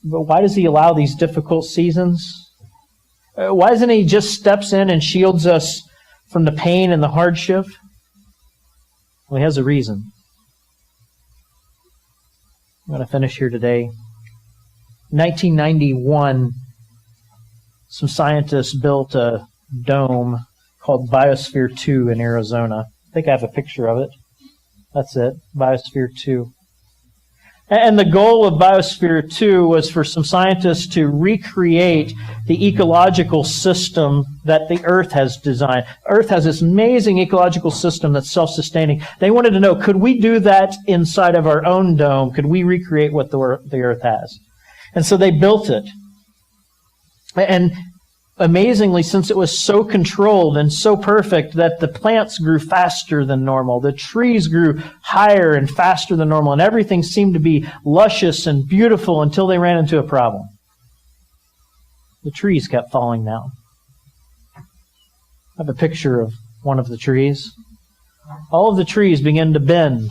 But why does he allow these difficult seasons? Why doesn't he just steps in and shields us from the pain and the hardship? Well, he has a reason. I'm going to finish here today. In 1991, some scientists built a dome called Biosphere 2 in Arizona. I think I have a picture of it. That's it, Biosphere 2. And the goal of Biosphere 2 was for some scientists to recreate the ecological system that the Earth has designed. Earth has this amazing ecological system that's self-sustaining. They wanted to know, could we do that inside of our own dome? Could we recreate what the Earth has? And so they built it. And amazingly, since it was so controlled and so perfect that the plants grew faster than normal, the trees grew higher and faster than normal, and everything seemed to be luscious and beautiful until they ran into a problem. The trees kept falling down. I have a picture of one of the trees. All of the trees began to bend.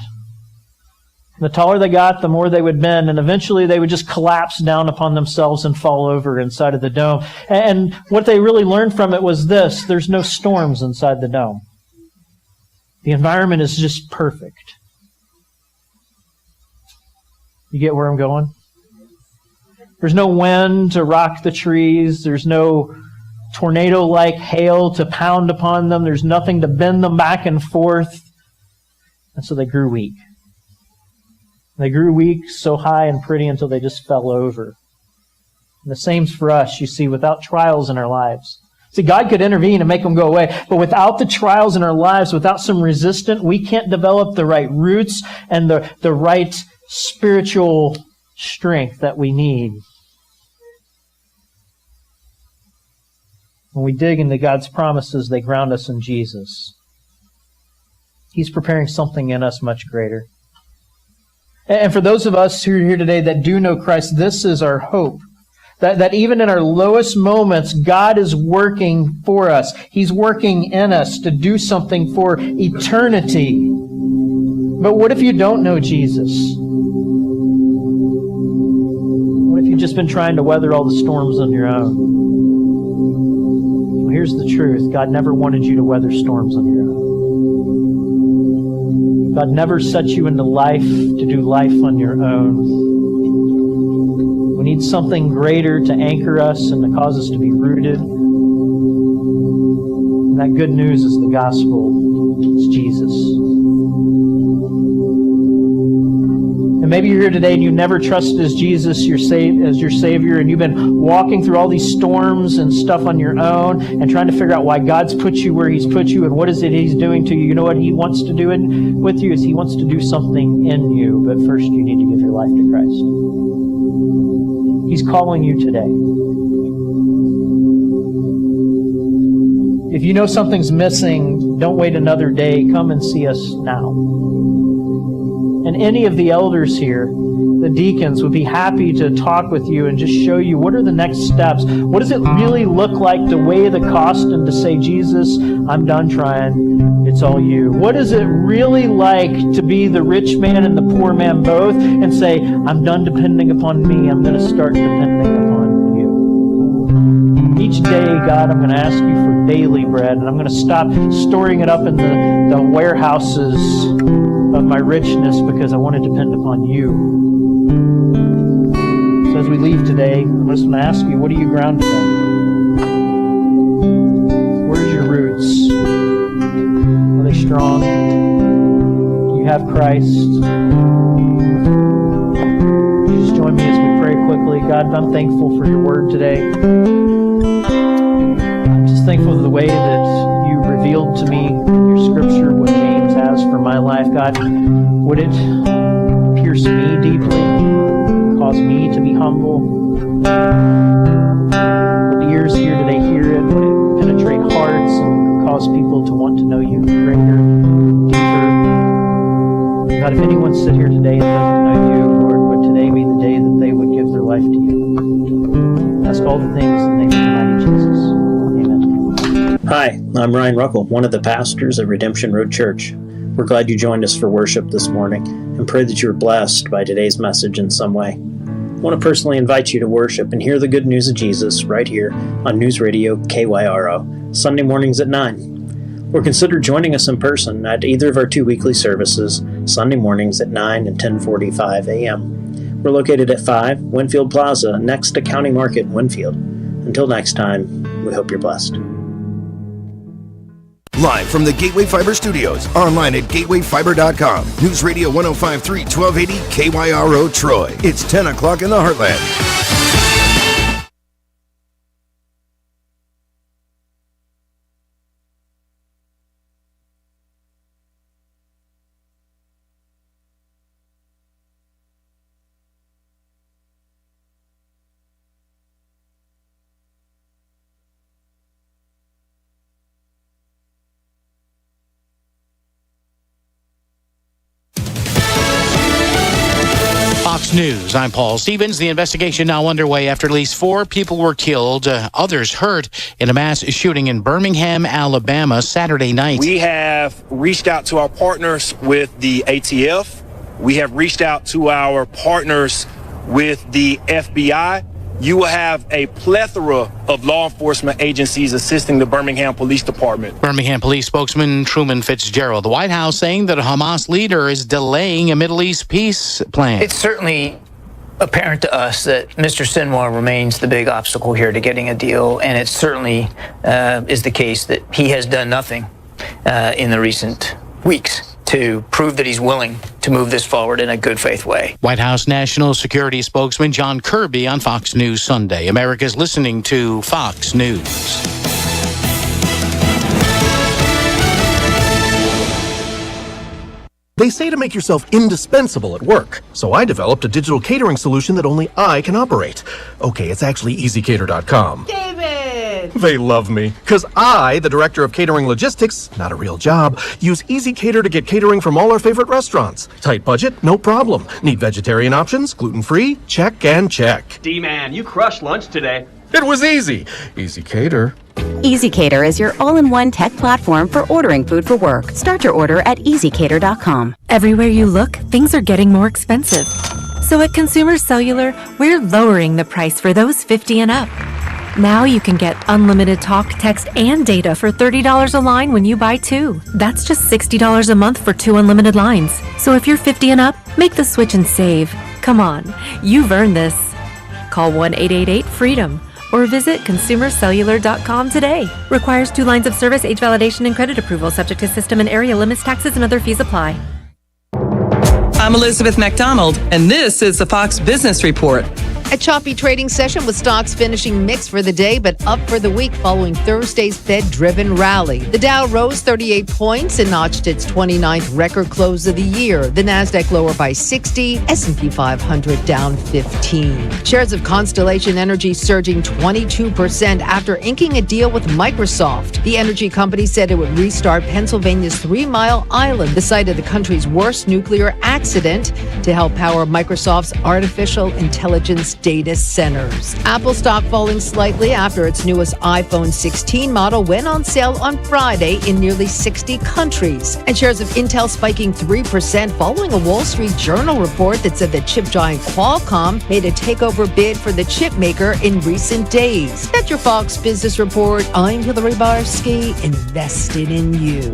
The taller they got, the more they would bend, and eventually they would just collapse down upon themselves and fall over inside of the dome. And what they really learned from it was this: there's no storms inside the dome. The environment is just perfect. You get where I'm going? There's no wind to rock the trees. There's no tornado-like hail to pound upon them. There's nothing to bend them back and forth. And so they grew weak. They grew weak, so high and pretty until they just fell over. And the same's for us, you see, without trials in our lives. See, God could intervene and make them go away, but without the trials in our lives, without some resistance, we can't develop the right roots and the right spiritual strength that we need. When we dig into God's promises, they ground us in Jesus. He's preparing something in us much greater. And for those of us who are here today that do know Christ, this is our hope. That even in our lowest moments, God is working for us. He's working in us to do something for eternity. But what if you don't know Jesus? What if you've just been trying to weather all the storms on your own? Well, here's the truth. God never wanted you to weather storms on your own. God never set you into life to do life on your own. We need something greater to anchor us and to cause us to be rooted. And that good news is the gospel. It's Jesus. And maybe you're here today and you never trusted as Jesus as your Savior, and you've been walking through all these storms and stuff on your own and trying to figure out why God's put you where He's put you and what is it He's doing to you. You know what He wants to do with you is He wants to do something in you, but first you need to give your life to Christ. He's calling you today. If you know something's missing, don't wait another day. Come and see us now. And any of the elders here, the deacons, would be happy to talk with you and just show you what are the next steps. What does it really look like to weigh the cost and to say, Jesus, I'm done trying. It's all you. What is it really like to be the rich man and the poor man both and say, I'm done depending upon me. I'm going to start depending upon you. Each day, God, I'm going to ask you for daily bread, and I'm going to stop storing it up in the warehouses of my richness because I want to depend upon you. So as we leave today, I'm just going to ask you, what are you grounded in? Where's your roots? Are they strong? Do you have Christ? Would you just join me as we pray quickly? God, I'm thankful for your word today. I'm just thankful for the way that you revealed to me in your scripture what James has for my life. God, would it pierce me deeply, cause me to be humble? Would the ears here today hear it? Would it penetrate hearts and cause people to want to know you greater, deeper? God, if anyone sit here today and doesn't know you, Lord, would today be the day that they would give their life to you? Ask all the things in the name of the mighty Jesus. Hi, I'm Ryan Ruckle, one of the pastors at Redemption Road Church. We're glad you joined us for worship this morning and pray that you were blessed by today's message in some way. want to personally invite you to worship and hear the good news of Jesus right here on News Radio KYRO, Sunday mornings at 9. Or consider joining us in person at either of our 2 weekly services, Sunday mornings at 9 and 10:45 a.m. We're located at 5 Winfield Plaza, next to County Market in Winfield. Until next time, we hope you're blessed. Live from the Gateway Fiber Studios, online at gatewayfiber.com. News Radio 105.3, 1280 KYRO Troy. It's 10 o'clock in the Heartland. Fox News, I'm Paul Stevens. The investigation now underway after at least 4 people were killed, others hurt in a mass shooting in Birmingham, Alabama, Saturday night. We have reached out to our partners with the ATF. We have reached out to our partners with the FBI. You will have a plethora of law enforcement agencies assisting the Birmingham Police Department. Birmingham Police spokesman Truman Fitzgerald. The White House saying that a Hamas leader is delaying a Middle East peace plan. It's certainly apparent to us that Mr. Sinwar remains the big obstacle here to getting a deal, and it certainly is the case that he has done nothing in the recent weeks to prove that he's willing to move this forward in a good faith way. White House National Security Spokesman John Kirby on Fox News Sunday. America's listening to Fox News. They say to make yourself indispensable at work, so I developed a digital catering solution that only I can operate. Okay, it's actually EasyCater.com. David! They love me, because I, the Director of Catering Logistics, not a real job, use EasyCater to get catering from all our favorite restaurants. Tight budget? No problem. Need vegetarian options? Gluten-free? Check and check. D-Man, you crushed lunch today. It was easy. EasyCater. EasyCater is your all-in-one tech platform for ordering food for work. Start your order at EasyCater.com. Everywhere you look, things are getting more expensive. So at Consumer Cellular, we're lowering the price for those 50 and up. Now you can get unlimited talk, text, and data for $30 a line when you buy 2. That's just $60 a month for 2 unlimited lines. So if you're 50 and up, make the switch and save. Come on, you've earned this. Call 1-888-FREEDOM or visit consumercellular.com today. Requires 2 lines of service, age validation, and credit approval, subject to system and area limits, taxes, and other fees apply. I'm Elizabeth McDonald, and this is the Fox Business Report. A choppy trading session with stocks finishing mixed for the day, but up for the week following Thursday's Fed-driven rally. The Dow rose 38 points and notched its 29th record close of the year. The Nasdaq lower by 60, S&P 500 down 15. Shares of Constellation Energy surging 22% after inking a deal with Microsoft. The energy company said it would restart Pennsylvania's 3 Mile Island, the site of the country's worst nuclear accident, to help power Microsoft's artificial intelligence data centers. Apple stock falling slightly after its newest iPhone 16 model went on sale on Friday in nearly 60 countries. And shares of Intel spiking 3% following a Wall Street Journal report that said the chip giant Qualcomm made a takeover bid for the chip maker in recent days. That's your Fox Business Report. I'm Hillary Barsky, invested in you.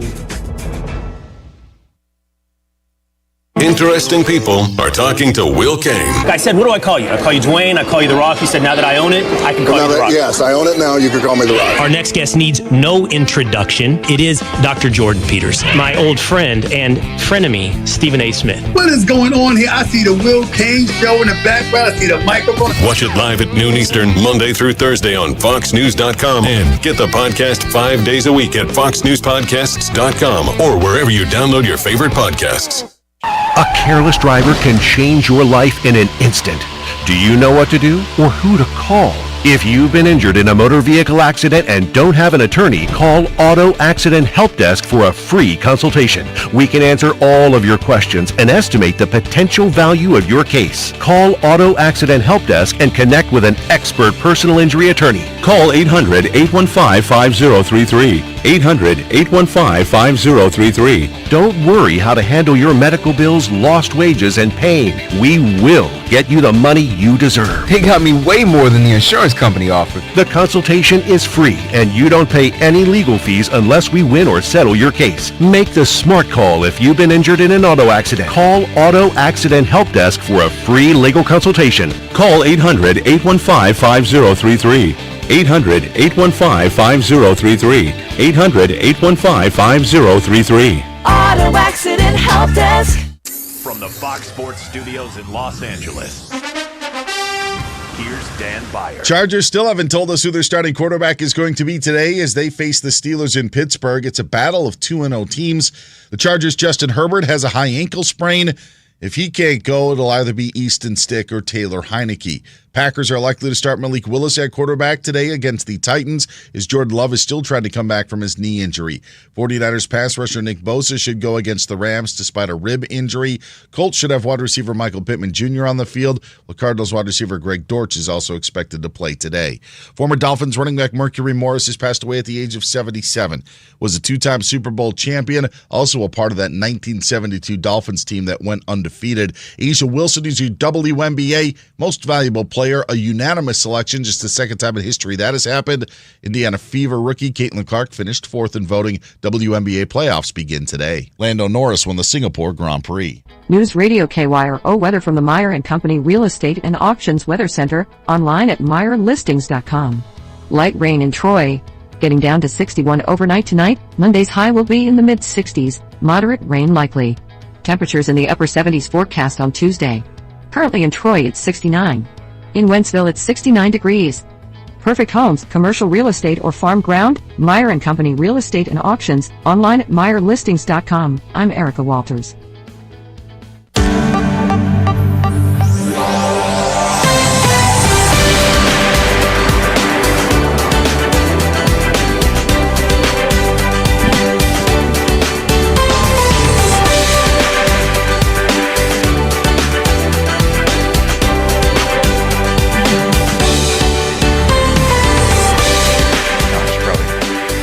Interesting people are talking to Will Kane. I said, what do I call you? I call you Dwayne, I call you The Rock. He said, now that I own it, I can call you The Rock. Yes, I own it now. You can call me The Rock. Our next guest needs no introduction. It is Dr. Jordan Peters, my old friend and frenemy, Stephen A. Smith. What is going on here? I see the Will Kane show in the background. I see the microphone. Watch it live at noon Eastern, Monday through Thursday on FoxNews.com. And get the podcast 5 days a week at FoxNewsPodcasts.com or wherever you download your favorite podcasts. A careless driver can change your life in an instant. Do you know what to do or who to call? If you've been injured in a motor vehicle accident and don't have an attorney, call Auto Accident Help Desk for a free consultation. We can answer all of your questions and estimate the potential value of your case. Call Auto Accident Help Desk and connect with an expert personal injury attorney. Call 800-815-5033. 800-815-5033. Don't worry how to handle your medical bills, lost wages, and pain. We will get you the money you deserve. They got me way more than the insurance company offered. The consultation is free, and you don't pay any legal fees unless we win or settle your case. Make the smart call if you've been injured in an auto accident. Call Auto Accident Help Desk for a free legal consultation. Call 800-815-5033. 800-815-5033. 800-815-5033. Auto Accident Help Desk. From the Fox Sports Studios in Los Angeles, here's Dan Byer. Chargers still haven't told us who their starting quarterback is going to be today as they face the Steelers in Pittsburgh. It's a battle of 2-0 teams. The Chargers' Justin Herbert has a high ankle sprain. If he can't go, it'll either be Easton Stick or Taylor Heineke. Packers are likely to start Malik Willis at quarterback today against the Titans, as Jordan Love is still trying to come back from his knee injury. 49ers pass rusher Nick Bosa should go against the Rams despite a rib injury. Colts should have wide receiver Michael Pittman Jr. on the field, while Cardinals wide receiver Greg Dortch is also expected to play today. Former Dolphins running back Mercury Morris has passed away at the age of 77. Was a two-time Super Bowl champion, also a part of that 1972 Dolphins team that went undefeated. Asia Wilson is your WNBA Most Valuable Player, a unanimous selection, just the second time in history that has happened. Indiana Fever rookie Caitlin Clark finished fourth in voting. WNBA playoffs begin today. Lando Norris won the Singapore Grand Prix. News Radio KYRO weather from the Meyer & Company Real Estate and Auctions Weather Center, online at MeyerListings.com. Light rain in Troy, getting down to 61 overnight tonight. Monday's high will be in the mid-60s, moderate rain likely. Temperatures in the upper 70s forecast on Tuesday. Currently in Troy it's 69. In Wentzville it's 69 degrees. Perfect homes, commercial real estate or farm ground, Meyer & Company Real Estate and Auctions, online at MeyerListings.com. I'm Erica Walters.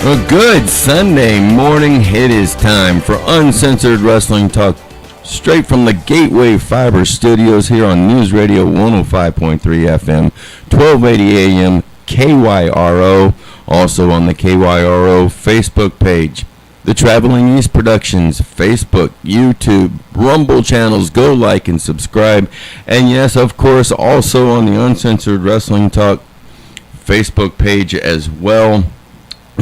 A good Sunday morning. It is time for Uncensored Wrestling Talk, straight from the Gateway Fiber Studios here on News Radio 105.3 FM, 1280 AM, KYRO, also on the KYRO Facebook page. The Traveling East Productions, Facebook, YouTube, Rumble channels. Go like and subscribe. And yes, of course, also on the Uncensored Wrestling Talk Facebook page as well.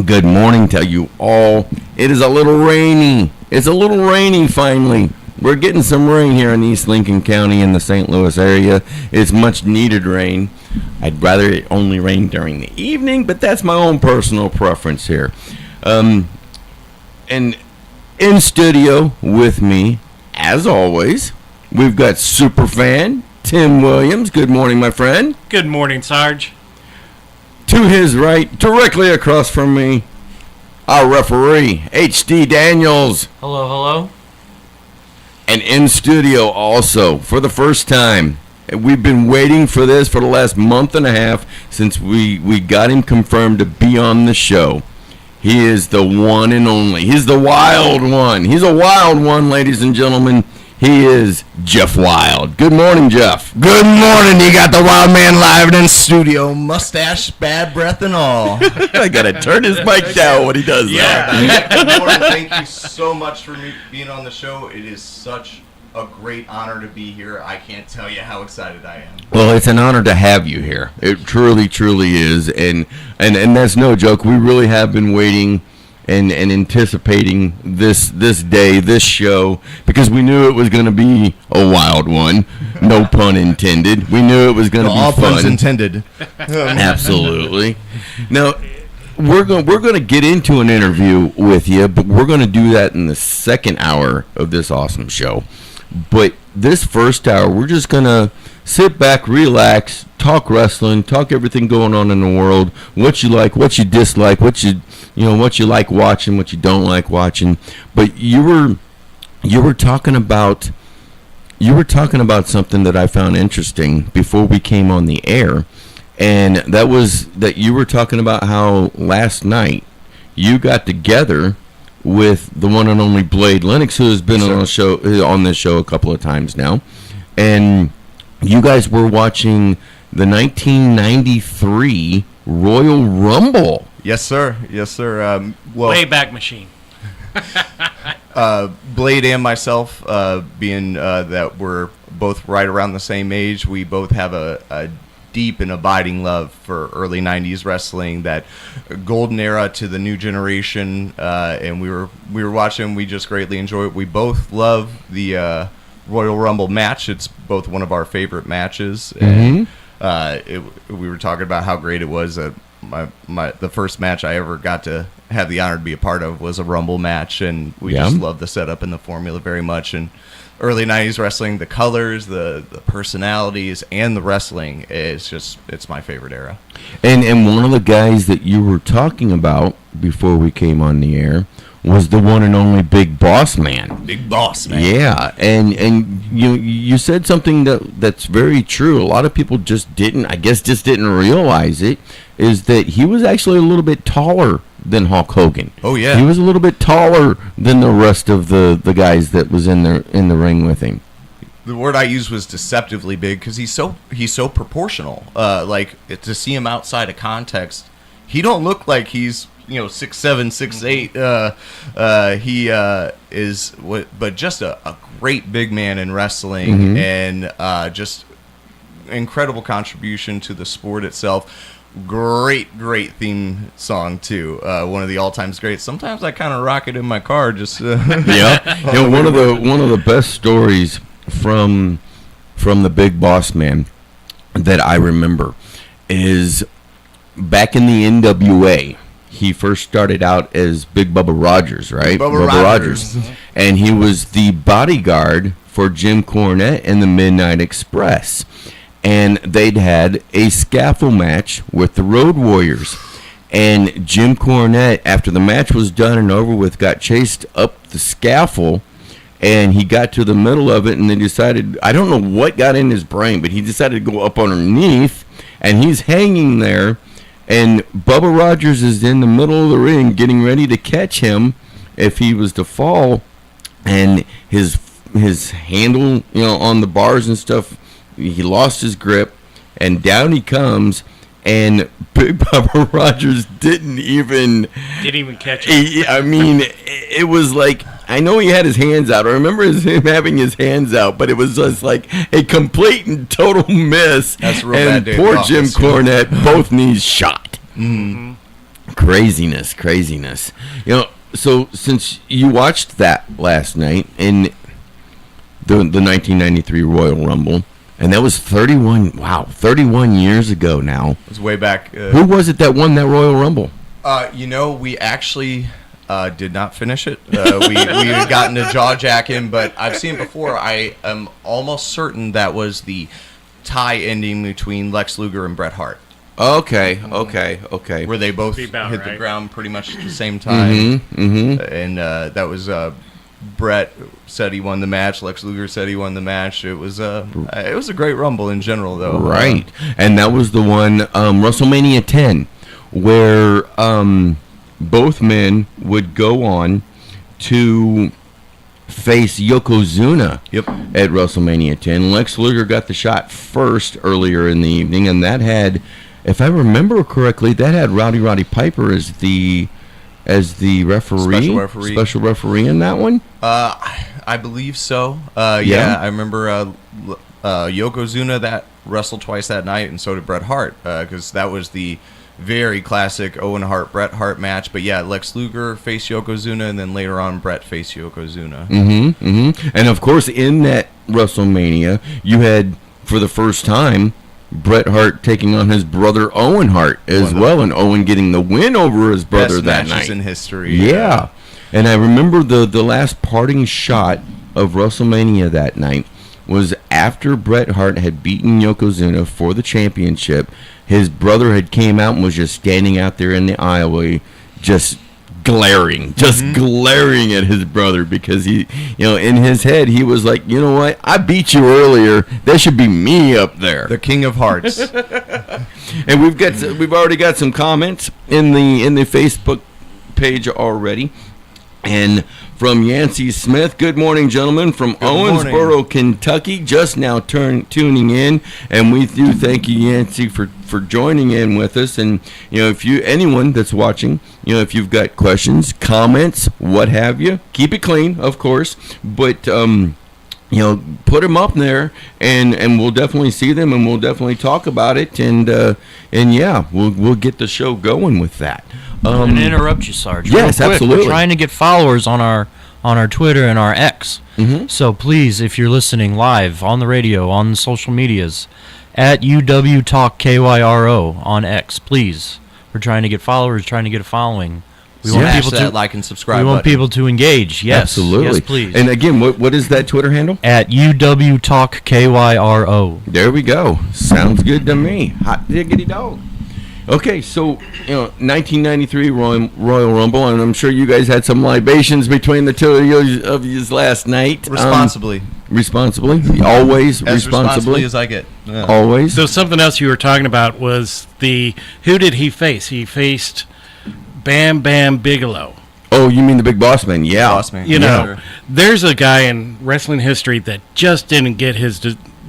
Good morning to you all. It is a little rainy. It's a little rainy finally. We're getting some rain here in East Lincoln County in the St. Louis area. It's much needed rain. I'd rather it only rain during the evening, but that's my own personal preference here. And in studio with me, as always, we've got superfan Tim Williams. Good morning, my friend. Good morning, Sarge. To his right, directly across from me, our referee, H.D. Daniels. Hello, hello. And in studio also, for the first time, and we've been waiting for this for the last month and a half since we got him confirmed to be on the show. He is the one and only. He's the wild one. He's a wild one, ladies and gentlemen. He is Jeff Wild. Good morning, Jeff. Good morning. You got the wild man live in studio, mustache, bad breath, and all. I gotta turn his mic down when he does that. Good morning. Thank you so much for being on the show. It is such a great honor to be here. I can't tell you how excited I am. Well, it's an honor to have you here. It truly, truly is, and that's no joke. We really have been waiting and anticipating this day, this show, because we knew it was going to be a wild one. No pun intended. We knew it was going to be all fun. All puns intended. Absolutely. Now, we're going to get into an interview with you, but we're going to do that in the second hour of this awesome show. But this first hour, we're just going to sit back, relax, talk wrestling, talk everything going on in the world, what you like, what you dislike, what you like watching, what you don't like watching. But you were talking about something that I found interesting before we came on the air, and that was that you were talking about how last night you got together with the one and only Blade Lennox, who has been on this show a couple of times now, and you guys were watching the 1993 Royal Rumble. Yes, sir. Yes, sir. Wayback Machine. Blade and myself, being that we're both right around the same age, we both have a deep and abiding love for early 90s wrestling, that golden era to the new generation, and we were watching. We just greatly enjoy it. We both love the Royal Rumble match. It's both one of our favorite matches. And, we were talking about how great it was. The first match I ever got to have the honor to be a part of was a Rumble match, and we just love the setup and the formula very much. And early 90s wrestling, the colors, the personalities, and the wrestling, it's my favorite era. And one of the guys that you were talking about before we came on the air was the one and only Big Boss Man. Big Boss Man. Yeah, and you said something that's very true. A lot of people just didn't realize it, is that he was actually a little bit taller than Hulk Hogan. Oh yeah. He was a little bit taller than the rest of the guys that was in the ring with him. The word I used was deceptively big, because he's so proportional. Like, to see him outside of context, he don't look like he's 6'7", 6'8". He is, but just a great big man in wrestling, and just incredible contribution to the sport itself. Great theme song too. One of the all-time greats. Sometimes I kind of rock it in my car. Just yeah. One of the best stories from the Big Boss Man that I remember is back in the NWA. He first started out as Big Bubba Rogers, right? Bubba Rogers. And he was the bodyguard for Jim Cornette and the Midnight Express. And they'd had a scaffold match with the Road Warriors. And Jim Cornette, after the match was done and over with, got chased up the scaffold, and he got to the middle of it, and then decided, I don't know what got in his brain, but he decided to go up underneath, and he's hanging there. And Bubba Rogers is in the middle of the ring getting ready to catch him if he was to fall. And his handle, on the bars and stuff, he lost his grip, and down he comes. And Big Bubba Rogers didn't even catch him. I mean, it was like, I know he had his hands out. I remember him having his hands out, but it was just like a complete and total miss. That's real and bad. Poor Jim Cornette, both knees shot. Craziness. So since you watched that last night in the 1993 Royal Rumble, and that was 31 years ago now. It was way back. Who was it that won that Royal Rumble? We actually did not finish it. We had gotten a jaw jacking, but I've seen it before. I am almost certain that was the tie ending between Lex Luger and Bret Hart. Okay. Where they both hit the ground pretty much at the same time. And that was Bret said he won the match. Lex Luger said he won the match. It was a great Rumble in general, though. Right, and that was the one WrestleMania 10, where both men would go on to face Yokozuna. Yep. At WrestleMania 10. Lex Luger got the shot first earlier in the evening, and that had, if I remember correctly, that had Roddy Piper as the referee, special referee in that one. I believe so. Yeah, I remember Yokozuna that wrestled twice that night, and so did Bret Hart, because that was the very classic Owen Hart Bret Hart match. But yeah, Lex Luger faced Yokozuna, and then later on Bret faced Yokozuna. And of course, in that WrestleMania, you had for the first time Bret Hart taking on his brother Owen Hart as well, and Owen getting the win over his brother that night. Best matches in history. Yeah. And I remember the last parting shot of WrestleMania that night was after Bret Hart had beaten Yokozuna for the championship. His brother had came out and was just standing out there in the aisleway, just glaring at his brother, because he, in his head, he was like, you know what, I beat you earlier, that should be me up there, the King of Hearts. And we've already got some comments in the Facebook page already. And from Yancey Smith, good morning, gentlemen, from Owensboro, Kentucky, just now tuning in. And we do thank you, Yancey, for joining in with us. And, if anyone that's watching, if you've got questions, comments, what have you, keep it clean, of course. But, put them up there, and we'll definitely see them, and we'll definitely talk about it. And yeah, we'll get the show going with that. I'm going to interrupt you, Sarge. Yes, real quick. absolutely. We're trying to get followers on our Twitter and our X. Mm-hmm. So please, if you're listening live on the radio, on the social medias, at UW Talk KYRO on X, please. We're trying to get followers, trying to get a following. We want people to like and subscribe. We want people to engage. Yes, absolutely. Yes, please. And again, what is that Twitter handle? At UW Talk KYRO. There we go. Sounds good to me. Hot diggity dog. Okay, so 1993 Royal Rumble, and I'm sure you guys had some libations between the two of you last night. Responsibly. Responsibly, always as responsibly as I get. Yeah. Always. So something else you were talking about was who did he face? He faced Bam Bam Bigelow. Oh, you mean the Big Boss Man? Yeah. Boss Man. There's a guy in wrestling history that just didn't get his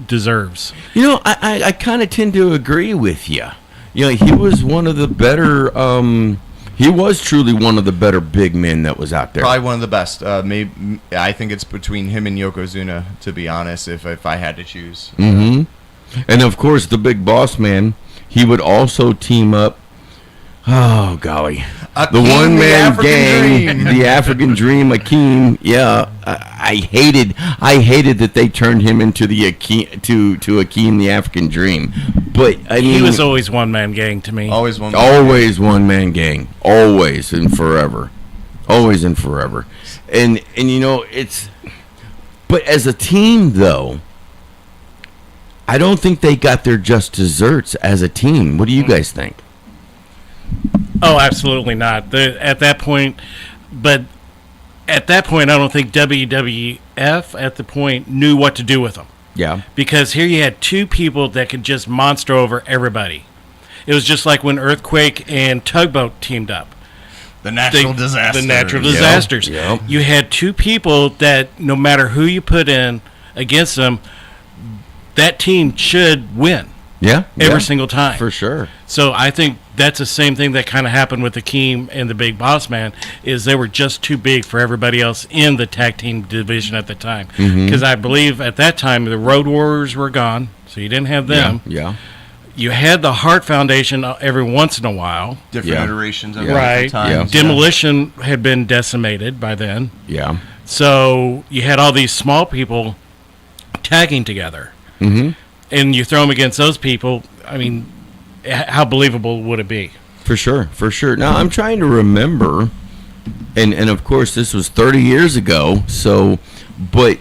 deserves. I kind of tend to agree with you. He was one of the better. He was truly one of the better big men that was out there. Probably one of the best. Maybe I think it's between him and Yokozuna, to be honest. If I had to choose. Mm-hmm. And of course, the Big Boss Man. He would also team up. Oh golly, the one-man gang, the African Dream, Akeem. Yeah, I hated that they turned him into the Akeem, the African Dream. But I mean, he was always one-man gang to me. Always one. Always one-man gang. Always and forever. Always and forever. And it's. But as a team, though, I don't think they got their just desserts as a team. What do you guys think? Oh, absolutely not. At that point, I don't think WWF at the point knew what to do with them. Yeah. Because here you had two people that could just monster over everybody. It was just like when Earthquake and Tugboat teamed up. The natural disasters. The natural disasters. Yep. You had two people that no matter who you put in against them, that team should win. Yeah. Every single time. For sure. So I think that's the same thing that kind of happened with Akeem and the Big Boss Man, is they were just too big for everybody else in the tag team division at the time. Because I believe at that time the Road Warriors were gone, so you didn't have them. Yeah. You had the Hart Foundation every once in a while. Different iterations of right. times. Demolition had been decimated by then. Yeah. So you had all these small people tagging together. Mm-hmm. And you throw them against those people, I mean, how believable would it be? For sure, for sure. Now, I'm trying to remember, and of course, this was 30 years ago, but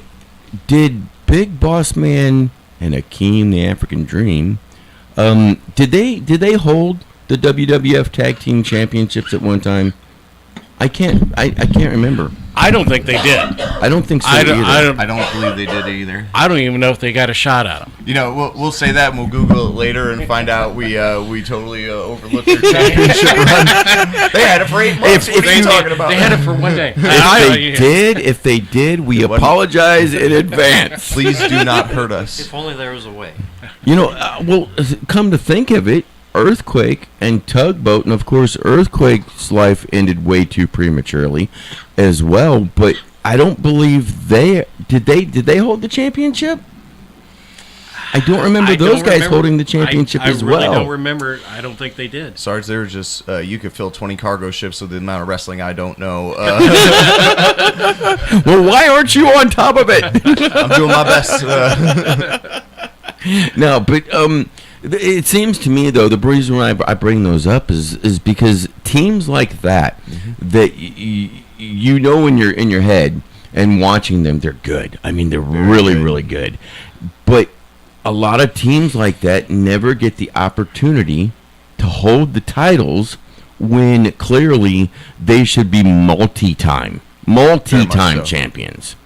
did Big Boss Man and Akeem, the African Dream, did they hold the WWF Tag Team Championships at one time? I can't remember. I don't think they did. I don't think so either. I don't believe they did either. I don't even know if they got a shot at them. We'll say that and we'll Google it later and find out we totally overlooked their championship run. They had it for 8 months. What are you talking about? They had it for one day. If they did, we apologize in advance. Please do not hurt us. If only there was a way. Well, come to think of it, Earthquake and Tugboat, and of course Earthquake's life ended way too prematurely as well, but I don't believe they hold the championship? I don't remember those guys holding the championship as well. I really don't remember. I don't think they did. Sarge, they were just you could fill 20 cargo ships with the amount of wrestling I don't know. Well, why aren't you on top of it? I'm doing my best. No, but it seems to me, though, the reason why I bring those up is because teams like that, that you know in your head and watching them, they're good. I mean, they're really good. But a lot of teams like that never get the opportunity to hold the titles when clearly they should be multi-time champions.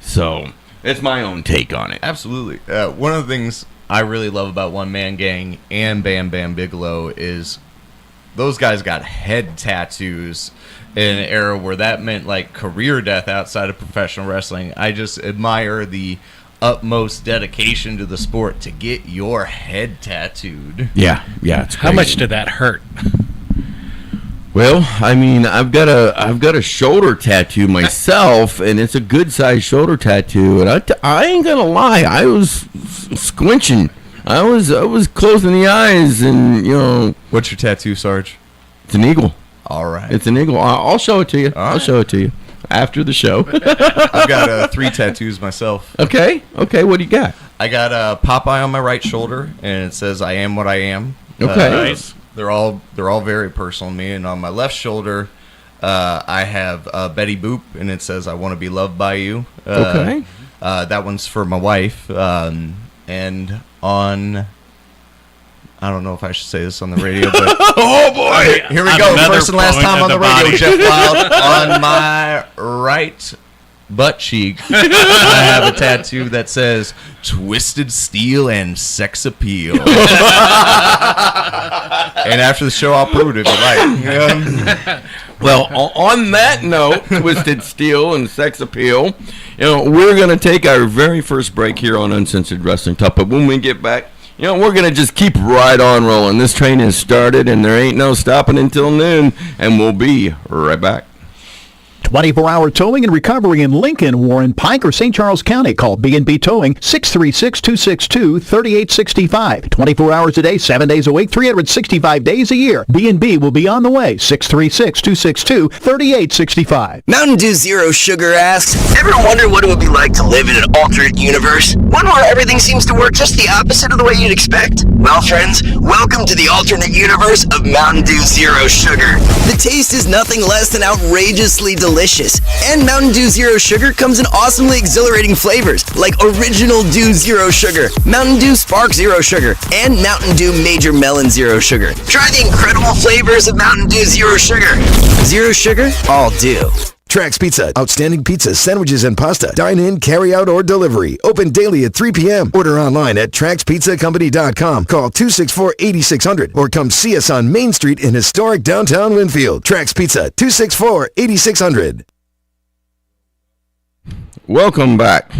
So that's my own take on it. Absolutely. One of the things I really love about One Man Gang and Bam Bam Bigelow is those guys got head tattoos in an era where that meant like career death outside of professional wrestling. I just admire the utmost dedication to the sport to get your head tattooed. Yeah, it's How much did that hurt? Well, I mean, I've got a shoulder tattoo myself, and it's a good sized shoulder tattoo. And I ain't gonna lie, I was squinching. I was closing the eyes, and What's your tattoo, Sarge? It's an eagle. All right, it's an eagle. I'll show it to you. I'll show it to you after the show. I've got 3 tattoos myself. Okay. What do you got? I got Popeye on my right shoulder, and it says "I am what I am." Okay. Nice. They're all very personal to me. And on my left shoulder, I have Betty Boop, and it says "I want to be loved by you." Okay. That one's for my wife. And on, I don't know if I should say this on the radio, but oh boy, here we go. First and last time on the radio, Jeff Wild. On my right butt cheek, I have a tattoo that says "Twisted Steel and Sex Appeal." And after the show, I'll prove it if you like. Well, on that note, Twisted Steel and Sex Appeal, we're going to take our very first break here on Uncensored Wrestling Talk. But when we get back, we're going to just keep right on rolling. This train has started, and there ain't no stopping until noon, and we'll be right back. 24-hour towing and recovery in Lincoln, Warren, Pike, or St. Charles County. Call B&B Towing, 636-262-3865. 24 hours a day, 7 days a week, 365 days a year. B&B will be on the way, 636-262-3865. Mountain Dew Zero Sugar asks, ever wonder what it would be like to live in an alternate universe? One where everything seems to work just the opposite of the way you'd expect? Well, friends, welcome to the alternate universe of Mountain Dew Zero Sugar. The taste is nothing less than outrageously delicious. And Mountain Dew Zero Sugar comes in awesomely exhilarating flavors like Original Dew Zero Sugar, Mountain Dew Spark Zero Sugar, and Mountain Dew Major Melon Zero Sugar. Try the incredible flavors of Mountain Dew Zero Sugar. Zero Sugar, all dew. Trax Pizza. Outstanding pizza, sandwiches, and pasta. Dine in, carry out, or delivery. Open daily at 3 p.m. Order online at TraxPizzaCompany.com. Call 264-8600 or come see us on Main Street in historic downtown Winfield. Trax Pizza, 264-8600. Welcome back.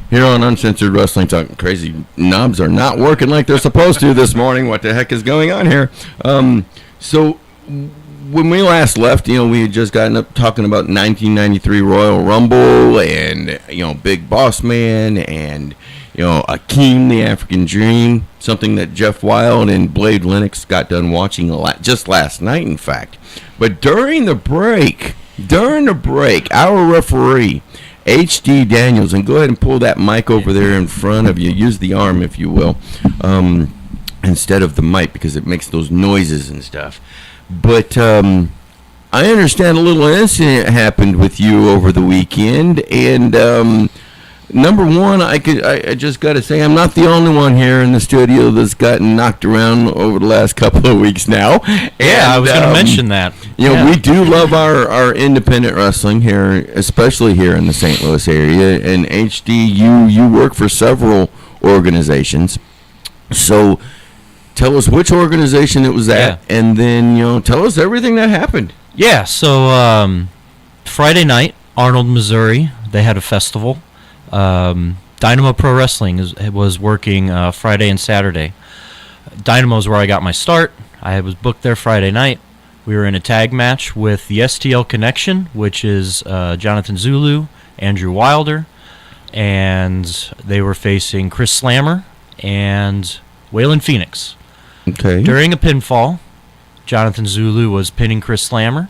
Here on Uncensored Wrestling Talk. Crazy knobs are not working like they're supposed to this morning. What the heck is going on here? So when we last left, we had just gotten up talking about 1993 Royal Rumble and, Big Boss Man and, Akeem the African Dream, something that Jeff Wild and Blade Lennox got done watching just last night, in fact. But during the break, our referee, H.D. Daniels, and go ahead and pull that mic over there in front of you. Use the arm, if you will, instead of the mic, because it makes those noises and stuff. But I understand a little incident happened with you over the weekend, and number one, I just got to say I'm not the only one here in the studio that's gotten knocked around over the last couple of weeks now. Yeah, I was going to mention that. We do love our independent wrestling here, especially here in the St. Louis area. And HD, you work for several organizations, so tell us which organization it was at, and then tell us everything that happened. Yeah, so Friday night, Arnold, Missouri, they had a festival. Dynamo Pro Wrestling was working Friday and Saturday. Dynamo's where I got my start. I was booked there Friday night. We were in a tag match with the STL Connection, which is Jonathan Zulu, Andrew Wilder, and they were facing Chris Slammer and Waylon Phoenix. Okay. During a pinfall, Jonathan Zulu was pinning Chris Slammer.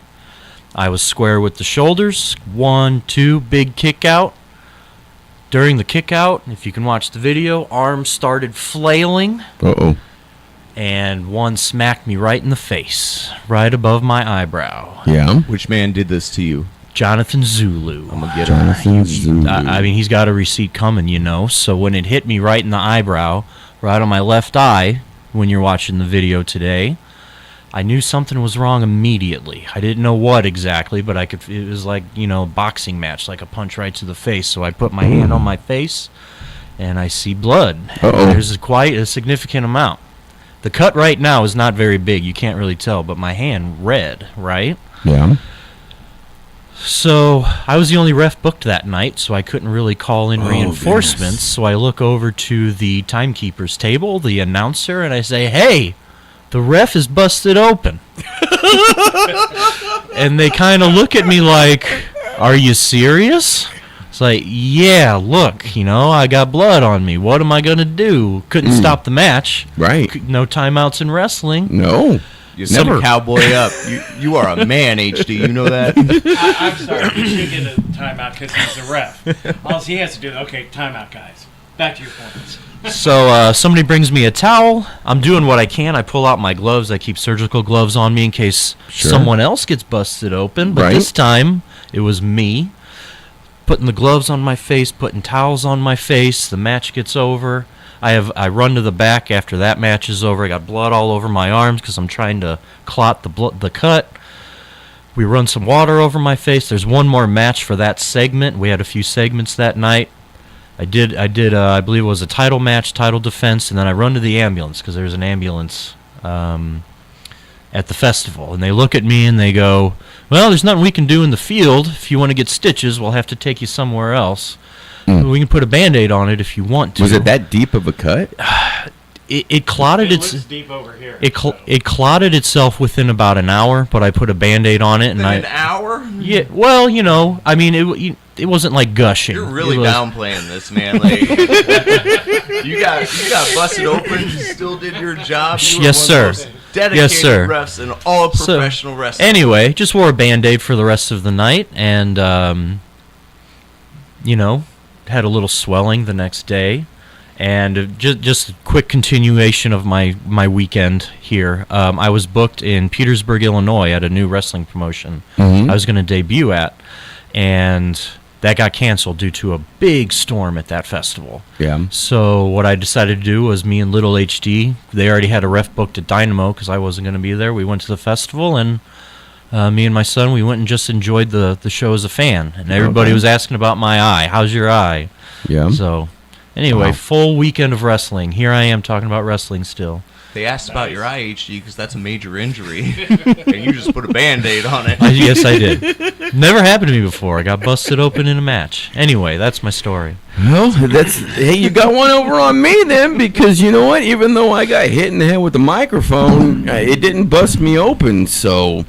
I was square with the shoulders. 1, 2, big kick out. During the kick out, if you can watch the video, arms started flailing. Uh-oh. And one smacked me right in the face, right above my eyebrow. Yeah. Which man did this to you? Jonathan Zulu. I'm gonna get Jonathan Zulu. I mean, he's got a receipt coming, So when it hit me right in the eyebrow, right on my left eye, when you're watching the video today, I knew something was wrong immediately. I didn't know what exactly, but it was like, a boxing match, like a punch right to the face. So I put my hand on my face, and I see blood. Uh-oh. There's quite a significant amount. The cut right now is not very big. You can't really tell, but my hand red, right? Yeah. So I was the only ref booked that night, so I couldn't really call in reinforcements. Goodness. So I look over to the timekeeper's table, the announcer, and I say, "Hey, the ref is busted open." And they kind of look at me like, "Are you serious?" It's like, "Yeah, look, I got blood on me. What am I going to do?" Couldn't stop the match. Right. No timeouts in wrestling. No. You set a cowboy up. You are a man, HD. You know that? I'm sorry. He should get a timeout because he's the ref. All he has to do is, okay, timeout, guys. Back to your points. So somebody brings me a towel. I'm doing what I can. I pull out my gloves. I keep surgical gloves on me in case someone else gets busted open. But this time, it was me. Putting the gloves on my face, putting towels on my face. The match gets over. I run to the back after that match is over. I got blood all over my arms because I'm trying to clot the cut. We run some water over my face. There's one more match for that segment. We had a few segments that night. I believe it was a title match, title defense, and then I run to the ambulance because there's an ambulance at the festival. And they look at me and they go, "Well, there's nothing we can do in the field. If you want to get stitches, we'll have to take you somewhere else. We can put a Band-Aid on it if you want to." Was it that deep of a cut? It clotted It looks deep over here. It clotted itself within about an hour, but I put a Band-Aid on it. An hour? Yeah, well, I mean, it wasn't like gushing. You're really downplaying this, man. Like, you got busted open. You still did your job. You were Yes, one sir. of the most dedicated Yes, sir. refs in all of professional wrestling. Anyway, just wore a Band-Aid for the rest of the night, and had a little swelling the next day. And just a quick continuation of my weekend here. I was booked in Petersburg, Illinois at a new wrestling promotion I was going to debut at, and that got canceled due to a big storm at that festival. Yeah. So what I decided to do was me and Little HD, they already had a ref booked at Dynamo because I wasn't going to be there. We went to the festival, and me and my son, we went and just enjoyed the show as a fan. And everybody was asking about my eye. How's your eye? Yeah. So anyway, full weekend of wrestling. Here I am talking about wrestling still. They asked about your eye, HD, because that's a major injury, and you just put a Band-Aid on it. Yes, I did. Never happened to me before. I got busted open in a match. Anyway, that's my story. Well, hey, you got one over on me then, because you know what? Even though I got hit in the head with the microphone, it didn't bust me open. So,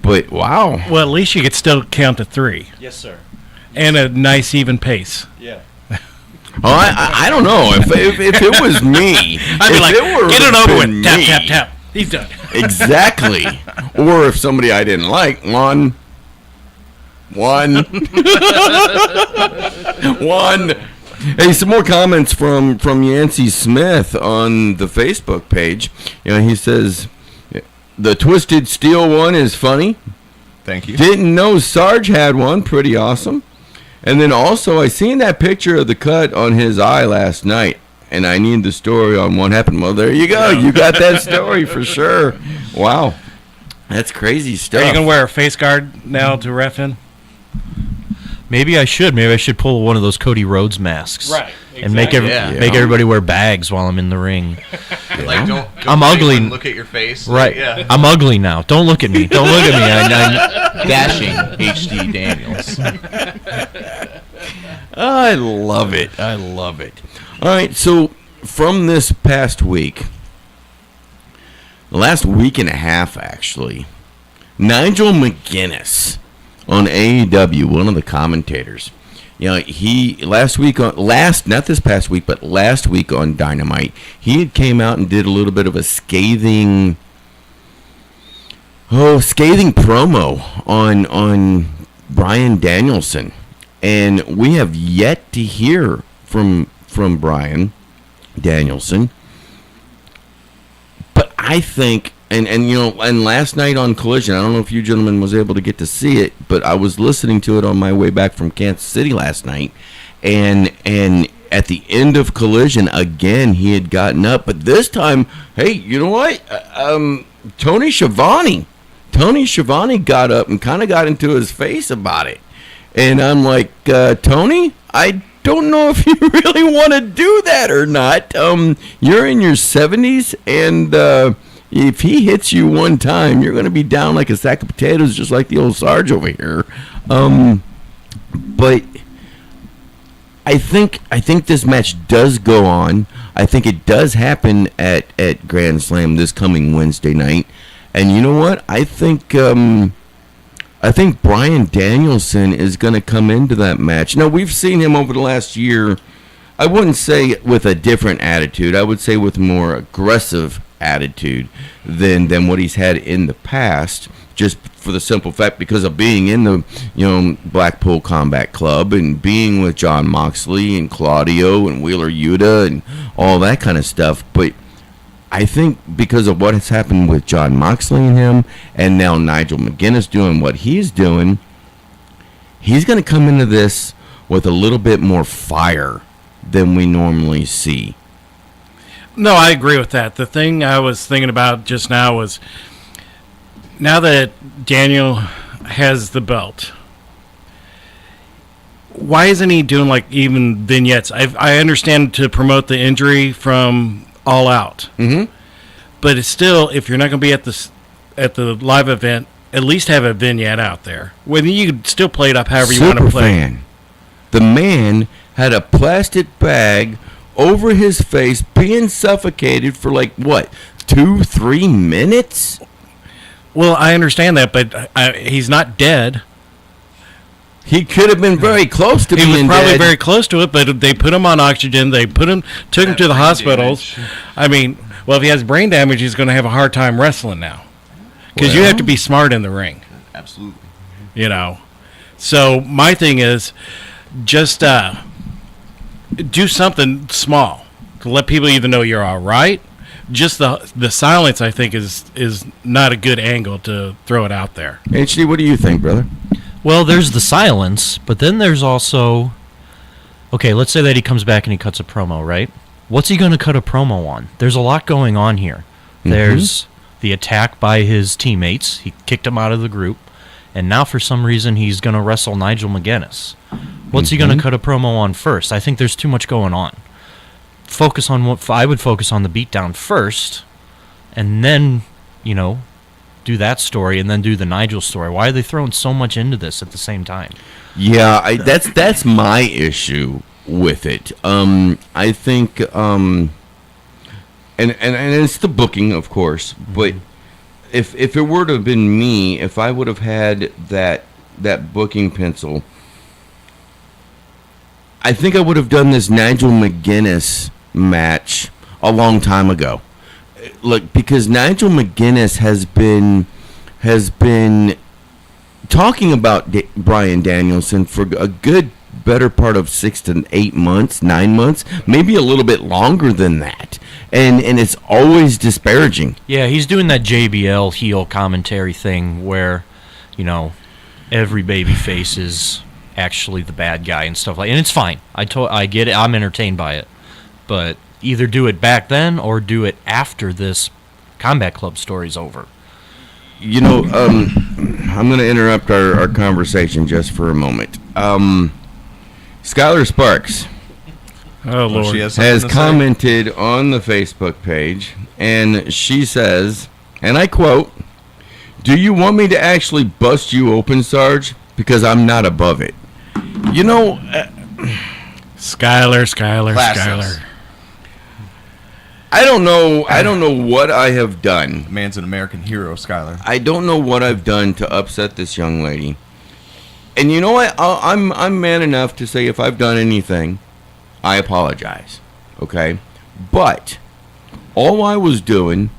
but wow. Well, at least you could still count to 3. Yes, sir. And a nice even pace. Yeah. Oh, I don't know if it was me. I'd be like, get it over with. Tap, me, tap, tap. He's done. Exactly. Or if somebody I didn't like, one. Hey, some more comments from Yancey Smith on the Facebook page. He says, the Twisted Steel one is funny. Thank you. Didn't know Sarge had one. Pretty awesome. And then also, I seen that picture of the cut on his eye last night, and I need the story on what happened. Well, there you go. You got that story for sure. Wow. That's crazy stuff. Are you going to wear a face guard now to ref in? Maybe I should. Maybe I should pull one of those Cody Rhodes masks. Right. And make everybody wear bags while I'm in the ring. Like, don't I'm ugly. Look at your face. Right. Yeah. I'm ugly now. Don't look at me. Don't look at me. I'm dashing HD Daniels. I love it. I love it. All right. So from this past week, the last week and a half, actually, Nigel McGuinness on AEW, one of the commentators. He last week on not this past week, but last week on Dynamite, he had came out and did a little bit of a scathing promo on Bryan Danielson, and we have yet to hear from Bryan Danielson. But I think, and last night on Collision, I don't know if you gentlemen was able to get to see it, but I was listening to it on my way back from Kansas City last night, and at the end of Collision, again, he had gotten up, but this time, hey, you know what? Tony Schiavone got up and kind of got into his face about it, and I'm like, Tony, I don't know if you really want to do that or not. You're in your 70s, and if he hits you one time, you're going to be down like a sack of potatoes, just like the old Sarge over here. But I think this match does go on. I think it does happen at Grand Slam this coming Wednesday night. And you know what? I think Bryan Danielson is going to come into that match. Now, we've seen him over the last year, I wouldn't say with a different attitude. I would say with more aggressive attitude than what he's had in the past, just for the simple fact because of being in the Blackpool Combat Club and being with John Moxley and Claudio and Wheeler Yuta and all that kind of stuff. But I think because of what has happened with John Moxley and him, and now Nigel McGuinness doing what he's doing, he's going to come into this with a little bit more fire than we normally see. No, I agree with that. The thing I was thinking about just now was, now that Daniel has the belt, why isn't he doing like even vignettes? I understand to promote the injury from All Out, but it's still, if you're not going to be at the live event, at least have a vignette out there. When you can still play it up however you want to play. Superfan. The man had a plastic bag over his face, being suffocated for like what, 2-3 minutes? Well, I understand that, but he's not dead. He could have been very close to being dead. He was probably very close to it, but they put him on oxygen. They took him to the hospitals. I mean, well, if he has brain damage, he's going to have a hard time wrestling now. Because you have to be smart in the ring. Absolutely. So my thing is just do something small to let people either know you're all right. Just the silence, I think, is not a good angle to throw it out there. HD, what do you think, brother? Well, there's the silence, but then there's also, okay, let's say that he comes back and he cuts a promo, right? What's he going to cut a promo on? There's a lot going on here. There's the attack by his teammates. He kicked him out of the group. And now for some reason he's going to wrestle Nigel McGuinness. What's he going to cut a promo on first? I think there's too much going on. I would focus on the beatdown first, and then, do that story, and then do the Nigel story. Why are they throwing so much into this at the same time? Yeah, that's my issue with it. I think, and it's the booking, of course, but if it were to have been me, if I would have had that booking pencil, I think I would have done this Nigel McGuinness match a long time ago. Look, because Nigel McGuinness has been talking about Bryan Danielson for a good better part of 6 to 8 months, 9 months, maybe a little bit longer than that. And it's always disparaging. Yeah, he's doing that JBL heel commentary thing where, every baby face is actually the bad guy and stuff like that. And it's fine. I get it. I'm entertained by it. But either do it back then or do it after this Combat Club story's over. I'm going to interrupt our conversation just for a moment. Skylar Sparks has commented on the Facebook page, and she says, and I quote, "Do you want me to actually bust you open, Sarge? Because I'm not above it." Skylar. I don't know what I have done. The man's an American hero, Skylar. I don't know what I've done to upset this young lady. And you know what? I'm man enough to say if I've done anything, I apologize. Okay? But all I was doing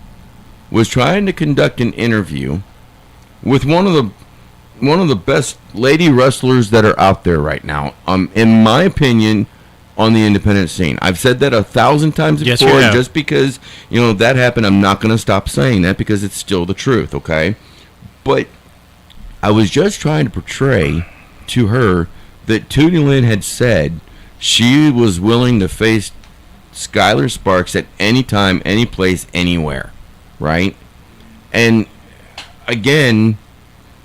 was trying to conduct an interview with one of the best lady wrestlers that are out there right now. In my opinion, on the independent scene. I've said that 1,000 times before, and just because, that happened, I'm not going to stop saying that because it's still the truth, okay? But I was just trying to portray to her that Tootie Lynn had said she was willing to face Skylar Sparks at any time, any place, anywhere, right? And again,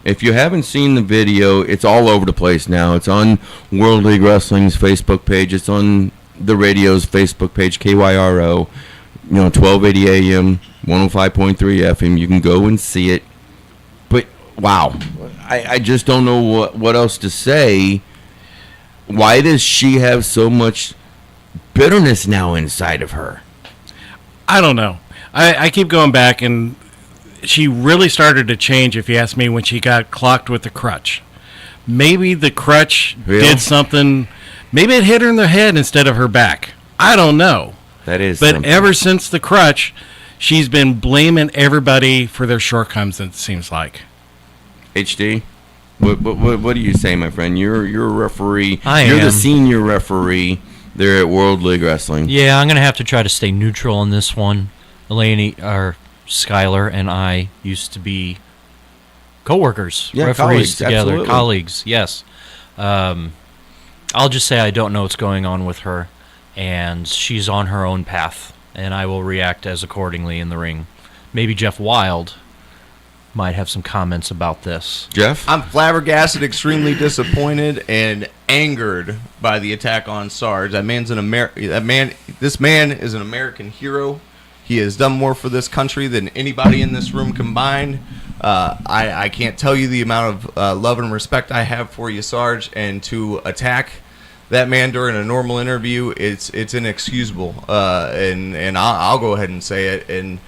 If you haven't seen the video, it's all over the place now. It's on World League Wrestling's Facebook page. It's on the radio's Facebook page, KYRO, 1280 AM, 105.3 FM. You can go and see it. But, wow, I just don't know what else to say. Why does she have so much bitterness now inside of her? I don't know. I keep going back, and she really started to change, if you ask me, when she got clocked with the crutch. Maybe the crutch did something. Maybe it hit her in the head instead of her back. I don't know. That is But something. ever since the crutch, she's been blaming everybody for their shortcomings, it seems like. HD, what do you say, my friend? You're a referee. You're the senior referee there at World League Wrestling. Yeah, I'm going to have to try to stay neutral on this one. Skylar and I used to be co-workers, referees colleagues, together, absolutely. colleagues, yes. I'll just say I don't know what's going on with her, and she's on her own path, and I will react as accordingly in the ring. Maybe Jeff Wild might have some comments about this. Jeff? I'm flabbergasted, extremely disappointed, and angered by the attack on Sarge. This man is an American hero. He has done more for this country than anybody in this room combined. I can't tell you the amount of love and respect I have for you, Sarge, and to attack that man during a normal interview, it's inexcusable. And I'll go ahead and say it. And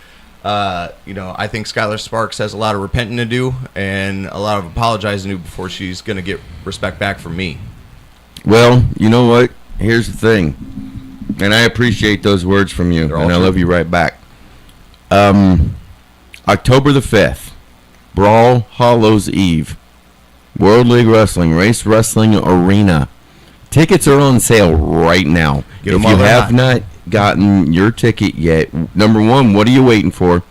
I think Skylar Sparks has a lot of repenting to do and a lot of apologizing to do before she's going to get respect back from me. Well, you know what? Here's the thing. And I appreciate those words from you, and I love you right back. October the 5th, Brawl Hollows Eve, World League Wrestling, Race Wrestling Arena. Tickets are on sale right now. If you have not gotten your ticket yet, number one, what are you waiting for?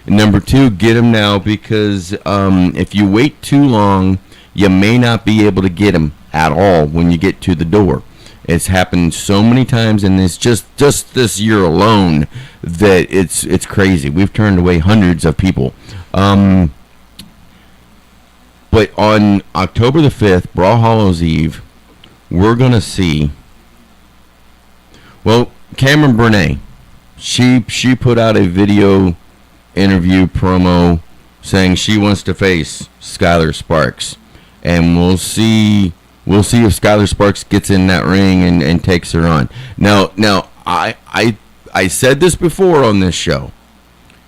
And number two, get them now, because if you wait too long, you may not be able to get them at all when you get to the door. It's happened so many times in this just this year alone that it's crazy. We've turned away hundreds of people. But on October the 5th, Brawl Hollows Eve, we're going to see, well, Cameron Burnett. She put out a video interview promo saying she wants to face Skylar Sparks. And we'll see if Skylar Sparks gets in that ring and takes her on. Now, I said this before on this show.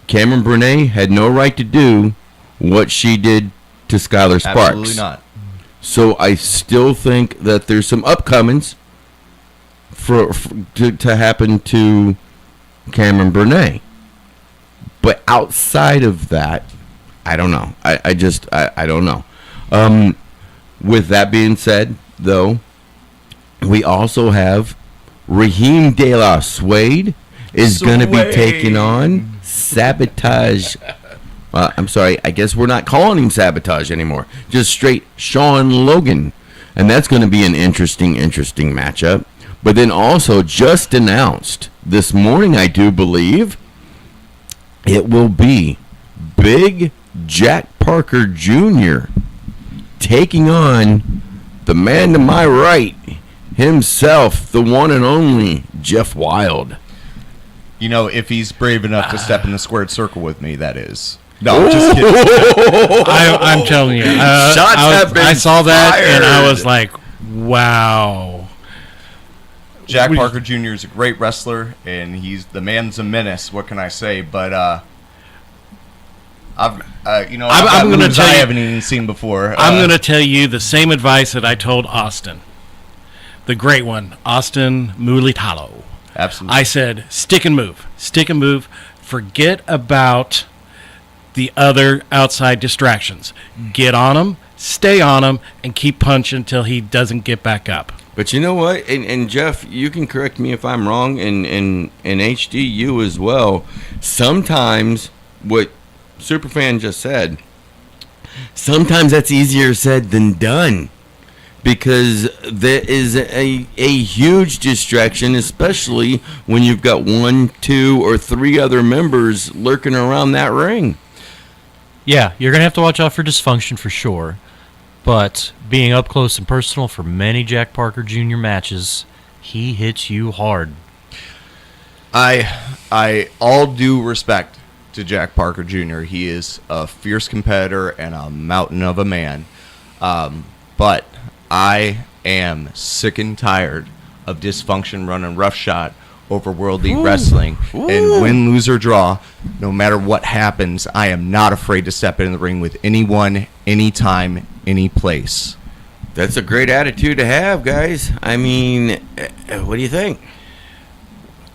Cameron Burnett had no right to do what she did to Skylar Sparks. Absolutely not. So I still think that there's some upcomings to happen to Cameron Burnett. But outside of that, I don't know. I don't know. With that being said, though, we also have Raheem De La Suede is going to be taking on Sabotage. I'm sorry, I guess we're not calling him Sabotage anymore. Just straight Sean Logan. And that's going to be an interesting matchup. But then also just announced this morning, I do believe, it will be Big Jack Parker Jr. taking on the man to my right himself, the one and only Jeff Wild. If he's brave enough to step in the squared circle with me, that is. No, I'm just kidding. I'm telling you. I saw that, and I was like, wow. Jack Parker Jr. is a great wrestler, and the man's a menace. What can I say? But I'm going to tell you, I haven't even seen before. I'm going to tell you the same advice that I told Austin, the great one, Austin Mulitalo. Absolutely. I said, stick and move. Forget about the other outside distractions. Get on him, stay on him, and keep punching until he doesn't get back up. But you know what? And Jeff, you can correct me if I'm wrong, and HD, you as well. Sometimes what Superfan just said, sometimes that's easier said than done, because there is a huge distraction, especially when you've got 1, 2, or 3 other members lurking around that ring. Yeah, you're going to have to watch out for dysfunction for sure. But being up close and personal for many Jack Parker Jr. matches, he hits you hard. I all due respect to Jack Parker Jr. He is a fierce competitor and a mountain of a man. But I am sick and tired of dysfunction running roughshod over World League Wrestling. And win, lose, or draw, no matter what happens, I am not afraid to step in the ring with anyone, anytime, any place. That's a great attitude to have, guys. I mean, what do you think?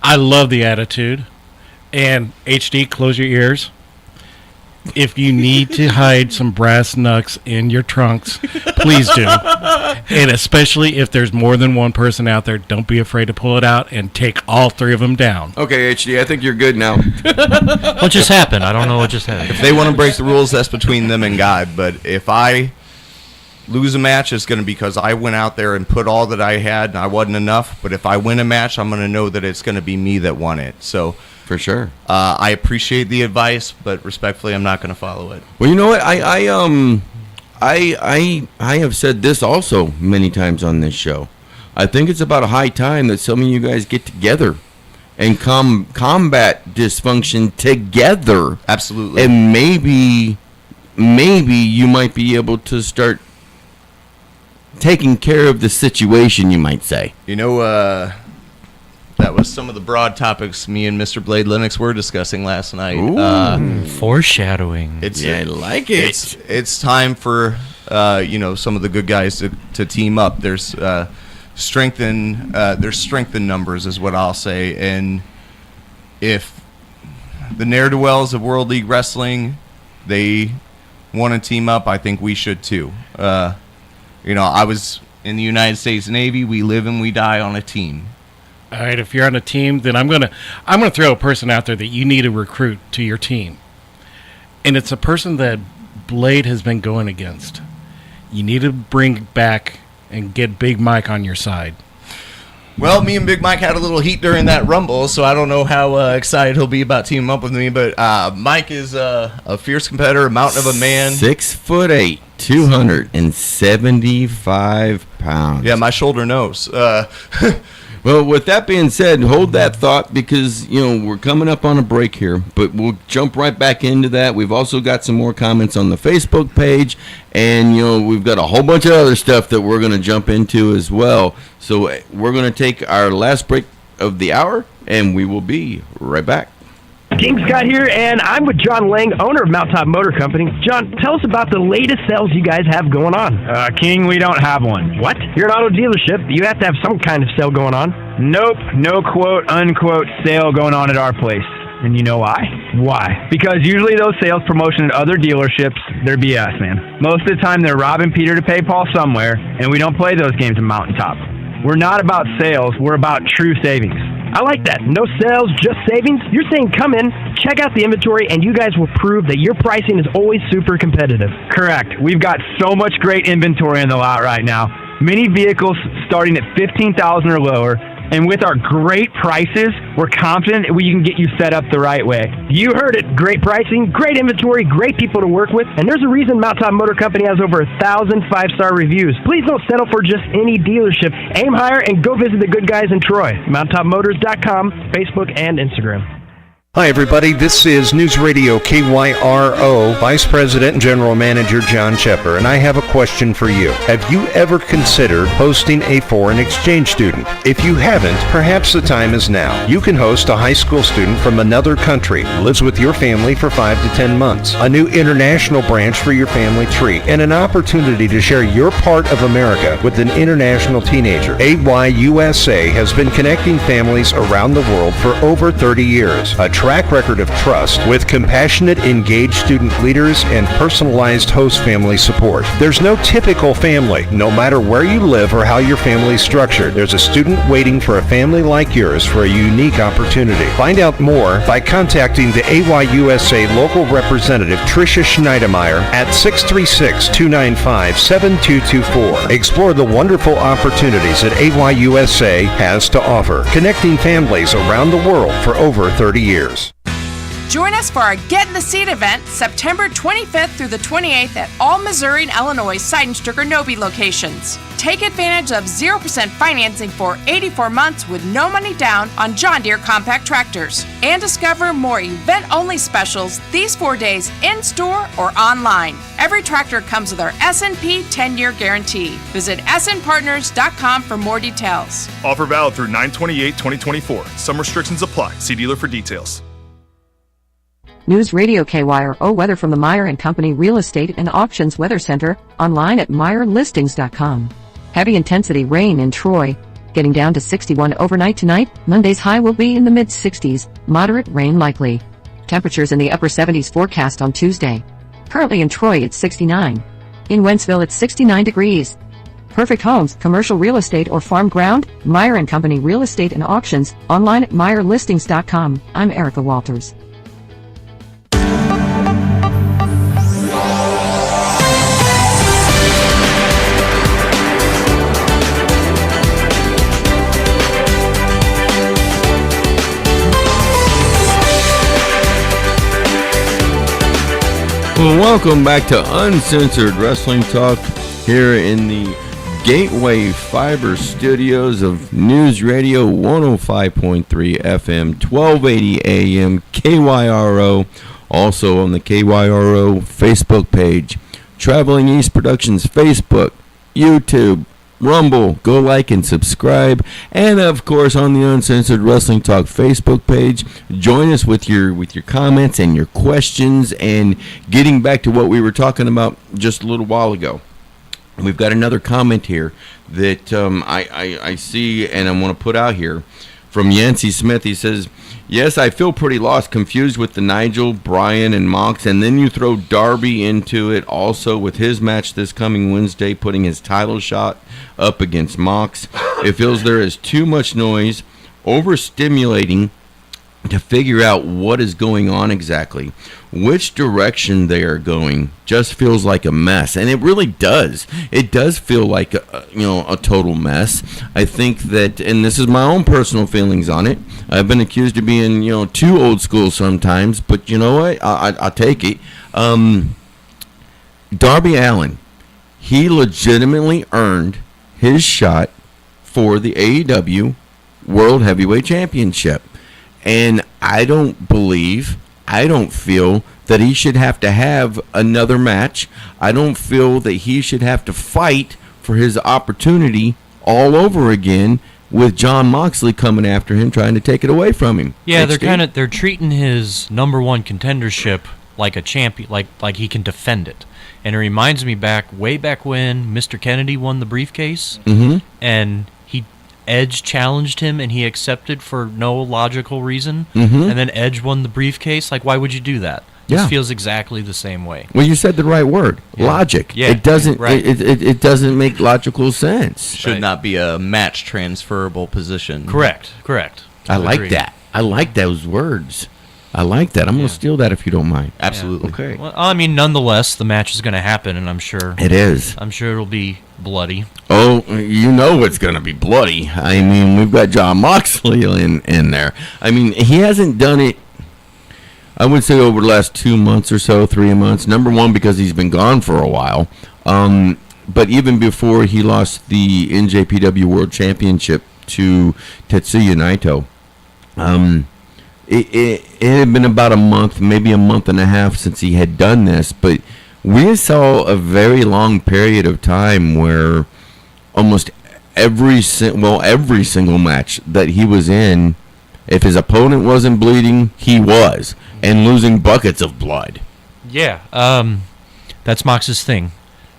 I love the attitude. And HD, close your ears. If you need to hide some brass knucks in your trunks, please do. And especially if there's more than one person out there, don't be afraid to pull it out and take all three of them down. Okay, HD, I think you're good now. What just happened? I don't know what just happened. If they want to break the rules, that's between them and God. But if I lose a match, it's going to be because I went out there and put all that I had and I wasn't enough. But if I win a match, I'm going to know that it's going to be me that won it. So for sure, I appreciate the advice, but respectfully, I'm not going to follow it. Well, you know what? I have said this also many times on this show. I think it's about a high time that some of you guys get together and combat dysfunction together. Absolutely. And maybe you might be able to start taking care of the situation, you might say. You know, that was some of the broad topics me and Mr. Blade Lennox were discussing last night. Foreshadowing. I like it. It's time for some of the good guys to team up. There's strength in numbers, is what I'll say. And if the ne'er-do-wells of World League Wrestling, they want to team up, I think we should too. I was in the United States Navy. We live and we die on a team. All right, if you're on a team, then I'm gonna throw a person out there that you need to recruit to your team, and it's a person that Blade has been going against. You need to bring back and get Big Mike on your side. Well, me and Big Mike had a little heat during that Rumble, so I don't know how excited he'll be about teaming up with me. But Mike is a fierce competitor, a mountain of a man. 6'8", 275 pounds. Yeah, my shoulder knows. Well, with that being said, hold that thought because, we're coming up on a break here, but we'll jump right back into that. We've also got some more comments on the Facebook page, and, we've got a whole bunch of other stuff that we're going to jump into as well. So we're going to take our last break of the hour, and we will be right back. King Scott here, and I'm with John Lang, owner of Mountaintop Motor Company. John, tell us about the latest sales you guys have going on. King, we don't have one. What? You're an auto dealership. You have to have some kind of sale going on. Nope, no quote, unquote sale going on at our place. And you know why? Why? Because usually those sales promotion at other dealerships, they're BS, man. Most of the time they're robbing Peter to pay Paul somewhere, and we don't play those games at Mountaintop. We're not about sales, we're about true savings. I like that. No sales, just savings. You're saying come in, check out the inventory, and you guys will prove that your pricing is always super competitive. Correct. We've got so much great inventory in the lot right now. Many vehicles starting at $15,000 or lower. And with our great prices, we're confident we can get you set up the right way. You heard it. Great pricing, great inventory, great people to work with. And there's a reason Mountaintop Motor Company has over 1,000 five-star reviews. Please don't settle for just any dealership. Aim higher and go visit the good guys in Troy. MountaintopMotors.com, Facebook, and Instagram. Hi, everybody. This is News Radio KYRO Vice President and General Manager John Chepper, and I have a question for you. Have you ever considered hosting a foreign exchange student? If you haven't, perhaps the time is now. You can host a high school student from another country who lives with your family for 5 to 10 months, a new international branch for your family tree, and an opportunity to share your part of America with an international teenager. AYUSA has been connecting families around the world for over 30 years. A track record of trust with compassionate, engaged student leaders and personalized host family support. There's no typical family. No matter where you live or how your family is structured, there's a student waiting for a family like yours for a unique opportunity. Find out more by contacting the AYUSA local representative Tricia Schneidermeyer at 636-295-7224. Explore the wonderful opportunities that AYUSA has to offer, connecting families around the world for over 30 years. Join us for our Get in the Seat event September 25th through the 28th at all Missouri and Illinois Seidenstücker Nobi locations. Take advantage of 0% financing for 84 months with no money down on John Deere compact tractors. And discover more event-only specials these 4 days in-store or online. Every tractor comes with our S&P 10-year guarantee. Visit snpartners.com for more details. Offer valid through 9/28/2024. Some restrictions apply. See dealer for details. News Radio KYRO weather from the Meyer & Company Real Estate and Auctions Weather Center, online at MeyerListings.com. Heavy intensity rain in Troy, getting down to 61 overnight tonight. Monday's high will be in the mid-60s, moderate rain likely. Temperatures in the upper 70s forecast on Tuesday. Currently in Troy it's 69. In Wentzville it's 69 degrees. Perfect homes, commercial real estate or farm ground, Meyer & Company Real Estate and Auctions, online at MeyerListings.com. I'm Erica Walters. Well, welcome back to Uncensored Wrestling Talk here in the Gateway Fiber Studios of News Radio 105.3 FM, 1280 AM, KYRO, also on the KYRO Facebook page, Traveling East Productions Facebook, YouTube, Rumble. Go like and subscribe, and of course on the Uncensored Wrestling Talk Facebook page. Join us with your comments and your questions, and getting back to what we were talking about just a little while ago. We've got another comment here that I see and I want to put out here from Yancey Smith. He says, yes, I feel pretty lost, confused with the Nigel, Bryan, and Mox, and then you throw Darby into it also with his match this coming Wednesday, putting his title shot up against Mox. It feels there is too much noise, overstimulating to figure out what is going on exactly. Which direction they are going just feels like a mess, and it really does. It does feel like a total mess. I think that, and this is my own personal feelings on it, I've been accused of being too old school sometimes, but you know what? I'll take it. Darby Allin, he legitimately earned his shot for the AEW World Heavyweight Championship. And I don't feel that he should have to have another match. I don't feel that he should have to fight for his opportunity all over again with Jon Moxley coming after him, trying to take it away from him. Yeah, they're treating his number one contendership like a champion, like he can defend it. And it reminds me way back when Mr. Kennedy won the briefcase, and Edge challenged him and he accepted for no logical reason, and then Edge won the briefcase. Like, why would you do that? Yeah. This feels exactly the same way. Well, you said the right word, logic. Yeah, it doesn't. Right. It doesn't make logical sense. Should not be a match transferable position. Correct. I like that. I like those words. I like that. I'm going to steal that if you don't mind. Absolutely. Okay. Well, I mean, nonetheless, the match is going to happen, and I'm sure it is. I'm sure it'll be bloody. Oh, you know it's going to be bloody. I mean, we've got Jon Moxley in there. I mean, he hasn't done it, I would say, over the last 2 months or so, 3 months. Number one, because he's been gone for a while. But even before he lost the NJPW World Championship to Tetsuya Naito, it had been about a month, maybe a month and a half since he had done this, but we saw a very long period of time where almost every single match that he was in, if his opponent wasn't bleeding, he was, and losing buckets of blood. Yeah, that's Mox's thing,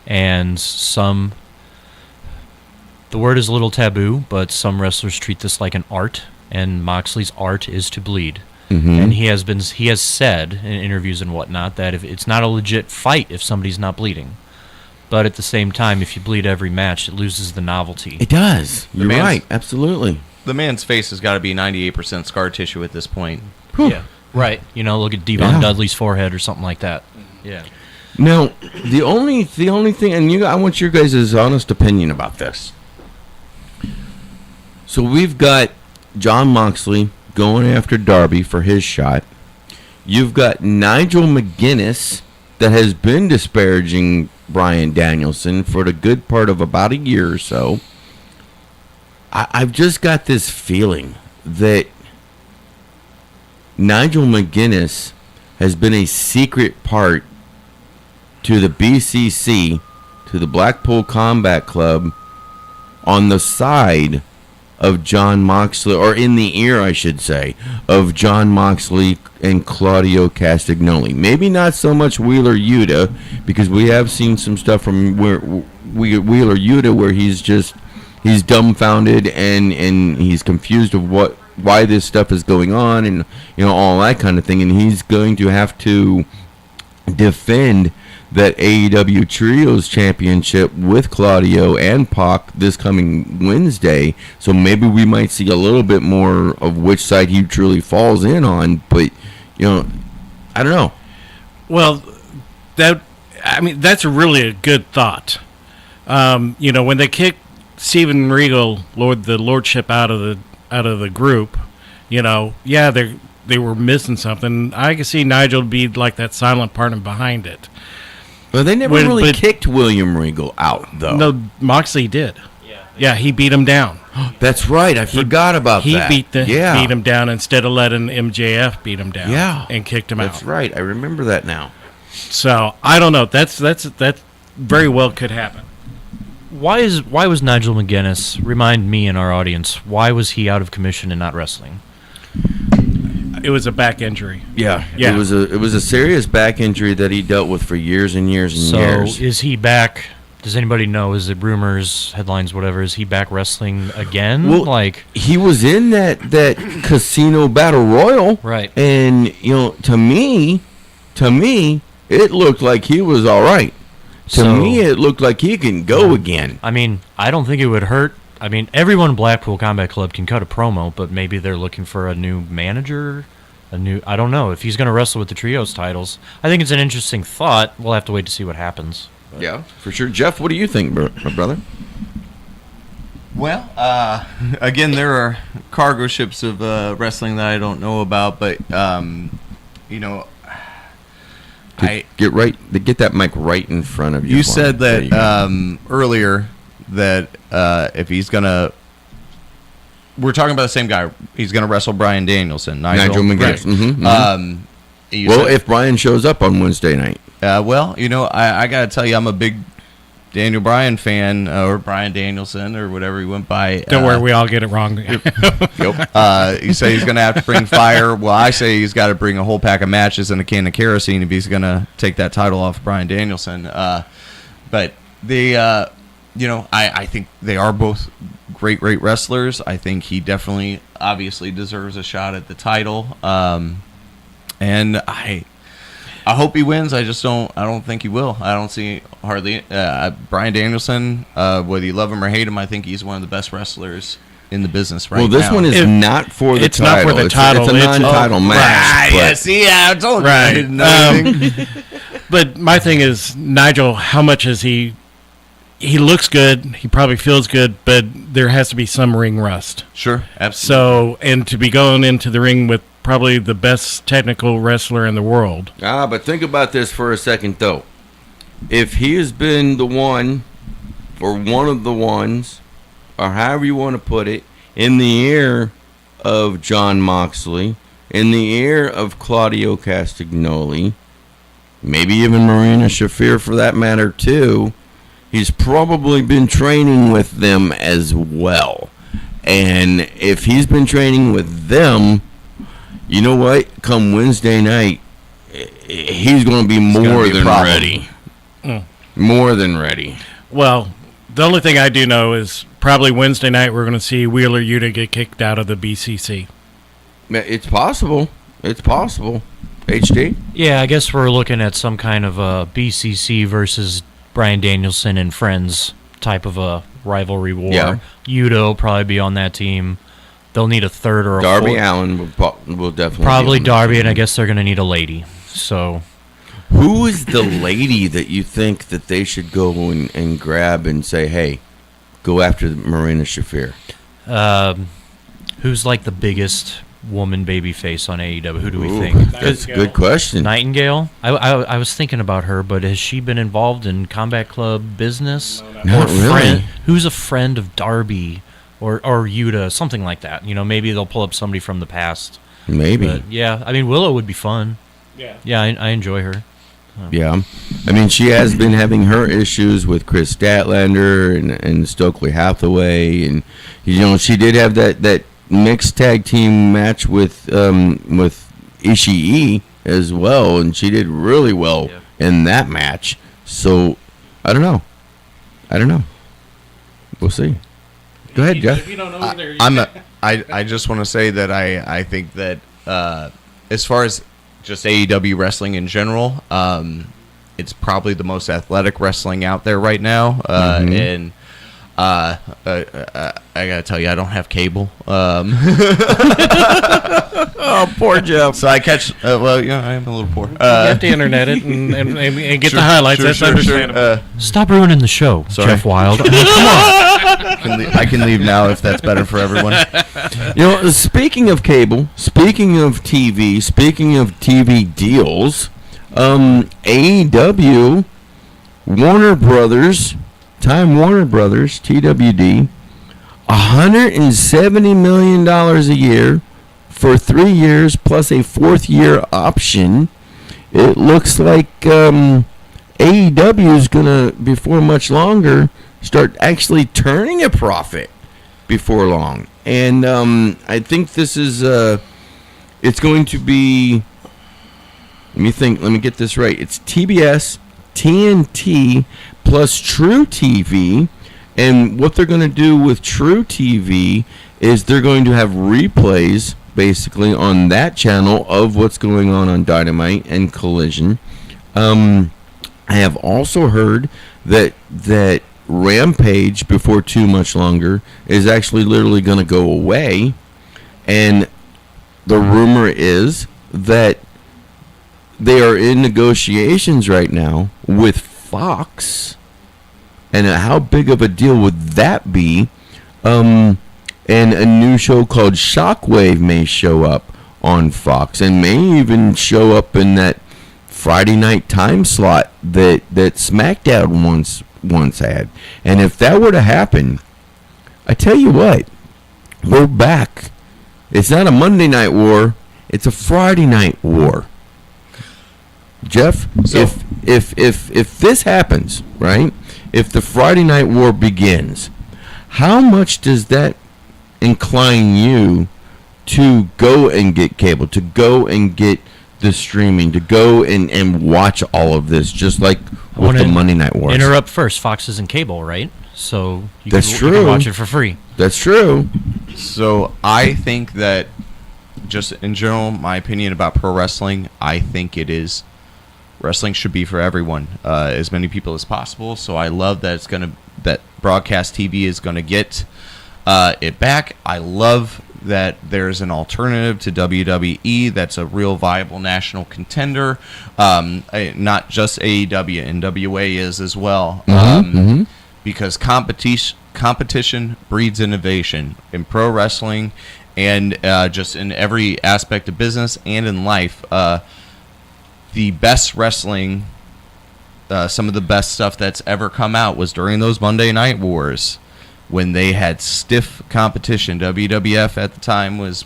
and the word is a little taboo, but some wrestlers treat this like an art. And Moxley's art is to bleed, and he has said in interviews and whatnot that if it's not a legit fight if somebody's not bleeding, but at the same time, if you bleed every match, it loses the novelty. It does. You're right. Absolutely. The man's face has got to be 98% scar tissue at this point. Yeah, right. Look at Devon Dudley's forehead or something like that. Yeah. Now, the only thing, and I want your guys' honest opinion about this. So we've got Jon Moxley going after Darby for his shot. You've got Nigel McGuinness that has been disparaging Bryan Danielson for the good part of about a year or so. I've just got this feeling that Nigel McGuinness has been a secret part to the BCC, to the Blackpool Combat Club, on the side of John Moxley, or in the ear, I should say, of John Moxley and Claudio Castagnoli. Maybe not so much Wheeler Yuta, because we have seen some stuff from Wheeler Yuta where he's dumbfounded and he's confused of why this stuff is going on, and all that kind of thing, and he's going to have to defend that AEW Trios Championship with Claudio and Pac this coming Wednesday. So maybe we might see a little bit more of which side he truly falls in on. But I don't know. Well, that's really a good thought. When they kicked Steven Regal, the Lordship, out of the group, they were missing something. I can see Nigel be like that silent partner behind it. Well, they never really kicked William Regal out, though. No, Moxley did. Yeah, he beat him down. That's right. I forgot about that. He beat him down instead of letting MJF beat him down. Yeah, and kicked him out. That's right. I remember that now. So I don't know. That very well could happen. Why was Nigel McGuinness? Remind me and our audience. Why was he out of commission and not wrestling? It was a back injury. Yeah. It was a serious back injury that he dealt with for years and years and years. So is he back? Does anybody know? Is it rumors, headlines, whatever? Is he back wrestling again? Well, he was in that Casino Battle Royal, right? And to me, it looked like he was all right. To me, it looked like he can go again. I mean, I don't think it would hurt. I mean, everyone in Blackpool Combat Club can cut a promo, but maybe they're looking for a new manager, I don't know, if he's going to wrestle with the trios titles. I think it's an interesting thought. We'll have to wait to see what happens. But. Yeah, for sure. Jeff, what do you think, my brother? Well, again, there are cargo ships of wrestling that I don't know about, but, Get that mic right in front of you. You said that earlier that if he's gonna, we're talking about the same guy. He's gonna wrestle Bryan Danielson, Nigel McGuinness. Right. Mm-hmm. If Bryan shows up on Wednesday night, I gotta tell you, I'm a big Daniel Bryan fan, or Bryan Danielson, or whatever he went by. Don't worry, we all get it wrong. You say he's going to have to bring fire. Well, I say he's got to bring a whole pack of matches and a can of kerosene if he's going to take that title off Bryan Danielson. But they, I think they are both great wrestlers. I think he definitely, obviously, deserves a shot at the title. And I hope he wins. I don't think he will. I don't see hardly Bryan Danielson. Whether you love him or hate him, I think he's one of the best wrestlers in the business right now. Well, this one is not for the title. It's not for the title. It's a non-title match. I told you. I didn't know anything. But my thing is, Nigel, how much is he? He looks good. He probably feels good, but there has to be some ring rust. Sure, absolutely. So, and to be going into the ring with probably the best technical wrestler in the world. But think about this for a second, though. If he has been the one, or one of the ones, or however you want to put it, in the ear of John Moxley, in the ear of Claudio Castagnoli, maybe even Marina Shafir for that matter too, he's probably been training with them as well. And if he's been training with them, you know what? Come Wednesday night, he's going to be more than ready. More than ready. Well, the only thing I do know is probably Wednesday night we're going to see Wheeler Yuta get kicked out of the BCC. It's possible. It's possible. HD? Yeah, I guess we're looking at some kind of a BCC versus Bryan Danielson and friends type of a rivalry war. Yeah. Yuta will probably be on that team. They'll need a third or a Darby fourth. Allin will definitely probably Darby, and I guess they're going to need a lady. So, who is the lady that you think that they should go and grab and say, hey, go after Marina Shafir? Who's like the biggest woman babyface on AEW? Who do we Ooh, think? that's a good question. Nightingale? I was thinking about her, but has she been involved in Combat Club business? Not really. Who's a friend of Darby or Yuta, something like that? Maybe they'll pull up somebody from the past. Maybe. But, yeah, I mean, Willow would be fun. Yeah, I enjoy her. Yeah. I mean, she has been having her issues with Chris Statlander and Stokely Hathaway. And, she did have that mixed tag team match with Ishii as well. And she did really well in that match. So, I don't know. We'll see. Go ahead, Jeff. If you don't know either, I just want to say that I think that as far as just AEW wrestling in general, it's probably the most athletic wrestling out there right now. And I gotta tell you, I don't have cable. Oh, poor Jeff. So I catch. I am a little poor. you have to internet it and get the highlights. That's understandable. Stop ruining the show, Sorry. Jeff Wild. I mean, come on. I can leave now if that's better for everyone. Speaking of cable, speaking of TV deals, AEW, Warner Brothers, Time Warner Brothers, TWD, $170 million a year for 3 years plus a 4th year option. It looks like AEW is going to, before much longer, start actually turning a profit before long. And I think this is, it's going to be, let me get this right. It's TBS, TNT, plus True TV. And what they're going to do with True TV is they're going to have replays, basically, on that channel of what's going on Dynamite and Collision. I have also heard that Rampage, before too much longer, is actually literally going to go away. And the rumor is that they are in negotiations right now with Fox. And how big of a deal would that be? And a new show called Shockwave may show up on Fox and may even show up in that Friday night time slot that SmackDown once had. And if that were to happen, I tell you what, we're back. It's not a Monday night war, it's a Friday night war. Jeff, so, if this happens, right? If the Friday night war begins, how much does that incline you to go and get cable, to go and get the streaming, to go and watch all of this, just like with the Monday Night Wars? Interrupt first. Fox isn't cable, right? So you That's can, true. You can watch it for free. That's true. So I think that, just in general, my opinion about pro wrestling, I think it is, wrestling should be for everyone, as many people as possible. So I love that that broadcast TV is gonna get it back. I love that there's an alternative to WWE that's a real viable national contender. Not just AEW, NWA is as well. Because competition breeds innovation in pro wrestling and just in every aspect of business and in life. The best wrestling, some of the best stuff that's ever come out was during those Monday Night Wars, when they had stiff competition. WWF at the time was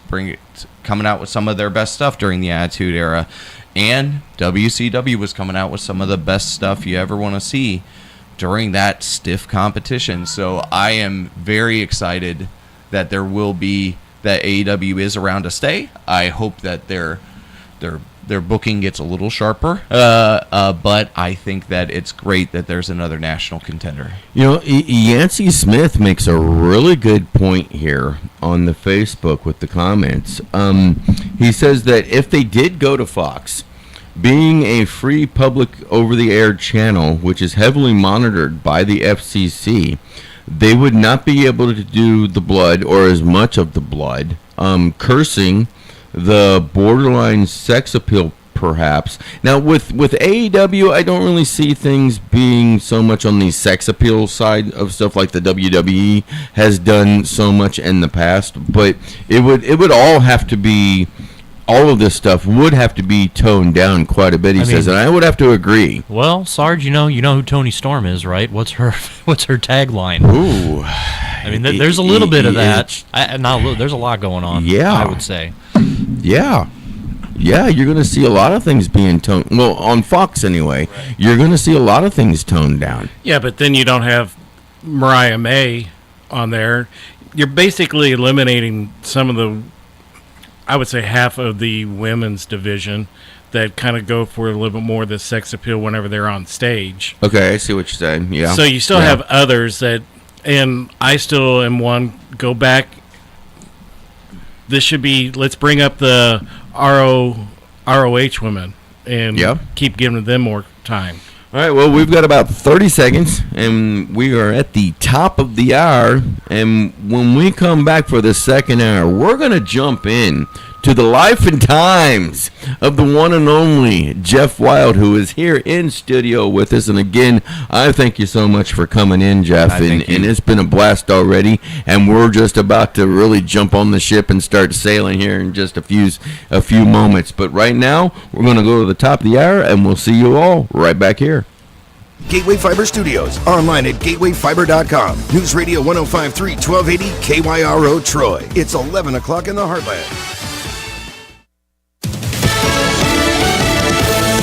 coming out with some of their best stuff during the Attitude Era, and WCW was coming out with some of the best stuff you ever want to see during that stiff competition. So I am very excited that that AEW is around to stay. I hope that their booking gets a little sharper, but I think that it's great that there's another national contender. Yancey Smith makes a really good point here on the Facebook with the comments. He says that if they did go to Fox, being a free public over-the-air channel, which is heavily monitored by the FCC, they would not be able to do the blood, or as much of the blood, cursing, the borderline sex appeal perhaps. Now, with AEW, I don't really see things being so much on the sex appeal side of stuff like the WWE has done so much in the past. But it would all have to be. All of this stuff would have to be toned down quite a bit, he says, and I would have to agree. Well, Sarge, you know who Toni Storm is, right? What's her tagline? Ooh, I mean, there's a little bit of that. Not a little. There's a lot going on. Yeah, I would say. Yeah, you're going to see a lot of things being toned. Well, on Fox anyway, right. You're going to see a lot of things toned down. Yeah, but then you don't have Mariah May on there. You're basically eliminating some of the, I would say, half of the women's division that kind of go for a little bit more of the sex appeal whenever they're on stage. Okay, I see what you're saying. Yeah. So you still have others that, and I still am one, go back. This should be, let's bring up the ROH women and keep giving them more time. All right, well, we've got about 30 seconds, and we are at the top of the hour. And when we come back for the second hour, we're going to jump in to the life and times of the one and only Jeff Wild, who is here in studio with us. And again, I thank you so much for coming in, Jeff. And it's been a blast already. And we're just about to really jump on the ship and start sailing here in just a few moments. But right now, we're going to go to the top of the hour, and we'll see you all right back here. Gateway Fiber Studios, online at gatewayfiber.com. News Radio 105.3, 1280 KYRO Troy. It's 11 o'clock in the Heartland.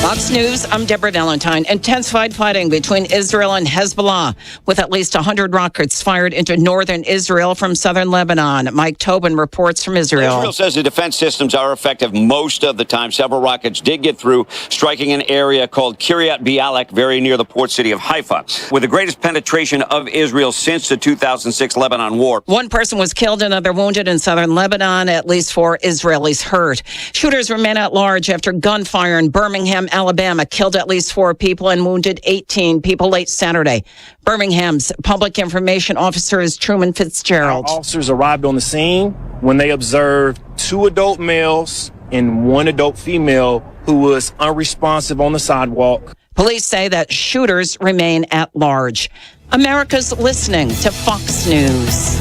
Fox News, I'm Deborah Valentine. Intensified fighting between Israel and Hezbollah, with at least 100 rockets fired into northern Israel from southern Lebanon. Mike Tobin reports from Israel. Israel says the defense systems are effective most of the time. Several rockets did get through, striking an area called Kiryat Bialik, very near the port city of Haifa, with the greatest penetration of Israel since the 2006 Lebanon war. One person was killed, another wounded in southern Lebanon. At least 4 Israelis hurt. Shooters remain at large after gunfire in Birmingham, Alabama killed at least 4 people and wounded 18 people late Saturday. Birmingham's public information officer is Truman Fitzgerald. Our officers arrived on the scene when they observed 2 adult males and 1 adult female who was unresponsive on the sidewalk. Police say that shooters remain at large. America's listening to Fox News.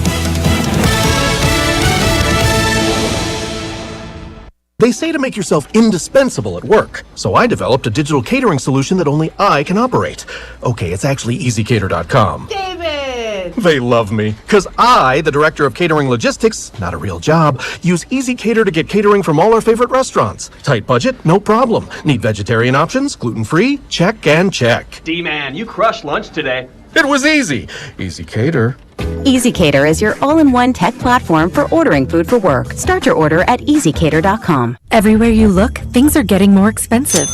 They say to make yourself indispensable at work, so I developed a digital catering solution that only I can operate. Okay, it's actually EasyCater.com. David! They love me, because I, the director of catering logistics, not a real job, use EasyCater to get catering from all our favorite restaurants. Tight budget? No problem. Need vegetarian options? Gluten-free? Check and check. D-Man, you crushed lunch today. It was easy. EasyCater. EasyCater is your all-in-one tech platform for ordering food for work. Start your order at EasyCater.com. Everywhere you look, things are getting more expensive.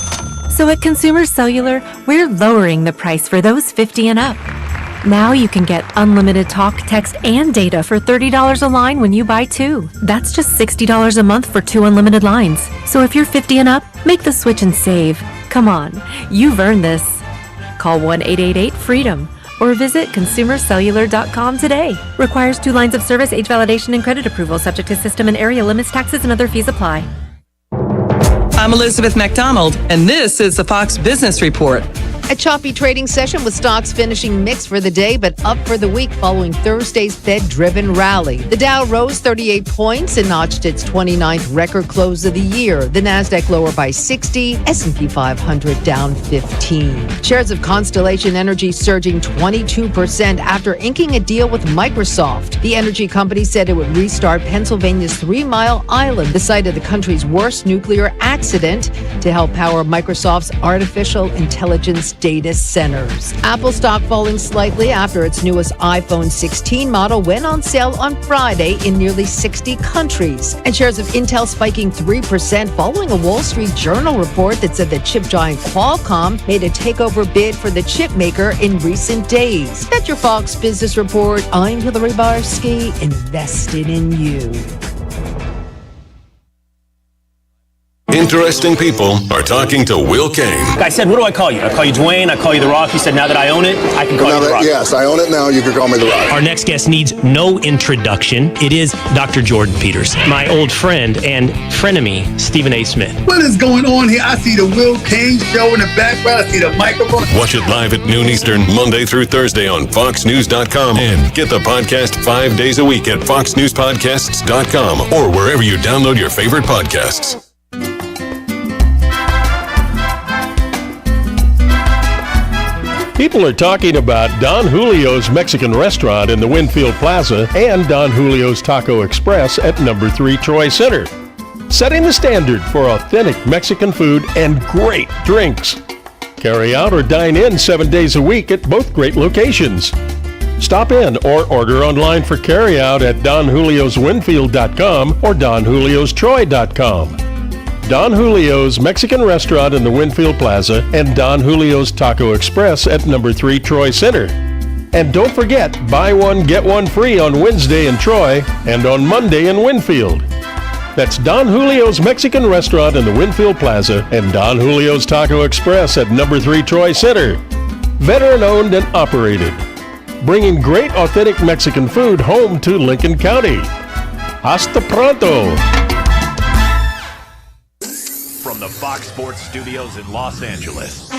So at Consumer Cellular, we're lowering the price for those 50 and up. Now you can get unlimited talk, text, and data for $30 a line when you buy 2. That's just $60 a month for 2 unlimited lines. So if you're 50 and up, make the switch and save. Come on, you've earned this. Call 1-888-FREEDOM. or visit consumercellular.com today. Requires 2 lines of service, age validation, and credit approval, subject to system and area limits, taxes, and other fees apply. I'm Elizabeth McDonald, and this is the Fox Business Report. A choppy trading session with stocks finishing mixed for the day, but up for the week following Thursday's Fed-driven rally. The Dow rose 38 points and notched its 29th record close of the year. The Nasdaq lower by 60, S&P 500 down 15. Shares of Constellation Energy surging 22% after inking a deal with Microsoft. The energy company said it would restart Pennsylvania's 3 Mile Island, the site of the country's worst nuclear accident, to help power Microsoft's artificial intelligence data centers. Apple stock falling slightly after its newest iPhone 16 model went on sale on Friday in nearly 60 countries. And shares of Intel spiking 3% following a Wall Street Journal report that said the chip giant Qualcomm made a takeover bid for the chip maker in recent days. That's your Fox Business Report. I'm Hillary Barsky, invested in you. interesting people are talking to Will Kane. I said, what do I call you? I call you Dwayne, I call you The Rock. He said, now that I own it, I can call you The Rock. Yes, I own it now. You can call me The Rock. Our next guest needs no introduction. It is Dr. Jordan Peters, my old friend and frenemy, Stephen A. Smith. What is going on here? I see the Will Kane show in the background. I see the microphone. Watch it live at noon Eastern, Monday through Thursday on FoxNews.com. And get the podcast 5 days a week at FoxNewsPodcasts.com or wherever you download your favorite podcasts. People are talking about Don Julio's Mexican restaurant in the Winfield Plaza and Don Julio's Taco Express at number 3 Troy Center, setting the standard for authentic Mexican food and great drinks. Carry out or dine in 7 days a week at both great locations. Stop in or order online for carryout at DonJuliosWinfield.com or DonJuliosTroy.com. Don Julio's Mexican restaurant in the Winfield Plaza and Don Julio's Taco Express at number 3 Troy Center. And don't forget, buy one, get one free on Wednesday in Troy and on Monday in Winfield. That's Don Julio's Mexican restaurant in the Winfield Plaza and Don Julio's Taco Express at number 3 Troy Center. Veteran owned and operated. Bringing great authentic Mexican food home to Lincoln County. Hasta pronto! From the Fox Sports Studios in Los Angeles,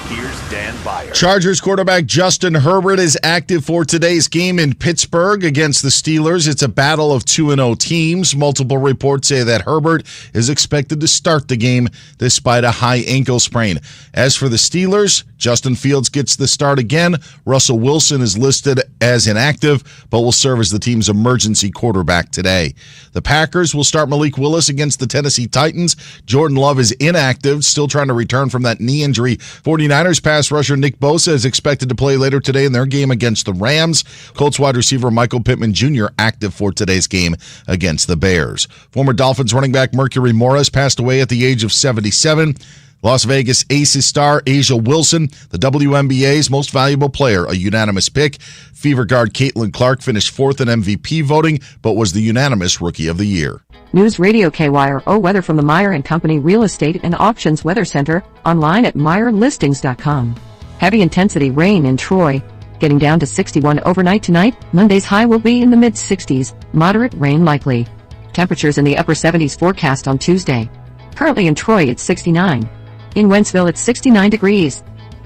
here's Dan Byer. Chargers quarterback Justin Herbert is active for today's game in Pittsburgh against the Steelers. It's a battle of 2-0 teams. Multiple reports say that Herbert is expected to start the game despite a high ankle sprain. As for the Steelers, Justin Fields gets the start again. Russell Wilson is listed as inactive, but will serve as the team's emergency quarterback today. The Packers will start Malik Willis against the Tennessee Titans. Jordan Love is inactive, still trying to return from that knee injury. 49ers pass rusher Nick Bosa is expected to play later today in their game against the Rams. Colts wide receiver Michael Pittman Jr. active for today's game against the Bears. Former Dolphins running back Mercury Morris passed away at the age of 77. Las Vegas Aces star Asia Wilson, the WNBA's most valuable player, a unanimous pick. Fever guard Caitlin Clark finished fourth in MVP voting, but was the unanimous Rookie of the Year. News Radio KYRO weather from the Meyer & Company Real Estate and Auctions Weather Center, online at MeyerListings.com. Heavy intensity rain in Troy, getting down to 61 overnight tonight. Monday's high will be in the mid-60s, moderate rain likely. Temperatures in the upper 70s forecast on Tuesday. Currently in Troy it's 69. In Wentzville it's 69 degrees.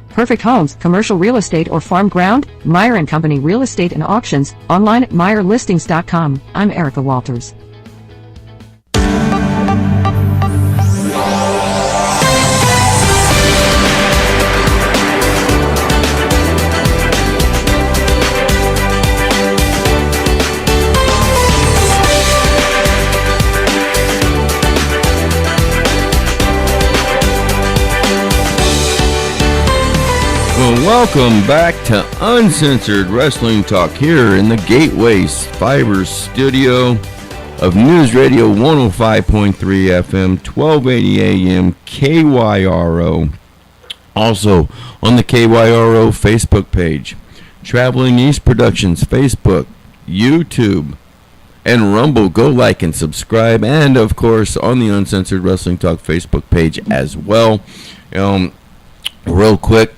Perfect homes, commercial real estate or farm ground, Meyer & Company Real Estate and Auctions, online at MeyerListings.com. I'm Erica Walters. Well, welcome back to Uncensored Wrestling Talk here in the Gateway Fiber studio of News Radio 105.3 FM, 1280 AM, KYRO. Also on the KYRO Facebook page, Traveling East Productions Facebook, YouTube, and Rumble. Go like and subscribe. And, of course, on the Uncensored Wrestling Talk Facebook page as well. Real quick,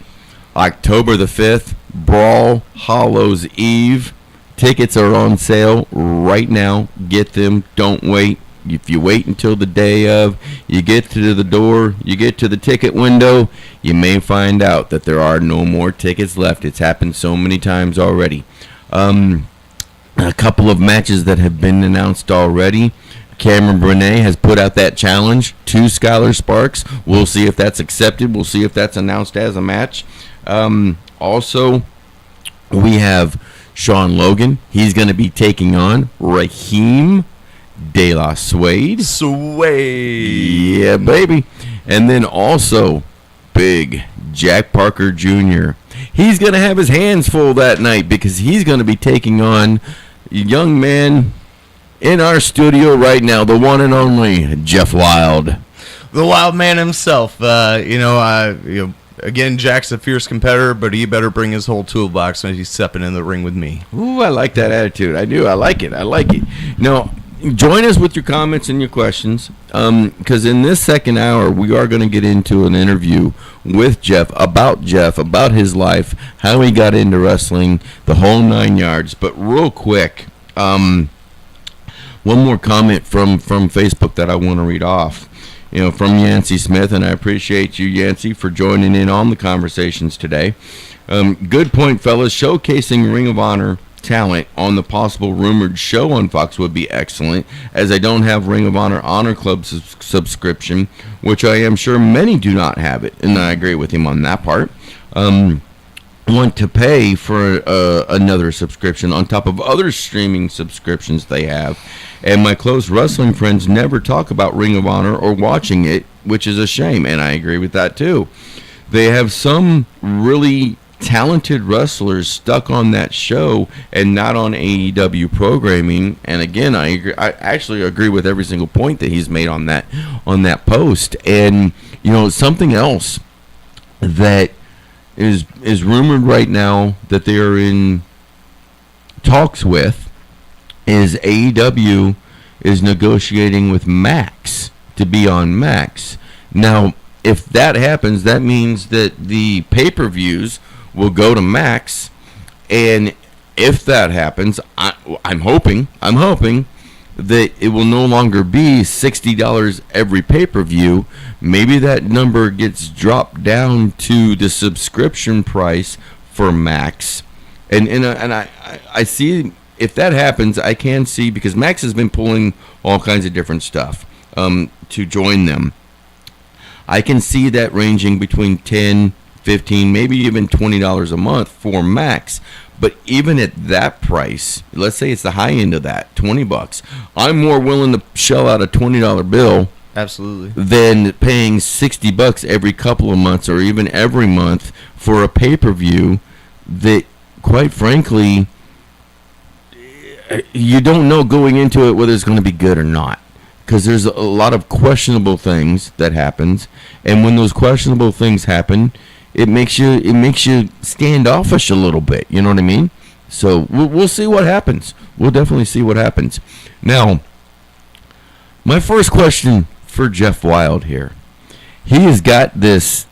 October the 5th, Brawl Hallows Eve. Tickets are on sale right now. Get them. Don't wait. If you wait until the day of, you get to the door, you get to the ticket window, you may find out that there are no more tickets left. It's happened so many times already. A couple of matches that have been announced already. Cameron Burnett has put out that challenge to Skylar Sparks. We'll see if that's accepted. We'll see if that's announced as a match. Also, we have Sean Logan. He's going to be taking on Raheem De La Suede. Yeah, baby. And then also, big Jack Parker Jr. He's going to have his hands full that night because he's going to be taking on a young man in our studio right now, the one and only Jeff Wild. The Wild Man himself. Again, Jack's a fierce competitor, but he better bring his whole toolbox when he's stepping in the ring with me. Ooh, I like that attitude. I do. I like it. No, join us with your comments and your questions, because in this second hour, we are going to get into an interview with Jeff, about his life, how he got into wrestling, the whole 9 yards. But real quick, one more comment from Facebook that I want to read off. From Yancey Smith, and I appreciate you, Yancey, for joining in on the conversations today. Good point, fellas. Showcasing Ring of Honor talent on the possible rumored show on Fox would be excellent, as I don't have Ring of Honor Club subscription, which I am sure many do not have it, and I agree with him on that part. Want to pay for another subscription on top of other streaming subscriptions they have, and my close wrestling friends never talk about Ring of Honor or watching it, which is a shame, and I agree with that too. They have some really talented wrestlers stuck on that show and not on AEW programming, and again, I actually agree with every single point that he's made on that post. And something else that is rumored right now that they are in talks with is AEW is negotiating with Max to be on Max. Now, if that happens, that means that the pay-per-views will go to Max, and if that happens, I'm hoping that it will no longer be $60 every pay-per-view. Maybe that number gets dropped down to the subscription price for Max, and I see if that happens, I can see, because Max has been pulling all kinds of different stuff to join them. I can see that ranging between $10, $15, maybe even $20 a month for Max. But even at that price, let's say it's the high end of that, $20, I'm more willing to shell out a $20 bill, absolutely, than paying $60 every couple of months or even every month for a pay-per-view that, quite frankly, you don't know going into it whether it's going to be good or not, because there's a lot of questionable things that happens, and when those questionable things happen, it makes you standoffish a little bit. You know what I mean? So we'll see what happens. We'll definitely see what happens. Now, my first question for Jeff Wild here. He has got this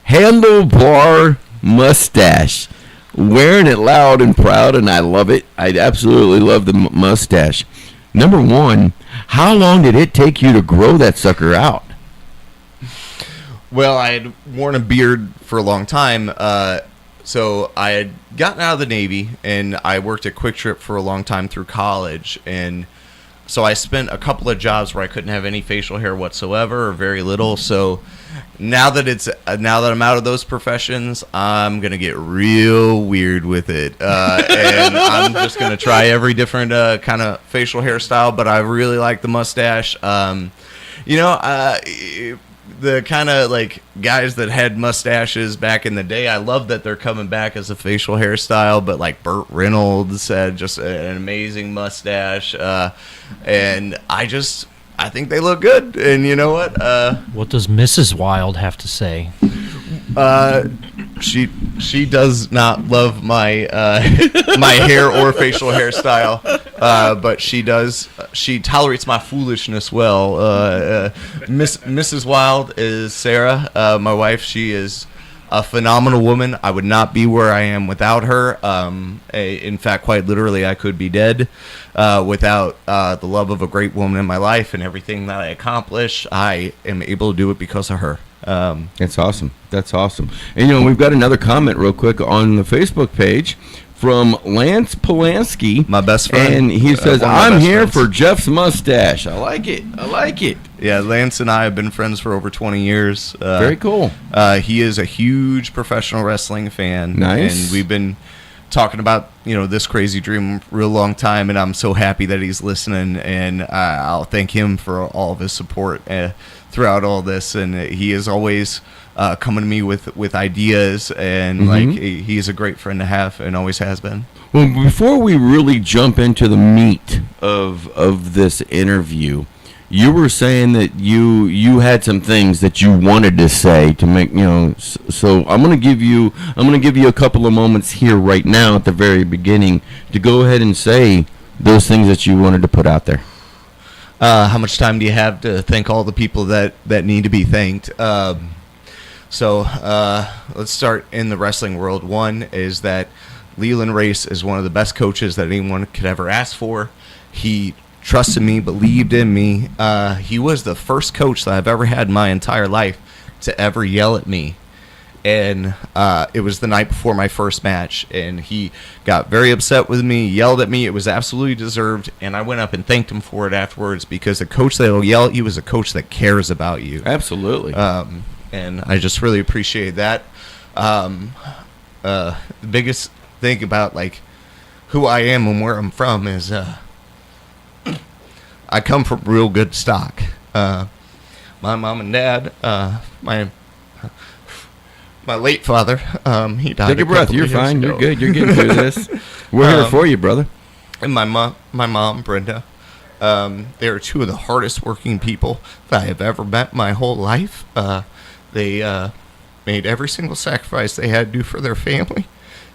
handlebar mustache, wearing it loud and proud, and I love it. I absolutely love the mustache. Number one, how long did it take you to grow that sucker out? Well, I had worn a beard for a long time, so I had gotten out of the Navy, and I worked at Quick Trip for a long time through college, and so I spent a couple of jobs where I couldn't have any facial hair whatsoever, or very little. So now that I'm out of those professions, I'm gonna get real weird with it, and I'm just gonna try every different kind of facial hairstyle. But I really like the mustache. The kind of like guys that had mustaches back in the day, I love that they're coming back as a facial hairstyle. But like Burt Reynolds had just an amazing mustache, and I think they look good. And you know what? What does Mrs. Wild have to say? She does not love my my hair or facial hairstyle, but she tolerates my foolishness well. Mrs. Wild is Sarah, my wife. She is a phenomenal woman. I would not be where I am without her. In fact, quite literally, I could be dead without the love of a great woman in my life, and everything that I accomplish, I am able to do it because of her. That's awesome. And we've got another comment real quick on the Facebook page from Lance Polanski, my best friend, and he says, I'm here for Jeff's mustache. I like it. Yeah, Lance and I have been friends for over 20 years. Very cool. He is a huge professional wrestling fan. Nice. And we've been talking about this crazy dream a real long time, and I'm so happy that he's listening, and I'll thank him for all of his support throughout all this. And he is always coming to me with ideas, and he is a great friend to have, and always has been. Well, before we really jump into the meat of this interview, you were saying that you had some things that you wanted to say to make, so I'm going to give you a couple of moments here right now at the very beginning to go ahead and say those things that you wanted to put out there? How much time do you have to thank all the people that need to be thanked? So let's start in the wrestling world. One is that Leland Race is one of the best coaches that anyone could ever ask for. He trusted me, believed in me. He was the first coach that I've ever had in my entire life to ever yell at me. And it was the night before my first match, and he got very upset with me, yelled at me. It was absolutely deserved, and I went up and thanked him for it afterwards, because a coach that will yell at you is a coach that cares about you. Absolutely. And I just really appreciate that. The biggest thing about like who I am and where I'm from is I come from real good stock. My mom and dad, my late father, he died. Take a breath. You're fine. You're good. You're getting through this. We're here for you, brother. And my mom, Brenda, they are two of the hardest working people that I have ever met my whole life. They made every single sacrifice they had to do for their family,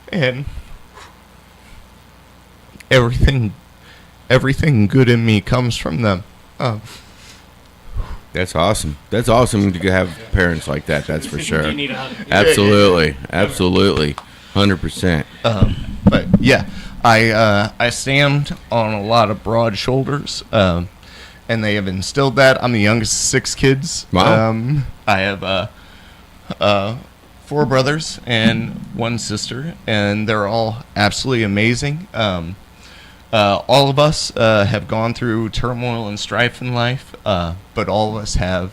and everything good in me comes from them. That's awesome. That's awesome to have parents like that. That's for sure. You need a hug. Absolutely. Absolutely. 100%. But yeah, I stand on a lot of broad shoulders, and they have instilled that. I'm the youngest of 6 kids. Wow. I have 4 brothers and 1 sister, and they're all absolutely amazing. All of us have gone through turmoil and strife in life, but all of us have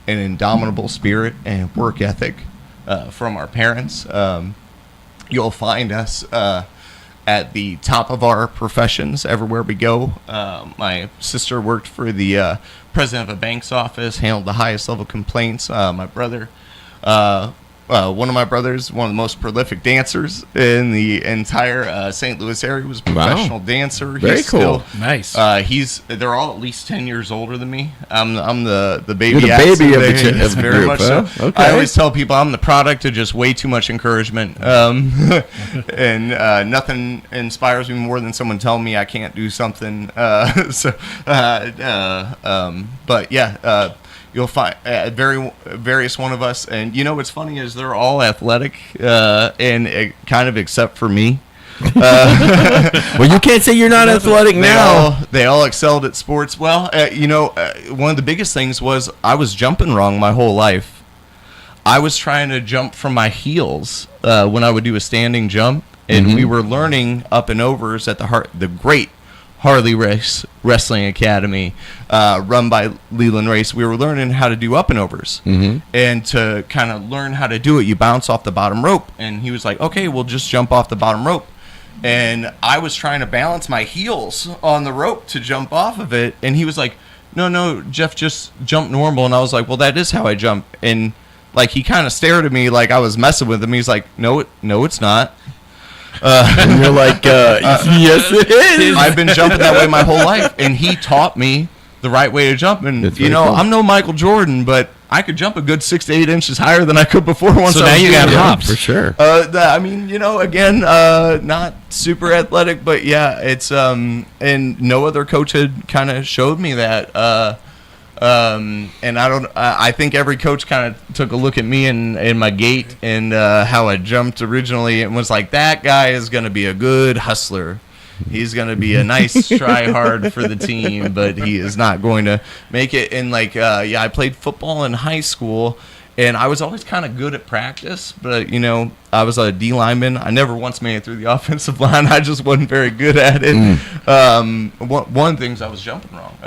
an indomitable spirit and work ethic from our parents. You'll find us at the top of our professions everywhere we go. My sister worked for the president of a bank's office, handled the highest level complaints. My brother, one of my brothers, one of the most prolific dancers in the entire St. Louis area, was a professional dancer. Very cool. Nice. They're all at least 10 years older than me. I'm the baby. You're the ass baby of the Yes, very group, much huh? so. Okay. I always tell people I'm the product of just way too much encouragement, and nothing inspires me more than someone telling me I can't do something. But yeah. You'll find various one of us, and you know what's funny is they're all athletic, and kind of except for me. Well, you can't say you're not athletic now. They all excelled at sports. Well, one of the biggest things was I was jumping wrong my whole life. I was trying to jump from my heels when I would do a standing jump, and we were learning up and overs at the great Harley Race Wrestling Academy, run by Leland Race. We were learning how to do up and overs, and to kind of learn how to do it, you bounce off the bottom rope. And he was like, "Okay, we'll just jump off the bottom rope." And I was trying to balance my heels on the rope to jump off of it, and he was like, "No, Jeff, just jump normal." And I was like, "Well, that is how I jump." And like he kind of stared at me like I was messing with him. He's like, "No, it's not." And you're like, yes, it is. I've been jumping that way my whole life, and he taught me the right way to jump. And That's you know, cool. I'm no Michael Jordan, but I could jump a good 6 to 8 inches higher than I could before. Once So I now was you doing got it. hops. For sure. I mean, you know, again, not super athletic, but yeah, it's and no other coach had kind of showed me that. And I think every coach kind of took a look at me and my gait and how I jumped originally and was like, that guy is going to be a good hustler. He's going to be a nice try hard for the team, but he is not going to make it. And like, I played football in high school, and I was always kind of good at practice, but you know, I was a D lineman. I never once made it through the offensive line. I just wasn't very good at it. One of the things I was jumping wrong.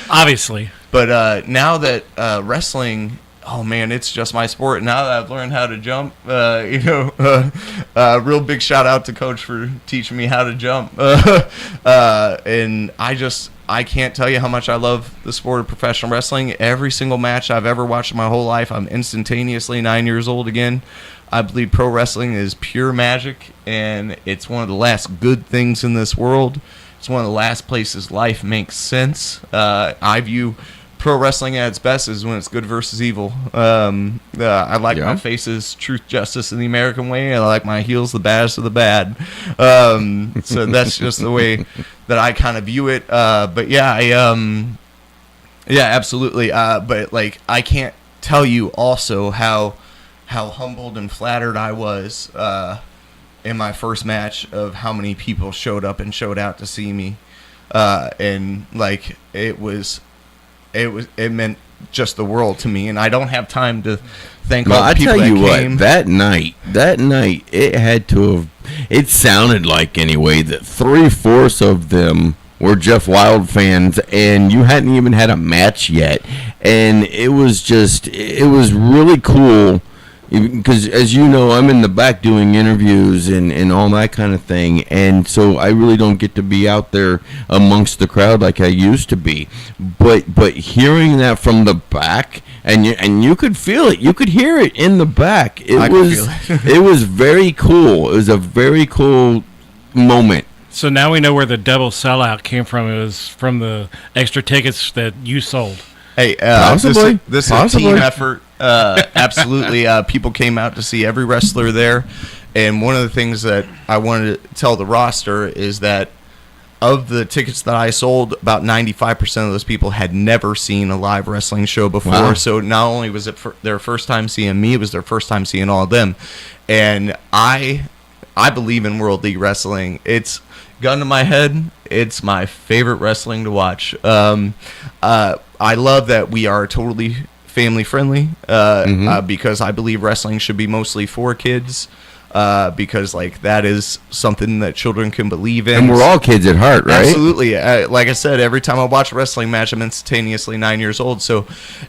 Obviously. But now that wrestling, oh man, it's just my sport. Now that I've learned how to jump, real big shout out to Coach for teaching me how to jump. And I can't tell you how much I love the sport of professional wrestling. Every single match I've ever watched in my whole life, I'm instantaneously 9 years old again. I believe pro wrestling is pure magic, and it's one of the last good things in this world. It's one of the last places life makes sense. I view pro wrestling at its best is when it's good versus evil. I like my faces, truth, justice, and the American way, and I like my heels, the baddest of the bad. So that's just the way I kind of view it. But yeah, yeah, absolutely. But like, I can't tell you also how humbled and flattered I was in my first match of how many people showed up and showed out to see me, and like it meant just the world to me, and I don't have time to thank all the people that came. I tell you what, that night, it had to have. It sounded like anyway that 3/4 of them were Jeff Wild fans, and you hadn't even had a match yet, and it was really cool. Because, as you know, I'm in the back doing interviews and all that kind of thing, and so I really don't get to be out there amongst the crowd like I used to be. But hearing that from the back, and you could feel it, you could hear it in the back. It was very cool. It was a very cool moment. So now we know where the double sellout came from. It was from the extra tickets that you sold. Hey, possibly. This is a team effort. Absolutely. People came out to see every wrestler there. And one of the things that I wanted to tell the roster is that of the tickets that I sold, about 95% of those people had never seen a live wrestling show before. Wow. So not only was it their first time seeing me, it was their first time seeing all of them. And I believe in World League Wrestling. It's gun to my head. It's my favorite wrestling to watch. I love that we are totally family friendly because I believe wrestling should be mostly for kids because like that is something that children can believe in. And we're all kids at heart, right? Absolutely. Like I said, every time I watch a wrestling match, I'm instantaneously 9 years old. So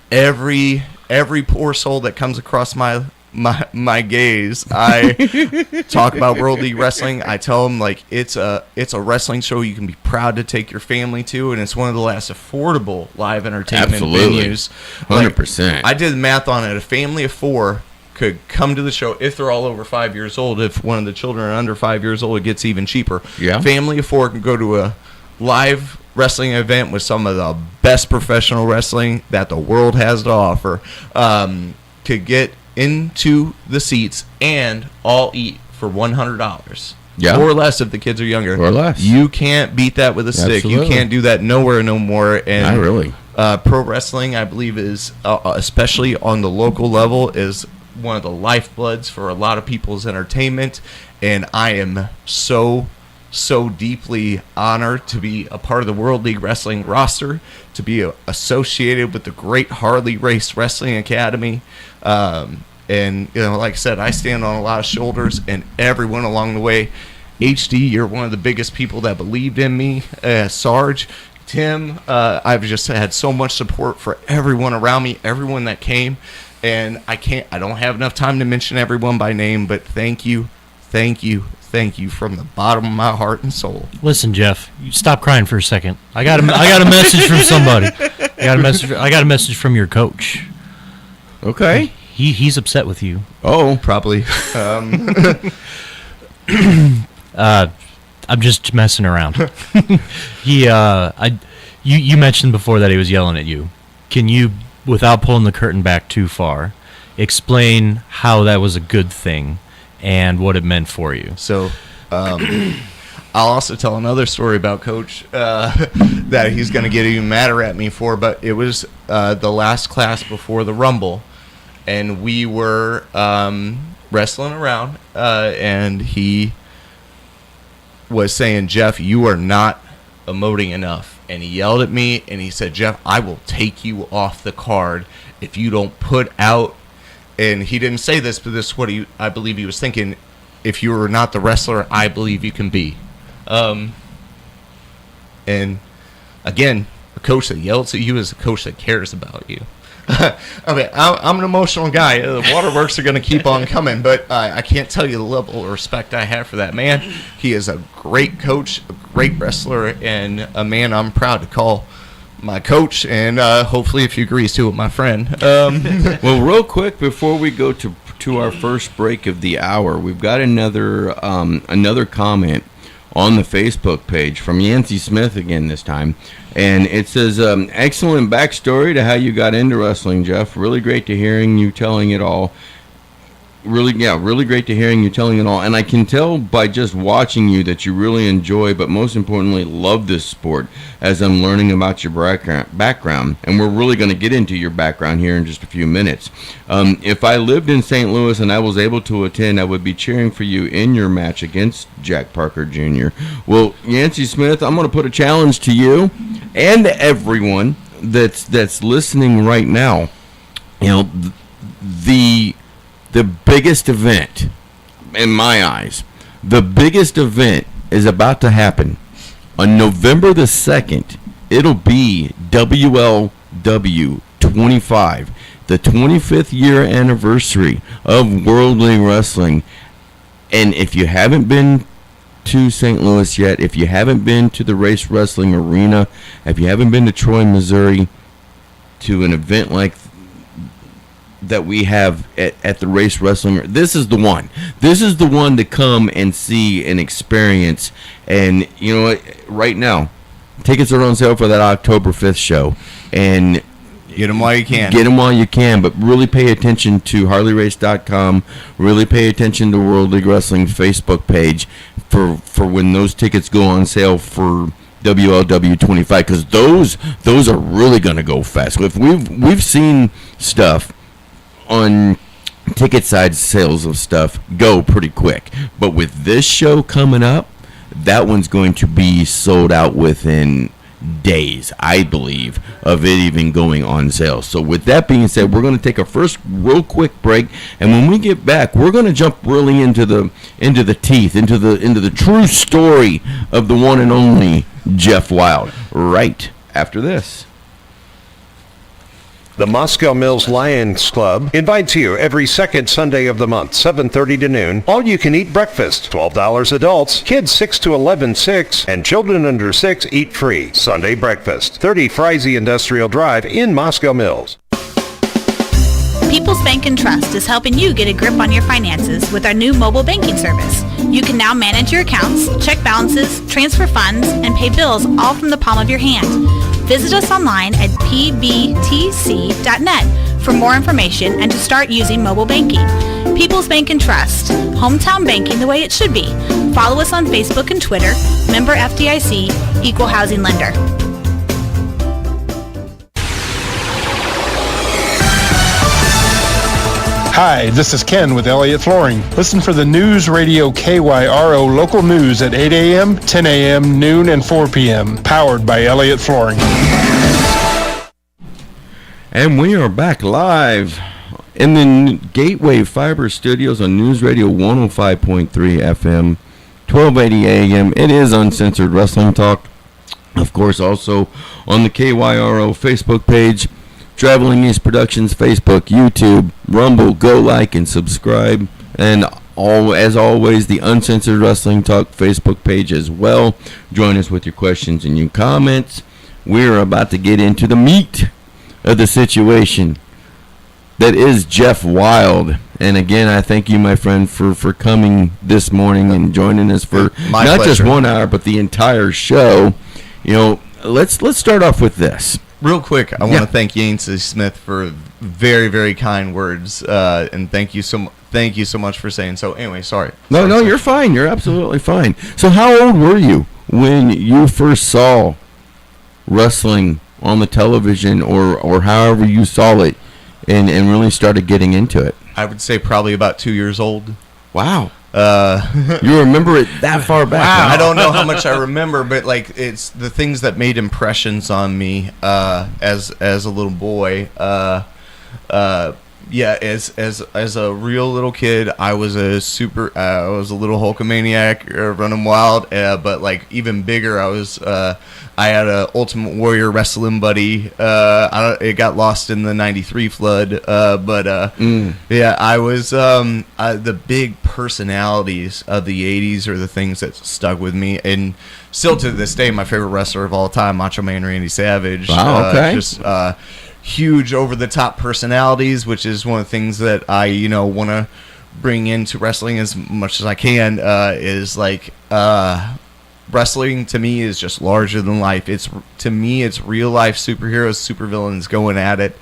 every poor soul that comes across my gaze, I talk about World League Wrestling. I tell them like it's a wrestling show you can be proud to take your family to, and it's one of the last affordable live entertainment venues. 100%. I did the math on it. A family of 4 could come to the show if they're all over 5 years old. If one of the children are under 5 years old, it gets even cheaper. Yeah. Family of 4 can go to a live wrestling event with some of the best professional wrestling that the world has to offer. Could get into the seats and all eat for $100. Yeah. Or less if the kids are younger. Or less. You can't beat that with a stick. Absolutely. You can't do that nowhere no more. And not really. Pro wrestling, I believe, is especially on the local level, is one of the lifebloods for a lot of people's entertainment. And I am so deeply honored to be a part of the World League Wrestling roster, to be associated with the great Harley Race Wrestling Academy. And, you know, like I said, I stand on a lot of shoulders, and everyone along the way. HD, you're one of the biggest people that believed in me. Sarge, Tim, I've just had so much support for everyone around me, everyone that came. And I don't have enough time to mention everyone by name, but thank you from the bottom of my heart and soul. Listen, Jeff, you stop crying for a second. I got a message from somebody. I got a message from your coach. Okay. He's upset with you. Oh, probably. I'm just messing around. You mentioned before that he was yelling at you. Can you, without pulling the curtain back too far, explain how that was a good thing and what it meant for you? So, I'll also tell another story about Coach that he's going to get even madder at me for, but it was the last class before the Rumble, and we were wrestling around, and he was saying, Jeff, you are not emoting enough. And he yelled at me, and he said, Jeff, I will take you off the card if you don't put out. And he didn't say this, but this is what I believe he was thinking. If you are not the wrestler I believe you can be. And again, a coach that yells at you is a coach that cares about you. Okay, I'm an emotional guy. The waterworks are going to keep on coming, but I can't tell you the level of respect I have for that man. He is a great coach, a great wrestler, and a man I'm proud to call my coach, and hopefully if he agrees to it, my friend. Well, real quick, before we go to our first break of the hour, we've got another comment on the Facebook page from Yancey Smith again this time. And it says, excellent backstory to how you got into wrestling, Jeff. Really great to hearing you telling it all. really great to hearing you telling it all. And I can tell by just watching you that you really enjoy, but most importantly, love this sport as I'm learning about your background. And we're really going to get into your background here in just a few minutes. If I lived in St. Louis and I was able to attend, I would be cheering for you in your match against Jack Parker Jr. Well, Yancey Smith, I'm going to put a challenge to you and to everyone that's listening right now. You know, the biggest event, in my eyes, the biggest event is about to happen. On November the 2nd, it'll be WLW 25, the 25th year anniversary of World League Wrestling. And if you haven't been to St. Louis yet, if you haven't been to the Race Wrestling Arena, if you haven't been to Troy, Missouri, to an event like that we have at the Race Wrestling, this is the one. This is the one to come and see and experience. And you know what? Right now, tickets are on sale for that October 5th show. And get them while you can. Get them while you can, but really pay attention to HarleyRace.com. Really pay attention to World League Wrestling's Facebook page for when those tickets go on sale for WLW 25, because those are really going to go fast. If we've seen stuff on ticket side sales of stuff go pretty quick, but with this show coming up, that one's going to be sold out within days, I believe, of it even going on sale. So with that being said, we're going to take a first real quick break, and when we get back, we're going to jump really into the teeth, into the true story of the one and only Jeff Wild right after this. The Moscow Mills Lions Club invites you every second Sunday of the month, 7:30 to noon. All-you-can-eat breakfast, $12 adults, kids 6 to 11, 6, and children under 6 eat free. Sunday breakfast, 30 Friese Industrial Drive in Moscow Mills. People's Bank and Trust is helping you get a grip on your finances with our new mobile banking service. You can now manage your accounts, check balances, transfer funds, and pay bills all from the palm of your hand. Visit us online at pbtc.net for more information and to start using mobile banking. People's Bank and Trust, hometown banking the way it should be. Follow us on Facebook and Twitter, member FDIC, equal housing lender. Hi, this is Ken with Elliott Flooring. Listen for the News Radio KYRO local news at 8 a.m., 10 a.m., noon, and 4 p.m. Powered by Elliott Flooring. And we are back live in the Gateway Fiber Studios on News Radio 105.3 FM, 1280 AM. It is Uncensored Wrestling Talk. Of course, also on the KYRO Facebook page, Traveling East Productions, Facebook, YouTube, Rumble. Go like and subscribe. And as always, the Uncensored Wrestling Talk Facebook page as well. Join us with your questions and your comments. We're about to get into the meat of the situation that is Jeff Wild. And again, I thank you, my friend, for coming this morning and joining us for My not pleasure. just 1 hour, but the entire show. You know, let's start off with this. Real quick, I want to thank Yancey Smith for very, very kind words, and thank you so much for saying so. Anyway, sorry. No, you're fine. You're absolutely fine. So how old were you when you first saw wrestling on the television or however you saw it and really started getting into it? I would say probably about 2 years old. Wow. You remember it that far back? Wow. I don't know how much I remember, but like it's the things that made impressions on me as a little boy. Yeah, as a real little kid, I was a little Hulkamaniac running wild. But like even bigger, I had a Ultimate Warrior wrestling buddy. It got lost in the '93 flood. Yeah, I was the big personalities of the '80s are the things that stuck with me, and still to this day, my favorite wrestler of all time, Macho Man Randy Savage. Wow, okay. Just huge over-the-top personalities, which is one of the things that I, want to bring into wrestling as much as I can, is like wrestling to me is just larger than life. To me, it's real life superheroes, supervillains going at it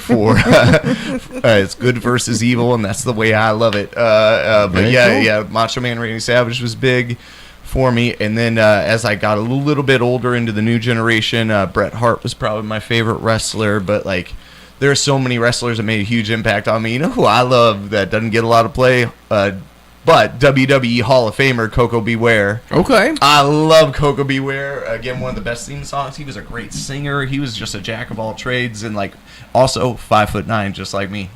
for it's good versus evil, and that's the way I love it. But yeah, Macho Man Randy Savage was big for me, and then as I got a little bit older into the new generation, Bret Hart was probably my favorite wrestler. But like, there are so many wrestlers that made a huge impact on me. You know who I love that doesn't get a lot of play? But WWE Hall of Famer Coco Beware. Okay. I love Coco Beware. Again, one of the best theme songs. He was a great singer. He was just a jack of all trades, and like also 5'9", just like me.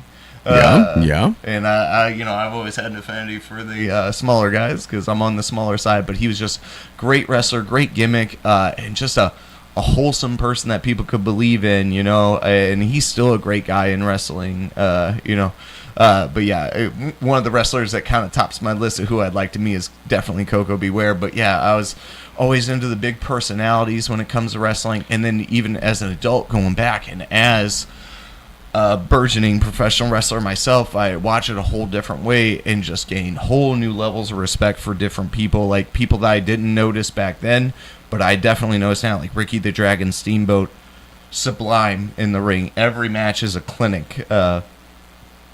Yeah. And I've always had an affinity for the smaller guys because I'm on the smaller side. But he was just great wrestler, great gimmick, and just a wholesome person that people could believe in. And he's still a great guy in wrestling. But yeah, one of the wrestlers that kind of tops my list of who I'd like to meet is definitely Coco Beware. But yeah, I was always into the big personalities when it comes to wrestling. And then even as an adult going back and as a burgeoning professional wrestler myself, I watch it a whole different way and just gain whole new levels of respect for different people, like people that I didn't notice back then, but I definitely notice now, like Ricky the Dragon Steamboat, sublime in the ring. Every match is a clinic.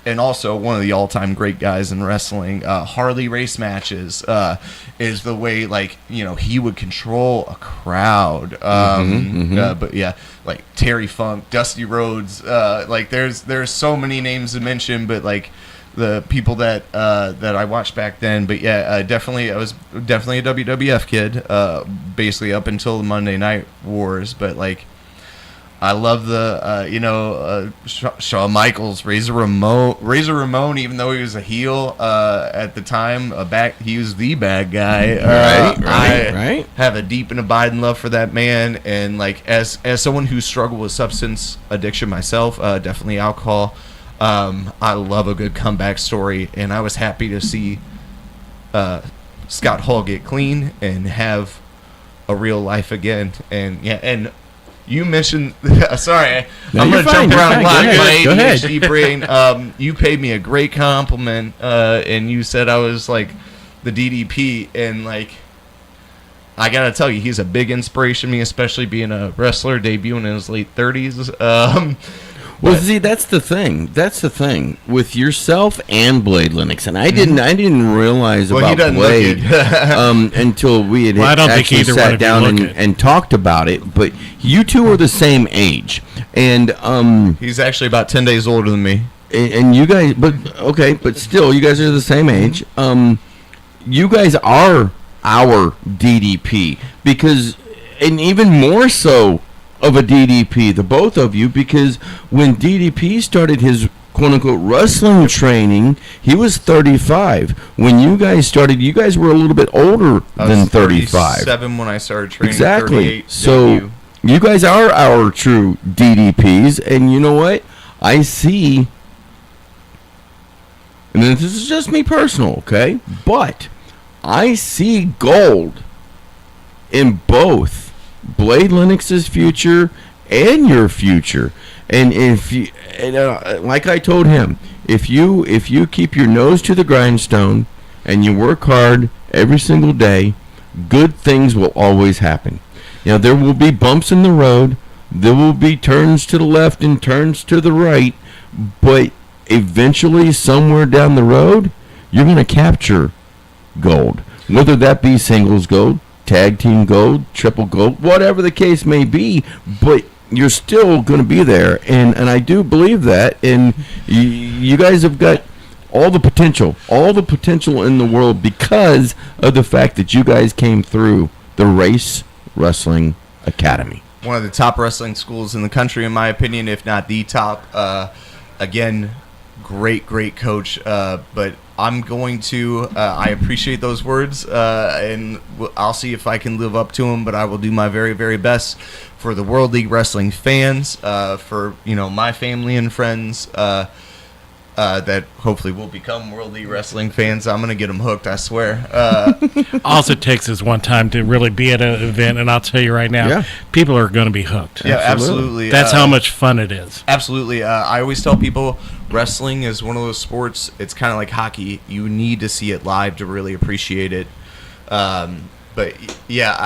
And also one of the all-time great guys in wrestling. Harley race matches is the way, like, he would control a crowd. But yeah, like Terry Funk, Dusty Rhodes. Like there's so many names to mention, but like the people that I watched back then. But yeah, I was definitely a WWF kid, basically up until the Monday Night Wars. But like, I love the, Shawn Michaels, Razor Ramon, even though he was a heel at the time, he was the bad guy. I have a deep and abiding love for that man. And like, as someone who struggled with substance addiction myself, definitely alcohol, I love a good comeback story. And I was happy to see Scott Hall get clean and have a real life again. And yeah, and you mentioned, sorry, I'm going to jump around a lot. My ADHD brain. You paid me a great compliment, and you said I was like the DDP, and like, I got to tell you, he's a big inspiration to me, especially being a wrestler debuting in his late 30s. Well, see, that's the thing. That's the thing with yourself and Blade Lennox, and I didn't realize about Blade until we had actually sat down and talked about it. But you two are the same age, and he's actually about 10 days older than me. And you guys, but still, you guys are the same age. You guys are our DDP because, and even more so of a DDP, the both of you, because when DDP started his quote-unquote wrestling training, he was 35. When you guys started, you guys were a little bit older than 35. 37 when I started training. Exactly. So you guys are our true DDPs, and you know what? I see, and this is just me personal, okay? But I see gold in both Blade Lennox's future and your future. And if you, like I told him, if you keep your nose to the grindstone and you work hard every single day, good things will always happen. There will be bumps in the road, there will be turns to the left and turns to the right, but eventually somewhere down the road you're going to capture gold, whether that be singles gold, tag team gold, triple gold, whatever the case may be, but you're still going to be there, and I do believe that, and you guys have got all the potential in the world because of the fact that you guys came through the Race Wrestling Academy. One of the top wrestling schools in the country, in my opinion, if not the top. Again, great coach, but I'm going to, I appreciate those words, and I'll see if I can live up to them, but I will do my very, very best for the World League Wrestling fans, for, my family and friends, that hopefully will become World League Wrestling fans. I'm going to get them hooked, I swear. All it takes is one time to really be at an event, and I'll tell you right now, people are going to be hooked. Yeah, absolutely. That's how much fun it is. Absolutely. I always tell people wrestling is one of those sports, it's kind of like hockey. You need to see it live to really appreciate it. But But yeah,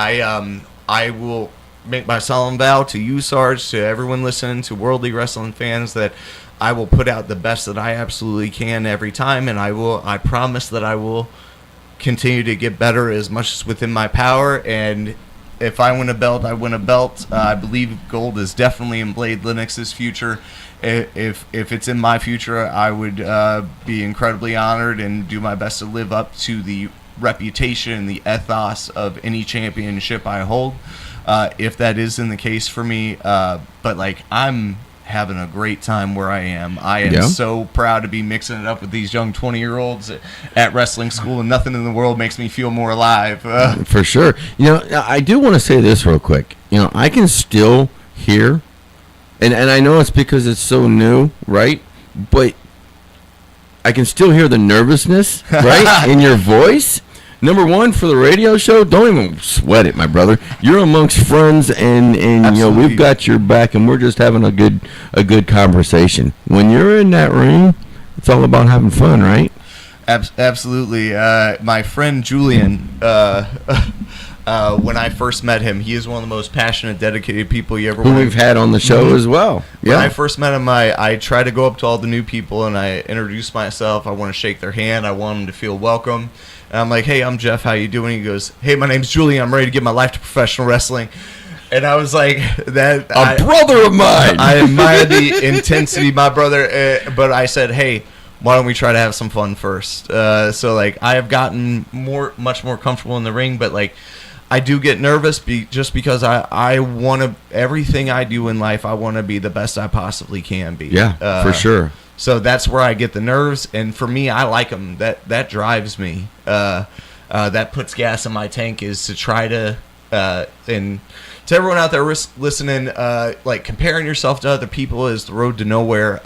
I will make my solemn vow to you, Sarge, to everyone listening, to Worldly Wrestling fans, that I will put out the best that I absolutely can every time, and I promise that I will continue to get better as much as within my power. And if I win a belt, I win a belt. I believe gold is definitely in Blade Linux's future. If it's in my future, I would be incredibly honored and do my best to live up to the reputation and the ethos of any championship I hold. If that isn't the case for me, but like, I'm having a great time where I am. I am so proud to be mixing it up with these young 20-year-olds at wrestling school, and nothing in the world makes me feel more alive. For sure. I do want to say this real quick. I can still hear, and I know it's because it's so new, right? But I can still hear the nervousness, right, in your voice. Number one, for the radio show, don't even sweat it, my brother. You're amongst friends, and we've got your back, and we're just having a good conversation. When you're in that ring, it's all about having fun, right? Absolutely. My friend Julian, when I first met him, he is one of the most passionate, dedicated people you ever who we've had on the show as well. When I first met him, I try to go up to all the new people, and I introduce myself. I want to shake their hand. I want them to feel welcome. And I'm like, hey, I'm Jeff. How you doing? He goes, hey, my name's Julian. I'm ready to give my life to professional wrestling. And I was like, brother of mine. I admire the intensity, my brother. But I said, hey, why don't we try to have some fun first? So like, I have gotten much more comfortable in the ring, but like, I do get nervous just because I want to, everything I do in life, I want to be the best I possibly can be. Yeah, for sure. So that's where I get the nerves, and for me, I like them. That drives me. That puts gas in my tank, is to try to, and to everyone out there listening, like, comparing yourself to other people is the road to nowhere.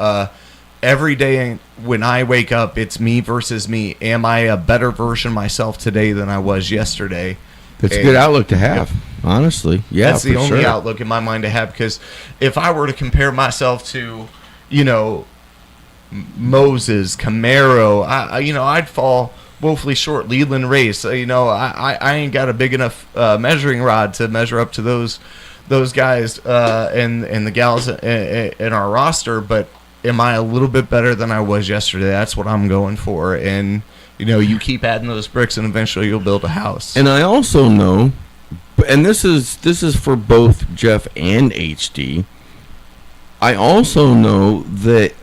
Every day when I wake up, it's me versus me. Am I a better version of myself today than I was yesterday? That's a good outlook to have, honestly. Yeah, that's the only outlook in my mind to have, because if I were to compare myself to, Moses, Camaro, I'd fall woefully short. Leland Race, I ain't got a big enough measuring rod to measure up to those guys and the gals in our roster. But am I a little bit better than I was yesterday? That's what I'm going for. And you keep adding those bricks, and eventually you'll build a house. And I also know, and this is for both Jeff and HD. I also know that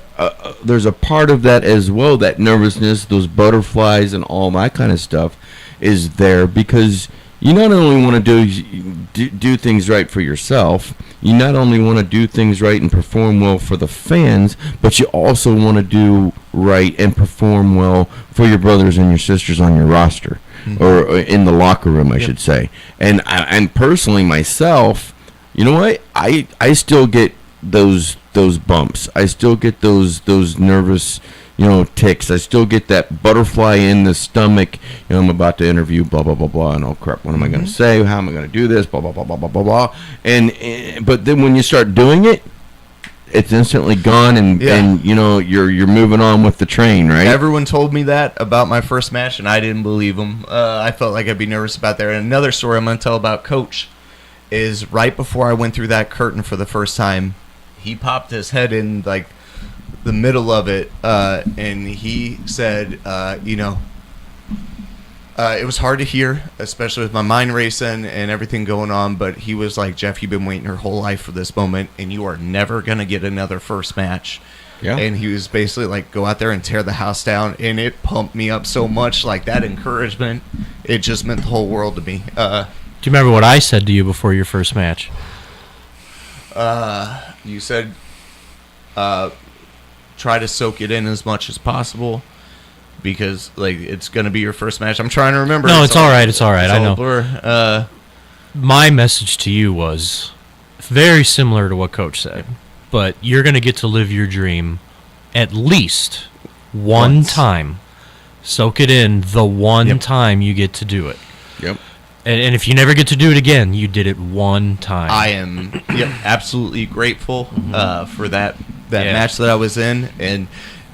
there's a part of that as well, that nervousness, those butterflies and all that kind of stuff is there, because you not only want to do things right for yourself, you not only want to do things right and perform well for the fans, but you also want to do right and perform well for your brothers and your sisters on your roster, or in the locker room, I should say. And personally myself, you know what? I still get those bumps. I still get those nervous, ticks. I still get that butterfly in the stomach. I'm about to interview, blah blah blah blah, and oh crap, what am I going to say? How am I going to do this? Blah blah blah blah blah blah blah. But then when you start doing it, it's instantly gone, and you're moving on with the train, right? Everyone told me that about my first match, and I didn't believe them. I felt like I'd be nervous about that. And another story I'm going to tell about Coach is right before I went through that curtain for the first time, he popped his head in like the middle of it, and he said, it was hard to hear, especially with my mind racing and everything going on, but he was like, Jeff, you've been waiting your whole life for this moment, and you are never going to get another first match. Yeah. And he was basically like, go out there and tear the house down, and it pumped me up so much. Like, that encouragement, it just meant the whole world to me. Do you remember what I said to you before your first match? You said, try to soak it in as much as possible, because like it's going to be your first match. I'm trying to remember. No, it's all right. It's all right. I know. My message to you was very similar to what Coach said, but you're going to get to live your dream at least one time. Soak it in the one time you get to do it. Yep. And if you never get to do it again, you did it one time. I am absolutely grateful for that match that I was in. And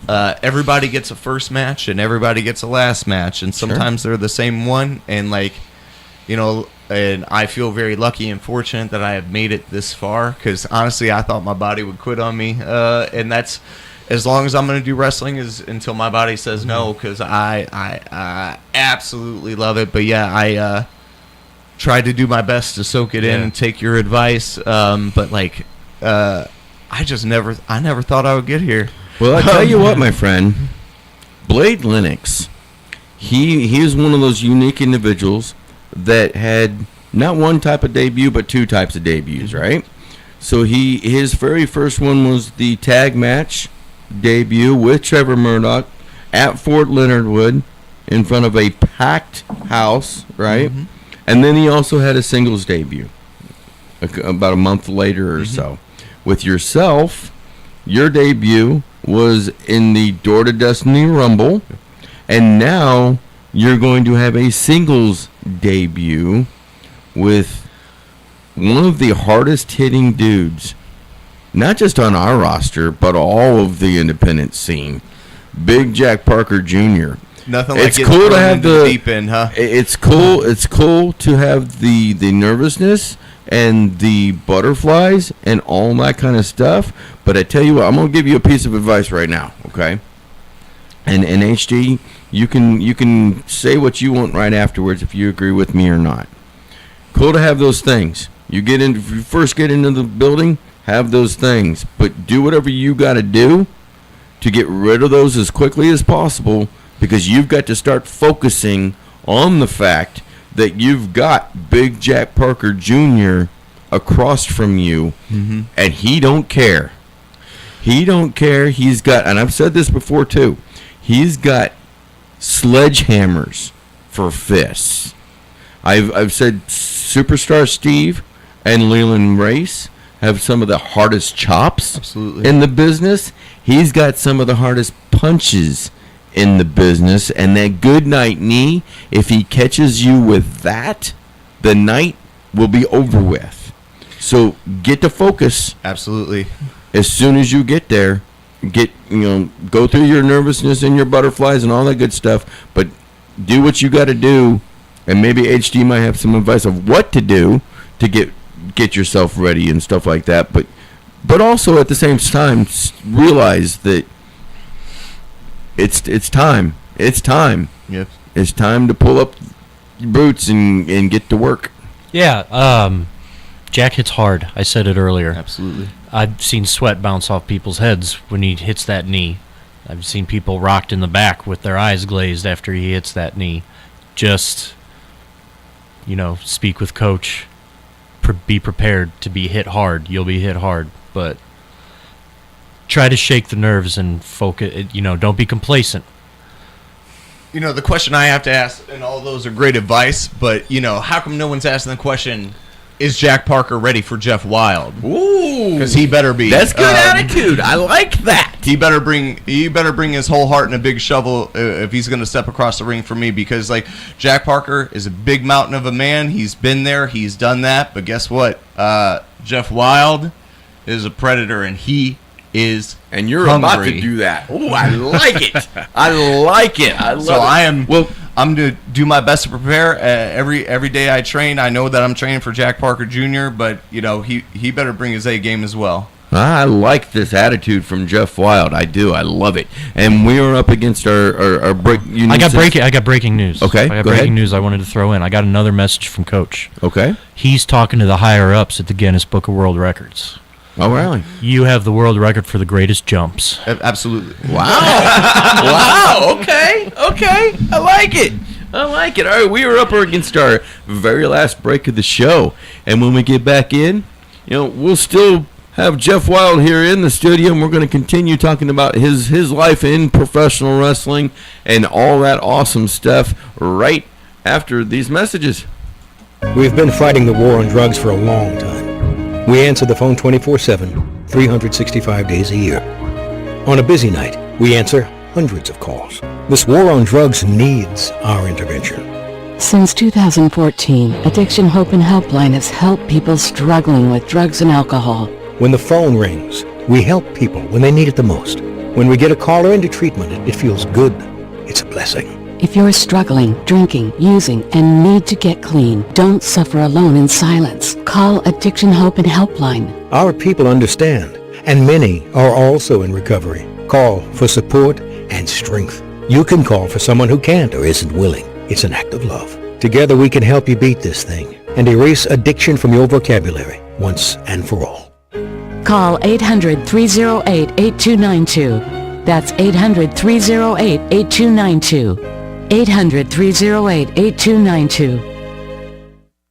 everybody gets a first match, and everybody gets a last match. And sometimes they're the same one. And, like, and I feel very lucky and fortunate that I have made it this far, because honestly, I thought my body would quit on me, and that's as long as I'm going to do wrestling is until my body says no, because I absolutely love it. But yeah, I tried to do my best to soak it in and take your advice, but like I never thought I would get here. Well, I tell you what, my friend, Blade Lennox, he is one of those unique individuals that had not one type of debut, but two types of debuts, right? So his very first one was the tag match debut with Trevor Murdoch at Fort Leonard Wood in front of a packed house, right? Mm-hmm. And then he also had a singles debut about a month later or so. With yourself, your debut was in the Door to Destiny Rumble, and now you're going to have a singles debut with one of the hardest hitting dudes, not just on our roster, but all of the independent scene, Big Jack Parker Jr. Nothing like it's cool to have the deep end, huh? It's cool. It's cool to have the nervousness and the butterflies and all that kind of stuff. But I tell you what, I'm gonna give you a piece of advice right now, okay? And HD, you can say what you want right afterwards if you agree with me or not. Cool to have those things. If you first get into the building, have those things, but do whatever you got to do to get rid of those as quickly as possible, because you've got to start focusing on the fact that you've got Big Jack Parker Jr. across from you, and he don't care. He don't care. He's got, and I've said this before too, he's got sledgehammers for fists. I've said Superstar Steve and Leland Race have some of the hardest chops in the business. He's got some of the hardest punches in the business, and that good night knee, if he catches you with that, the night will be over with. So get to focus. Absolutely. As soon as you get there, go through your nervousness and your butterflies and all that good stuff, but do what you got to do, and maybe HD might have some advice of what to do to get yourself ready and stuff like that, but also at the same time realize that it's time. Yep. It's time to pull up your boots and get to work. Yeah, Jack hits hard. I said it earlier. Absolutely. I've seen sweat bounce off people's heads when he hits that knee. I've seen people rocked in the back with their eyes glazed after he hits that knee. Just, speak with coach. Be prepared to be hit hard. You'll be hit hard, but try to shake the nerves and focus. Don't be complacent. The question I have to ask, and all those are great advice, but how come no one's asking the question? Is Jack Parker ready for Jeff Wild? Ooh, because he better be. That's good attitude. I like that. He better bring his whole heart and a big shovel if he's going to step across the ring for me. Because Jack Parker is a big mountain of a man. He's been there. He's done that. But guess what? Jeff Wild is a predator, and he is. And you're hungry. about to do that. Oh, I like it. I like it. I love it. I'm going to do my best to prepare. Every day I train, I know that I'm training for Jack Parker Jr., but, he better bring his A game as well. I like this attitude from Jeff Wild. I do. I love it. And we are up against our break. I got breaking news. Okay, I got breaking news I wanted to throw in. I got another message from Coach. Okay. He's talking to the higher-ups at the Guinness Book of World Records. Oh, really? You have the world record for the greatest jumps. Absolutely. Wow. Wow. Okay. I like it. All right, we are up against our very last break of the show. And when we get back in, we'll still have Jeff Wild here in the studio, and we're going to continue talking about his life in professional wrestling and all that awesome stuff right after these messages. We've been fighting the war on drugs for a long time. We answer the phone 24/7, 365 days a year. On a busy night, we answer hundreds of calls. This war on drugs needs our intervention. Since 2014, Addiction Hope and Helpline has helped people struggling with drugs and alcohol. When the phone rings, we help people when they need it the most. When we get a caller into treatment, it feels good. It's a blessing. If you're struggling, drinking, using, and need to get clean, don't suffer alone in silence. Call Addiction Hope and Helpline. Our people understand, and many are also in recovery. Call for support and strength. You can call for someone who can't or isn't willing. It's an act of love. Together we can help you beat this thing and erase addiction from your vocabulary once and for all. Call 800-308-8292. That's 800-308-8292. 800-308-8292.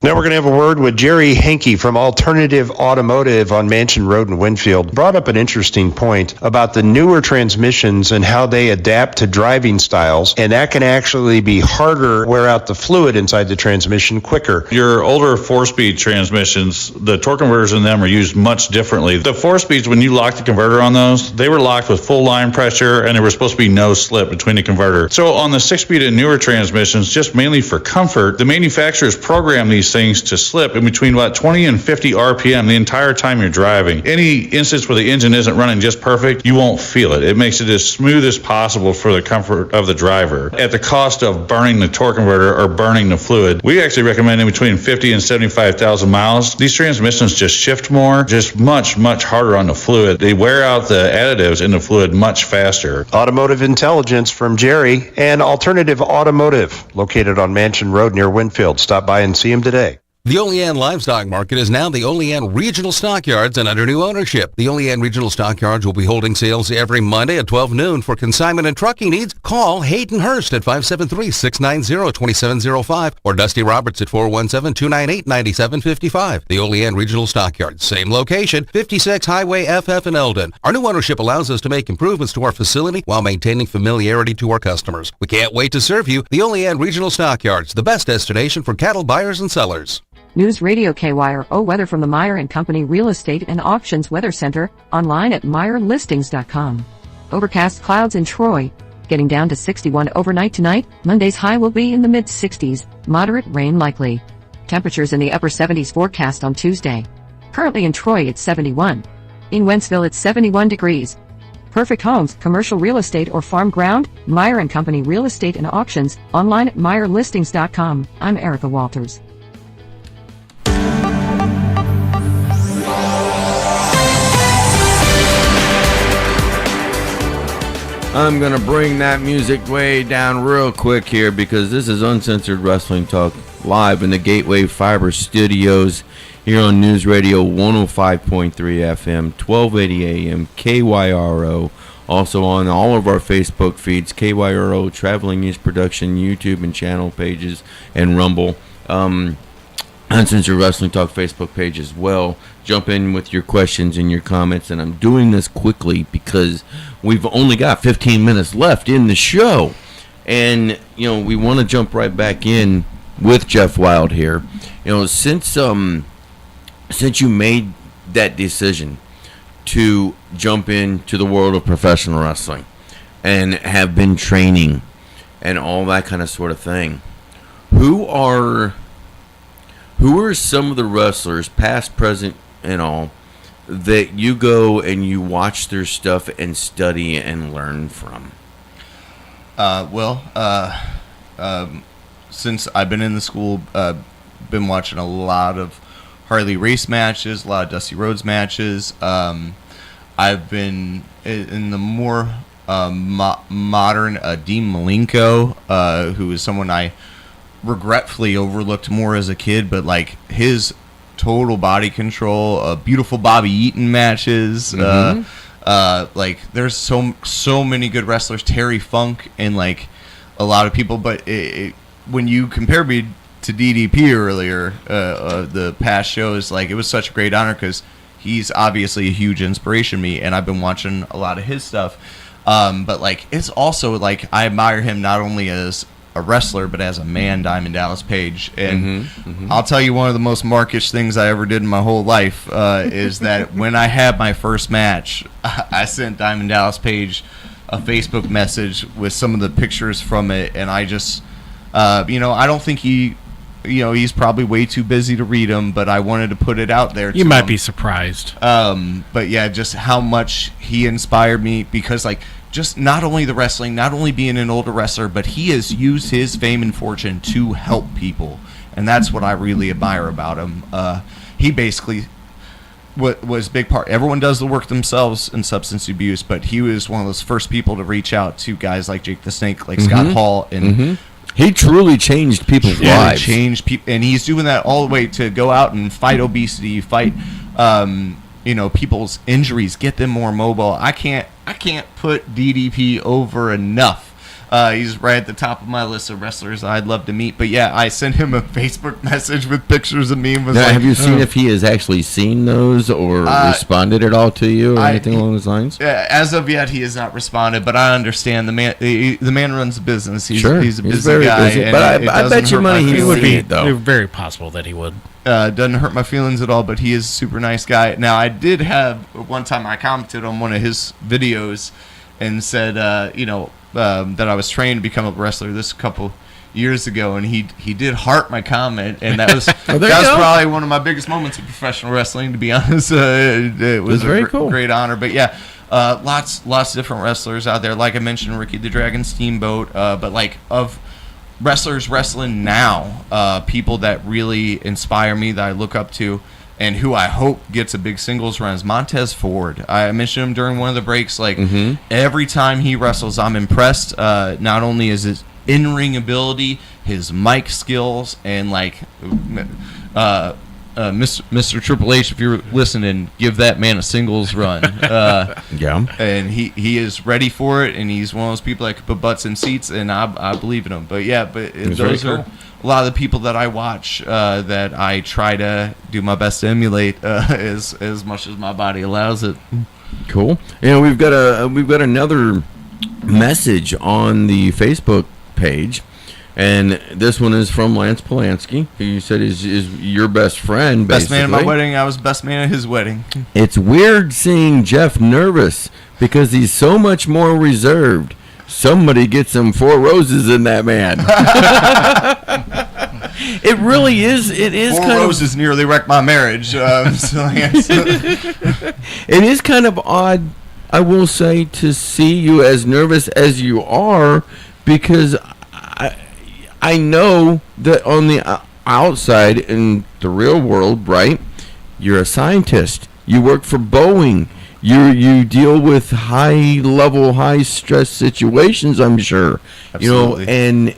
Now we're going to have a word with Jerry Henke from Alternative Automotive on Mansion Road in Winfield. Brought up an interesting point about the newer transmissions and how they adapt to driving styles, and that can actually be harder to wear out the fluid inside the transmission quicker. Your older 4-speed transmissions, the torque converters in them are used much differently. The 4-speeds, when you lock the converter on those, they were locked with full line pressure, and there was supposed to be no slip between the converter. So on the 6-speed and newer transmissions, just mainly for comfort, the manufacturers program these things to slip in between 20 and 50 RPM the entire time you're driving. Any instance where the engine isn't running just perfect, you won't feel it. It makes it as smooth as possible for the comfort of the driver. At the cost of burning the torque converter or burning the fluid, we actually recommend in between 50 and 75,000 miles. These transmissions just shift more, just much, much harder on the fluid. They wear out the additives in the fluid much faster. Automotive intelligence from Jerry and Alternative Automotive, located on Mansion Road near Winfield. Stop by and see him today. The Olean Livestock Market is now the Olean Regional Stockyards and under new ownership. The Olean Regional Stockyards will be holding sales every Monday at 12 noon. For consignment and trucking needs, call Hayden Hurst at 573-690-2705 or Dusty Roberts at 417-298-9755. The Olean Regional Stockyards, same location, 56 Highway FF in Eldon. Our new ownership allows us to make improvements to our facility while maintaining familiarity to our customers. We can't wait to serve you. The Olean Regional Stockyards, the best destination for cattle buyers and sellers. News Radio KYRO weather from the Meyer and Company Real Estate and Auctions Weather Center, online at MeyerListings.com. Overcast clouds in Troy, getting down to 61 overnight tonight. Monday's high will be in the mid-60s, moderate rain likely. Temperatures in the upper 70s forecast on Tuesday. Currently in Troy it's 71. In Wentzville it's 71 degrees. Perfect homes, commercial real estate or farm ground, Meyer and Company Real Estate and Auctions, online at MeyerListings.com. I'm Erica Walters. I'm going to bring that music way down real quick here because this is Uncensored Wrestling Talk live in the Gateway Fiber Studios here on News Radio 105.3 FM, 1280 AM, KYRO. Also on all of our Facebook feeds, KYRO, Traveling News Production, YouTube and channel pages, and Rumble. Uncensored Wrestling Talk Facebook page as well. Jump in with your questions and your comments, and I'm doing this quickly because we've only got 15 minutes left in the show, and we want to jump right back in with Jeff Wild here. Since you made that decision to jump into the world of professional wrestling and have been training and all that kind of sort of thing, who are some of the wrestlers, past, present, and all, that you go and you watch their stuff and study and learn from? Since I've been in the school, been watching a lot of Harley race matches, a lot of Dusty Rhodes matches. I've been in the more modern Dean Malenko, who is someone I regretfully overlooked more as a kid, but his total body control, beautiful Bobby Eaton matches, there's so many good wrestlers, Terry Funk and a lot of people, but when you compare me to DDP earlier, the past shows, it was such a great honor because he's obviously a huge inspiration to me, and I've been watching a lot of his stuff, but it's also I admire him not only as a wrestler, but as a man, Diamond Dallas Page. And I'll tell you, one of the most markish things I ever did in my whole life is that when I had my first match, I sent Diamond Dallas Page a Facebook message with some of the pictures from it, and I just, I don't think he's probably way too busy to read them, but I wanted to put it out there. You might be surprised. But yeah, just how much he inspired me, because just not only the wrestling, not only being an older wrestler, but he has used his fame and fortune to help people. And that's what I really admire about him. He basically was a big part. Everyone does the work themselves in substance abuse, but he was one of those first people to reach out to guys like Jake the Snake, like Scott Hall, and he truly changed people's lives. Changed people, and he's doing that all the way to go out and fight obesity, fight people's injuries, get them more mobile. I can't put DDP over enough. He's right at the top of my list of wrestlers I'd love to meet. But yeah, I sent him a Facebook message with pictures of me. And have you seen if he has actually seen those or responded at all to you or anything along those lines? As of yet, he has not responded. But I understand the man runs a business. He's a busy guy. Busy. But I bet you money he would be, though. It's very possible that he would. Doesn't hurt my feelings at all, but he is a super nice guy. Now, I did have one time I commented on one of his videos and said, that I was trained to become a wrestler this couple years ago, and he did heart my comment, and that was probably one of my biggest moments of professional wrestling, to be honest. It was very cool. Great honor. But yeah, lots of different wrestlers out there. Like I mentioned, Ricky the Dragon Steamboat, but like of wrestlers wrestling now, people that really inspire me, that I look up to, and who I hope gets a big singles run is Montez Ford. I mentioned him during one of the breaks. Like every time he wrestles, I'm impressed. Not only is his in-ring ability, his mic skills, and like Mr. Triple H, if you're listening, give that man a singles run. Yeah. And he is ready for it, and he's one of those people that can put butts in seats, and I believe in him. But yeah, those are a lot of the people that I watch that I try to do my best to emulate as much as my body allows it. Cool. And we've got another message on the Facebook page, and this one is from Lance Polanski, who you said is your best friend. Best man at my wedding. I was best man at his wedding. It's weird seeing Jeff nervous because he's so much more reserved. Somebody get some 4 roses in that man. It really is. It is 4 kind roses nearly wrecked my marriage. It is kind of odd, I will say, to see you as nervous as you are, because I know that on the outside in the real world, right? You're a scientist. You work for Boeing. You deal with high stress situations, I'm sure. Absolutely. And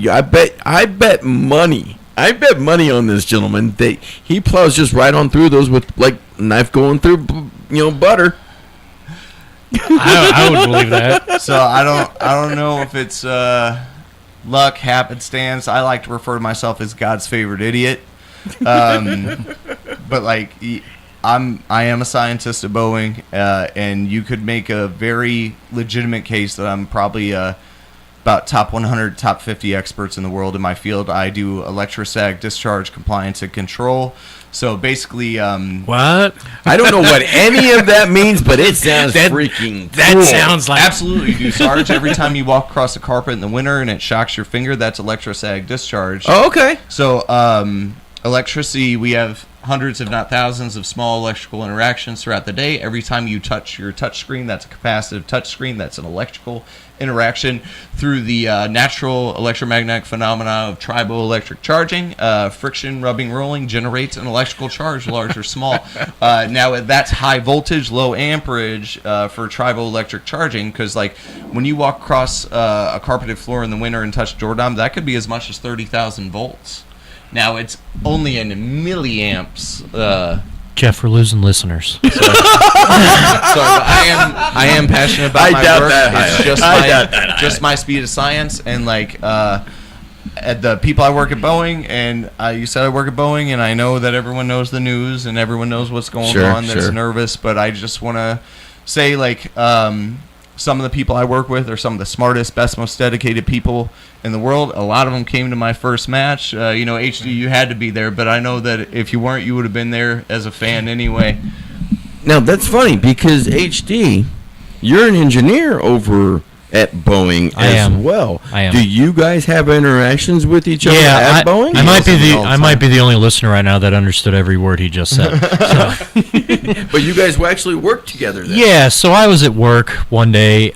I bet money on this gentleman that he plows just right on through those with like knife going through butter. I would believe that. So I don't know if it's luck, happenstance. I like to refer to myself as God's favorite idiot. But like I am a scientist at Boeing, and you could make a very legitimate case that I'm probably about top 100, top 50 experts in the world in my field. I do electrosag discharge compliance and control. So basically, what? I don't know what any of that means, but it sounds freaking That cool. sounds like... Absolutely, you do, Sarge. Every time you walk across a carpet in the winter and it shocks your finger, that's electrosag discharge. Oh, okay. So, electricity, we have hundreds, if not thousands, of small electrical interactions throughout the day. Every time you touch your touch screen, that's a capacitive touch screen. That's an electrical interaction. Through the natural electromagnetic phenomena of triboelectric charging, friction, rubbing, rolling generates an electrical charge, large or small. Now, that's high voltage, low amperage for triboelectric charging, because like when you walk across a carpeted floor in the winter and touch door knob, that could be as much as 30,000 volts. Now, it's only in milliamps. Jeff, we're losing listeners. So I am passionate about my work. It's just my speed of science, and like at the people I work at Boeing, and you said I work at Boeing, and I know that everyone knows the news and everyone knows what's going on. That's nervous, but I just want to say like some of the people I work with are some of the smartest, best, most dedicated people in the world. A lot of them came to my first match. HD, you had to be there, but I know that if you weren't, you would have been there as a fan anyway. Now, that's funny because HD, you're an engineer over at Boeing well. I am. Do you guys have interactions with each other at Boeing? I might be the only listener right now that understood every word he just said. But you guys will actually work together then. Yeah, so I was at work one day.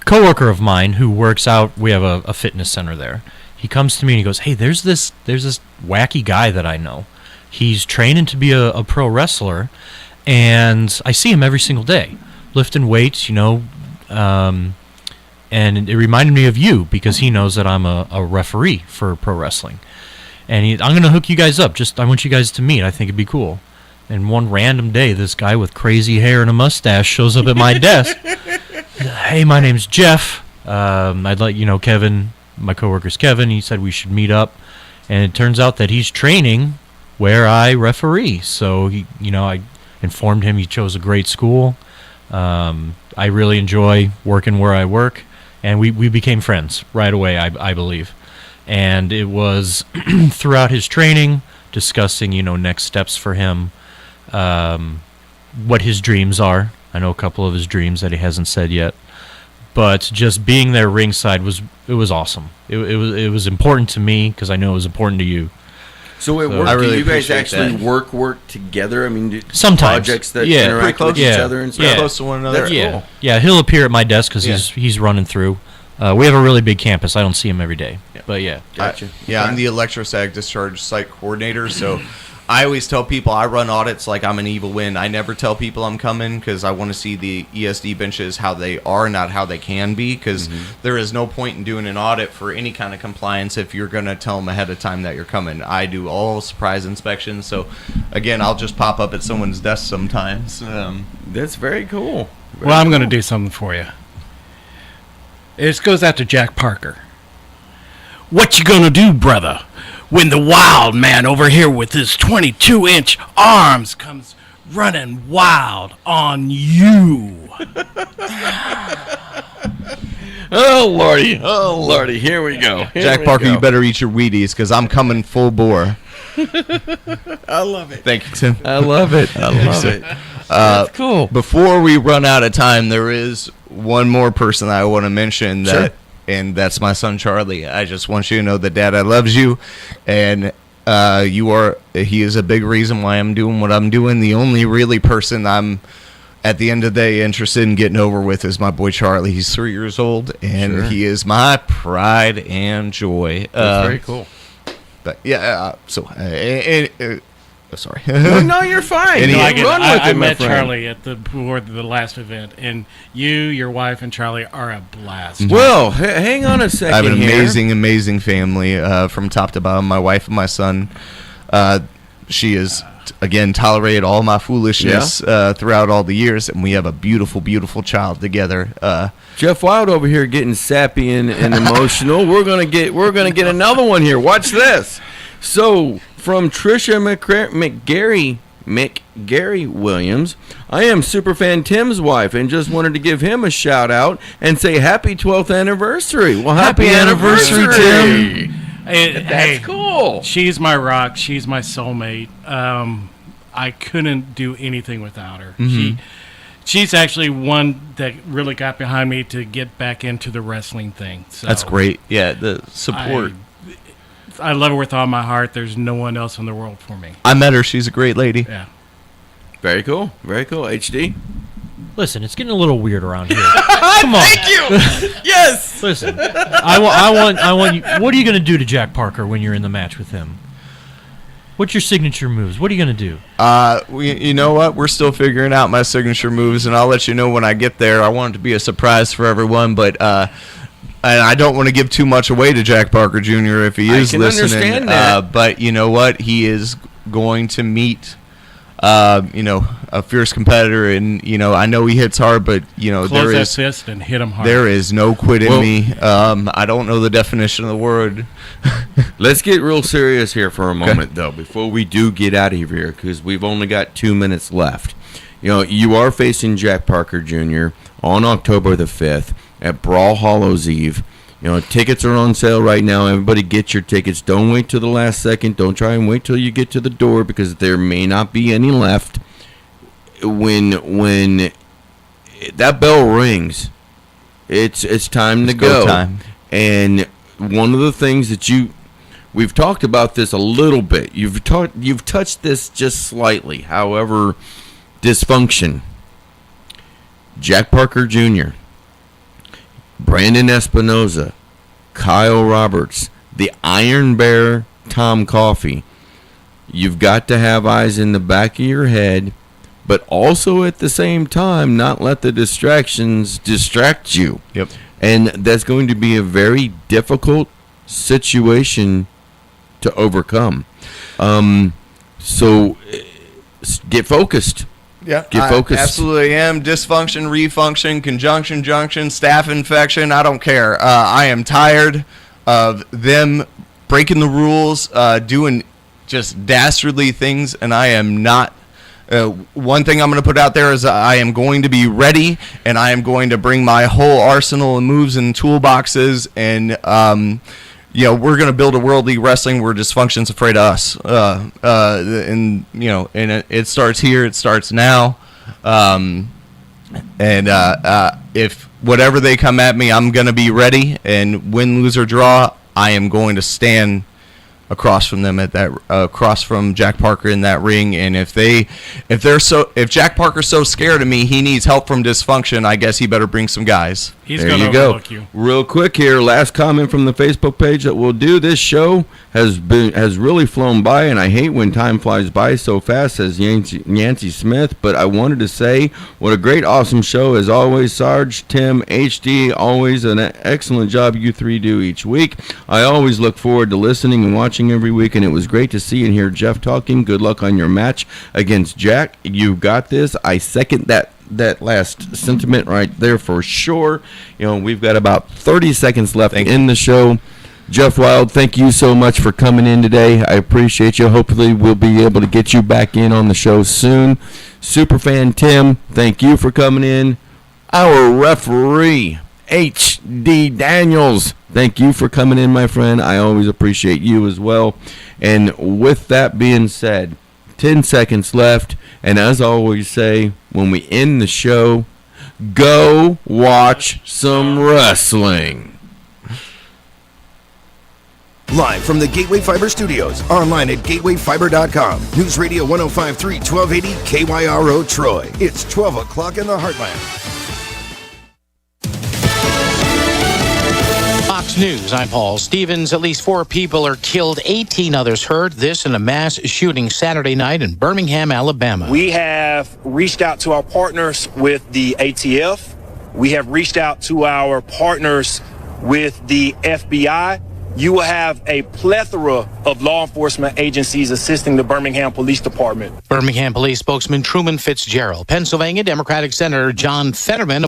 Coworker of mine who works out, we have a fitness center there. He comes to me and he goes, "Hey, there's this wacky guy that I know. He's training to be a pro wrestler, and I see him every single day, lifting weights, and it reminded me of you because he knows that I'm a referee for pro wrestling. And I'm going to hook you guys up. I want you guys to meet. I think it'd be cool." And one random day, this guy with crazy hair and a mustache shows up at my desk. "Hey, my name's Jeff. I'd like, Kevin, my coworker's Kevin. He said we should meet up." And it turns out that he's training where I referee. So, I informed him he chose a great school. I really enjoy working where I work. And we became friends right away, I believe. And it was throughout his training, discussing, next steps for him, what his dreams are. I know a couple of his dreams that he hasn't said yet. But just being there ringside was awesome. It was important to me because I know it was important to you. So at work, do you guys actually work together? I mean, sometimes projects that interact with each other and stuff. Close to one another. That's cool. Yeah, he'll appear at my desk because he's running through. We have a really big campus. I don't see him every day, but yeah. Gotcha. I'm the electrosag discharge site coordinator, so I always tell people I run audits like I'm an evil wind. I never tell people I'm coming because I want to see the ESD benches how they are, not how they can be, because there is no point in doing an audit for any kind of compliance if you're going to tell them ahead of time that you're coming. I do all surprise inspections, so again, I'll just pop up at someone's desk sometimes. That's very cool. I'm going to do something for you. This goes out to Jack Parker. What you gonna do, brother, when the wild man over here with his 22-inch arms comes running wild on you? Oh, Lordy, here we go. Jack Parker, you better eat your Wheaties because I'm coming full bore. I love it. Thank you, Tim. I love it. That's cool. Before we run out of time, there is one more person I want to mention and that's my son Charlie. I just want you to know that Dad loves you, and he is a big reason why I'm doing what I'm doing. The only really person I'm at the end of the day interested in getting over with is my boy Charlie. He's 3 years old, and he is my pride and joy. That's very cool. But sorry. No, you're fine. I met Charlie before the last event, and you, your wife, and Charlie are a blast. Well, hang on a second. I have an amazing family from top to bottom. My wife and my son. She has, again, tolerated all my foolishness throughout all the years, and we have a beautiful child together. Jeff Wild over here getting sappy and emotional. We're gonna get another one here. Watch this. So, from Trisha McGarry Williams, I am Superfan Tim's wife and just wanted to give him a shout out and say happy 12th anniversary. Well, happy anniversary, Tim. That's cool. She's my rock. She's my soulmate. I couldn't do anything without her. Mm-hmm. She's actually one that really got behind me to get back into the wrestling thing. So that's great. Yeah, the support. I love her with all my heart. There's no one else in the world for me. I met her. She's a great lady. Yeah. Very cool. HD. Listen, it's getting a little weird around here. Come on. Thank you. Yes. Listen, I want you. What are you going to do to Jack Parker when you're in the match with him? What's your signature moves? What are you going to do? You know what? We're still figuring out my signature moves, and I'll let you know when I get there. I want it to be a surprise for everyone, but and I don't want to give too much away to Jack Parker Jr. if he is listening. Understand that. But you know what? He is going to meet, a fierce competitor, and I know he hits hard, but close there that is fist and hit him hard. There is no quit in me. I don't know the definition of the word. Let's get real serious here for a moment, though, before we do get out of here, because we've only got 2 minutes left. You are facing Jack Parker Jr. on October the 5th at Brawl Hallows Eve. Tickets are on sale right now. Everybody get your tickets. Don't wait till the last second. Don't try and wait till you get to the door, because there may not be any left. When that bell rings, It's time to go. Time. And one of the things that we've talked about this a little bit. You've touched this just slightly. However, dysfunction. Jack Parker Jr., Brandon Espinoza, Kyle Roberts, the Iron Bear, Tom Coffey. You've got to have eyes in the back of your head, but also at the same time not let the distractions distract you. Yep. And that's going to be a very difficult situation to overcome. So get focused. Yeah, get focused. I absolutely am. Dysfunction, refunction, conjunction, junction, staph infection. I don't care. I am tired of them breaking the rules, doing just dastardly things, and I am not. One thing I'm going to put out there is I am going to be ready, and I am going to bring my whole arsenal of moves and toolboxes, and we're going to build a World League Wrestling where dysfunction's afraid of us. And it starts here. It starts now. If whatever they come at me, I'm going to be ready. And win, lose, or draw, I am going to stand across from them across from Jack Parker in that ring. And if Jack Parker's so scared of me, he needs help from dysfunction, I guess he better bring some guys. There you go. Real quick here, last comment from the Facebook page that we'll do. This show has really flown by, and I hate when time flies by so fast, says Yancey Smith. But I wanted to say what a great, awesome show as always. Sarge, Tim, HD, always an excellent job you three do each week. I always look forward to listening and watching every week, and it was great to see and hear Jeff talking. Good luck on your match against Jack. You got this. I second that last sentiment right there for sure. We've got about 30 seconds left in the show. Jeff Wild, thank you so much for coming in today. I appreciate you. Hopefully we'll be able to get you back in on the show soon. Superfan Tim, thank you for coming in. Our referee, H.D. Daniels, thank you for coming in, my friend. I always appreciate you as well. And with that being said, 10 seconds left. And as I always say, when we end the show, go watch some wrestling. Live from the Gateway Fiber Studios, online at gatewayfiber.com. News Radio 105.3, 1280 KYRO Troy. It's 12 o'clock in the Heartland. Fox News, I'm Paul Stevens. At least 4 people are killed, 18 others hurt. This in a mass shooting Saturday night in Birmingham, Alabama. We have reached out to our partners with the ATF. We have reached out to our partners with the FBI. You will have a plethora of law enforcement agencies assisting the Birmingham Police Department. Birmingham Police spokesman Truman Fitzgerald. Pennsylvania Democratic Senator John Fetterman